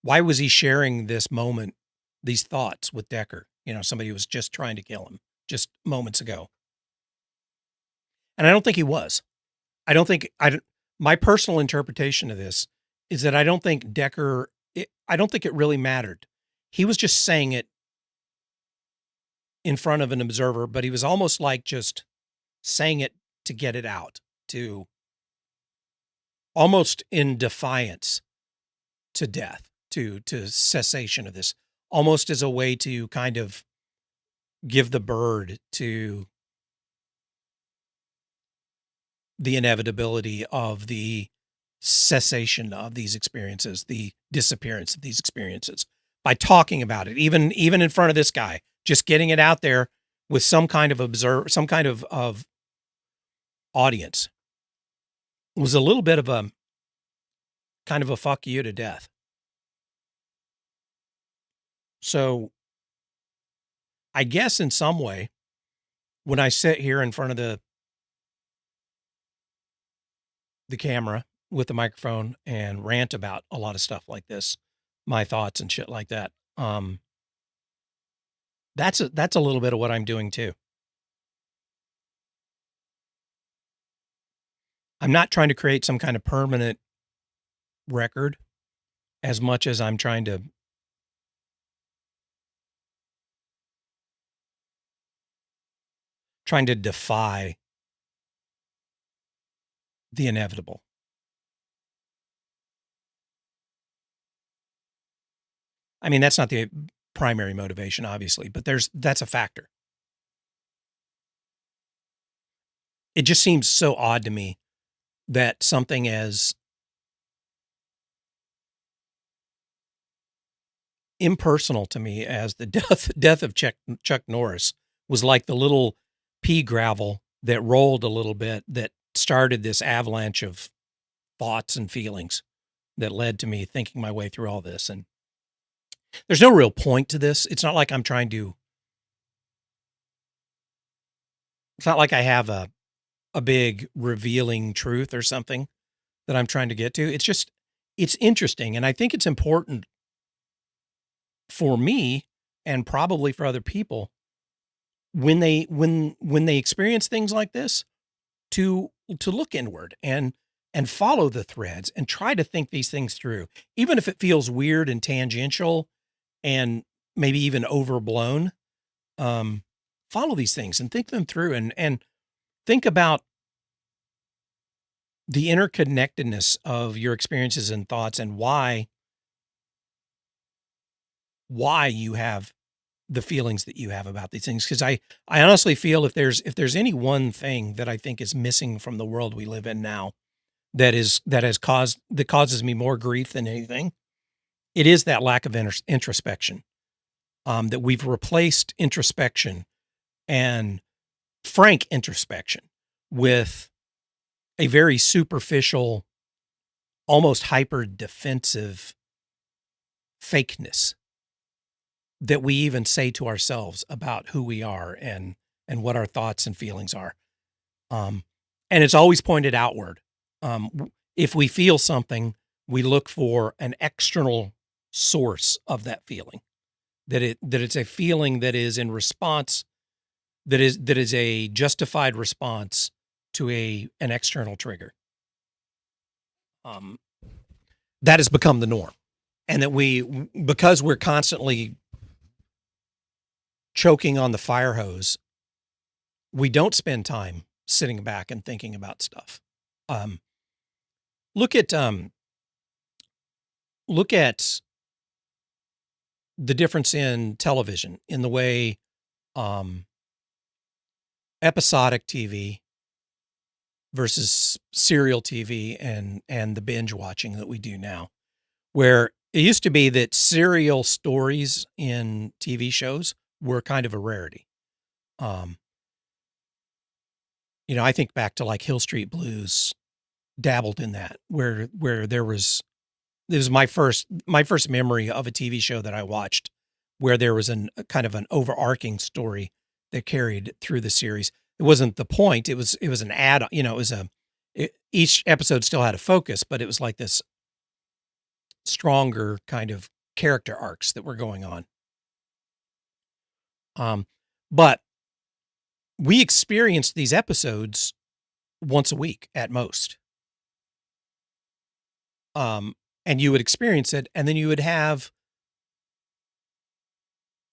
Why was he sharing this moment, these thoughts with Deckard? Somebody who was just trying to kill him just moments ago. And I don't think he was. My personal interpretation of this is that I don't think it really mattered. He was just saying it in front of an observer, but he was almost like just saying it to get it out, to almost in defiance to death, to cessation of this, almost as a way to kind of give the bird to the inevitability of the cessation of these experiences, the disappearance of these experiences, by talking about it, even in front of this guy, just getting it out there with some kind of of audience. It was a little bit of a kind of a fuck you to death. So I guess in some way, when I sit here in front of the camera with the microphone and rant about a lot of stuff like this, my thoughts and shit like that, that's a little bit of what I'm doing too. I'm not trying to create some kind of permanent record as much as I'm trying to defy the inevitable. I mean, that's not the primary motivation, obviously, but that's a factor. It just seems so odd to me that something as impersonal to me as the death of Chuck Norris was like the little pea gravel that rolled a little bit that started this avalanche of thoughts and feelings that led to me thinking my way through all this. And there's no real point to this. It's not like I'm trying to, it's not like I have a a big revealing truth or something that I'm trying to get to. It's interesting. And I think it's important for me and probably for other people when they experience things like this to look inward and follow the threads and try to think these things through, even if it feels weird and tangential and maybe even overblown. Follow these things and think them through and think about the interconnectedness of your experiences and thoughts and why you have the feelings that you have about these things. Cause I honestly feel if there's any one thing that I think is missing from the world we live in now that causes me more grief than anything, it is that lack of introspection. That we've replaced introspection and frank introspection with a very superficial, almost hyper defensive fakeness that we even say to ourselves about who we are and what our thoughts and feelings are. And it's always pointed outward. If we feel something, we look for an external source of that feeling, that it's a feeling that is in response, that is a justified response to an external trigger. That has become the norm. And that because we're constantly choking on the fire hose, we don't spend time sitting back and thinking about stuff. Look at the difference in television, in the way episodic TV versus serial TV and the binge watching that we do now, where it used to be that serial stories in TV shows were kind of a rarity. I think back to like Hill Street Blues dabbled in that, where this was my first memory of a TV show that I watched where there was a kind of an overarching story that carried through the series. It wasn't the point. It was an add, each episode still had a focus, but it was like this stronger kind of character arcs that were going on. But we experienced these episodes once a week at most. And you would experience it, and then you would have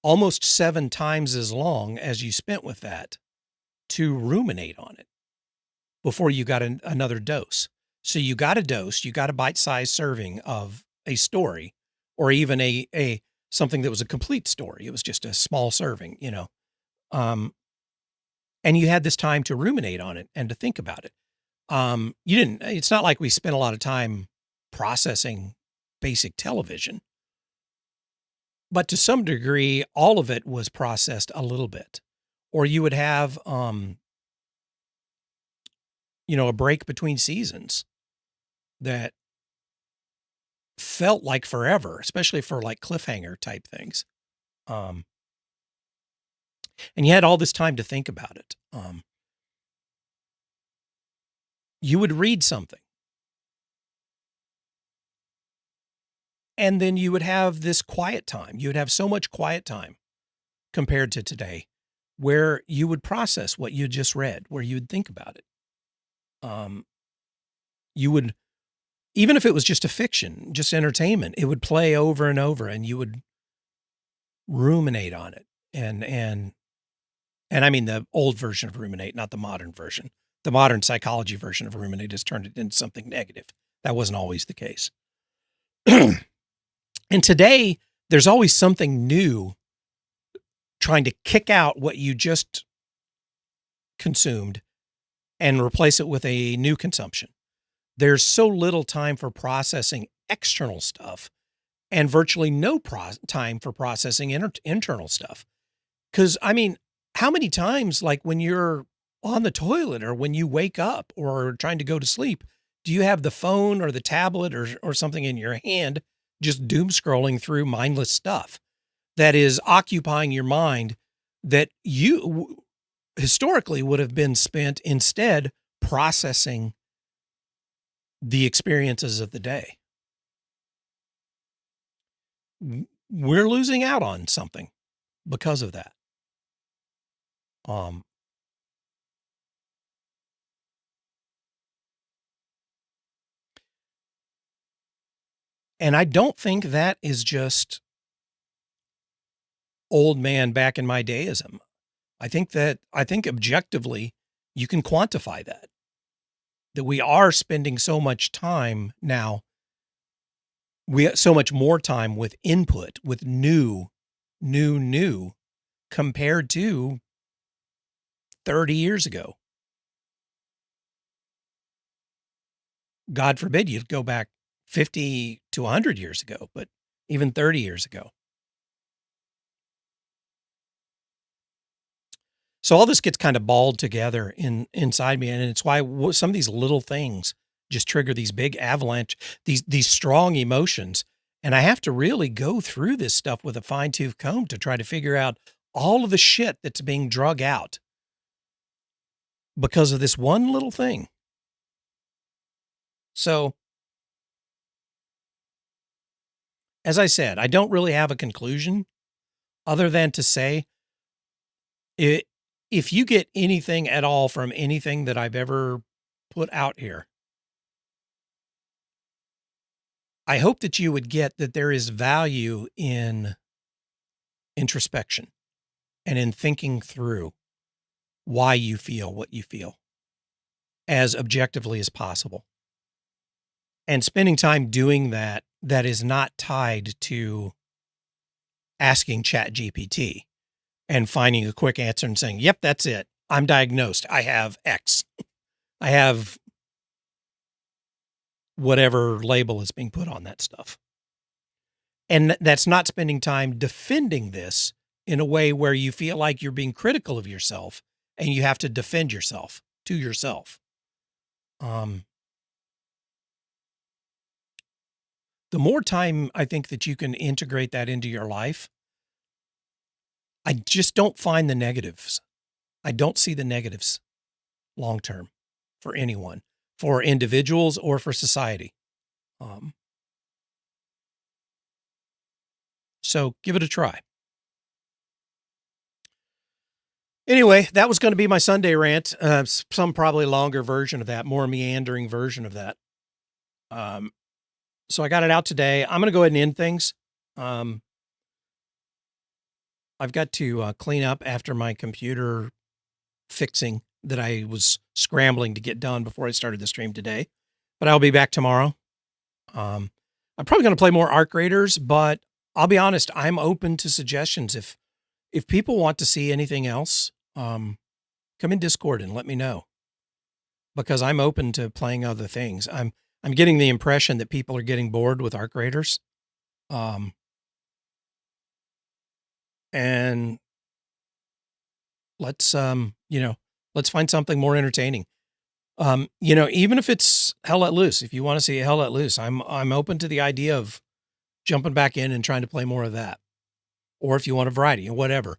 almost 7 times as long as you spent with that to ruminate on it before you got another dose. So you got a dose, you got a bite-sized serving of a story, or even a something that was a complete story. It was just a small serving, and you had this time to ruminate on it and to think about it. It's not like we spent a lot of time processing basic television, but to some degree, all of it was processed a little bit. Or you would have, a break between seasons that felt like forever, especially for like cliffhanger type things. And you had all this time to think about it. You would read something, and then you would have this quiet time. You would have so much quiet time compared to today, where you would process what you just read, where you would think about it. You would, even if it was just a fiction, just entertainment, it would play over and over, and you would ruminate on it. And I mean the old version of ruminate, not the modern version. The modern psychology version of ruminate has turned it into something negative. That wasn't always the case. And today, there's always something new trying to kick out what you just consumed and replace it with a new consumption. There's so little time for processing external stuff and virtually no time for processing internal stuff. Because, how many times, like when you're on the toilet or when you wake up or trying to go to sleep, do you have the phone or the tablet or something in your hand just doom scrolling through mindless stuff that is occupying your mind that you historically would have been spent instead processing the experiences of the day. We're losing out on something because of that. And I don't think that is just old man back in my dayism. I think objectively you can quantify that we are spending so much time now. So much more time with input, with new compared to 30 years ago. God forbid you go back 50 to 100 years ago, but even 30 years ago. So all this gets kind of balled together inside me, and it's why some of these little things just trigger these big avalanche, these strong emotions. And I have to really go through this stuff with a fine-tooth comb to try to figure out all of the shit that's being drug out because of this one little thing. So, as I said, I don't really have a conclusion other than to say, if you get anything at all from anything that I've ever put out here, I hope that you would get that there is value in introspection and in thinking through why you feel what you feel as objectively as possible. And spending time doing that is not tied to asking ChatGPT and finding a quick answer and saying, yep, that's it. I'm diagnosed. I have X. I have whatever label is being put on that stuff. And that's not spending time defending this in a way where you feel like you're being critical of yourself and you have to defend yourself to yourself. The more time I think that you can integrate that into your life, I just don't find the negatives. I don't see the negatives long term for anyone, for individuals or for society. So give it a try. Anyway, that was going to be my Sunday rant. Some probably longer version of that, more meandering version of that. So I got it out today. I'm going to go ahead and end things. I've got to clean up after my computer fixing that I was scrambling to get done before I started the stream today. But I'll be back tomorrow. I'm probably going to play more Arc Raiders, but I'll be honest, I'm open to suggestions. If people want to see anything else, come in Discord and let me know, because I'm open to playing other things. I'm getting the impression that people are getting bored with Arc Raiders. And let's find something more entertaining. Even if it's Hell Let Loose, if you want to see Hell Let Loose, I'm open to the idea of jumping back in and trying to play more of that. Or if you want a variety or whatever,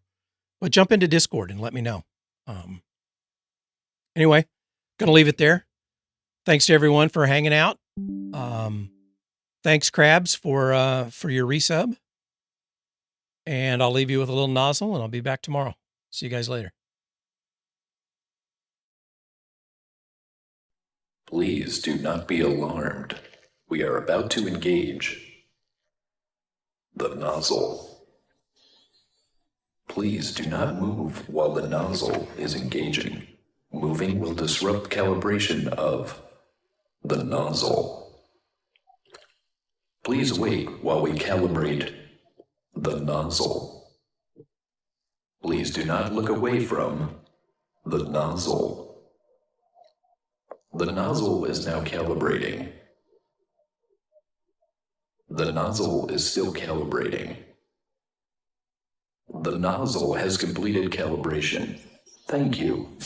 but jump into Discord and let me know. Anyway, going to leave it there. Thanks to everyone for hanging out. Thanks, Krabs, for your resub. And I'll leave you with a little nozzle, and I'll be back tomorrow. See you guys later. Please do not be alarmed. We are about to engage the nozzle. Please do not move while the nozzle is engaging. Moving will disrupt calibration of the nozzle. Please wait while we calibrate the nozzle. Please do not look away from the nozzle. The nozzle is now calibrating. The nozzle is still calibrating. The nozzle has completed calibration. Thank you.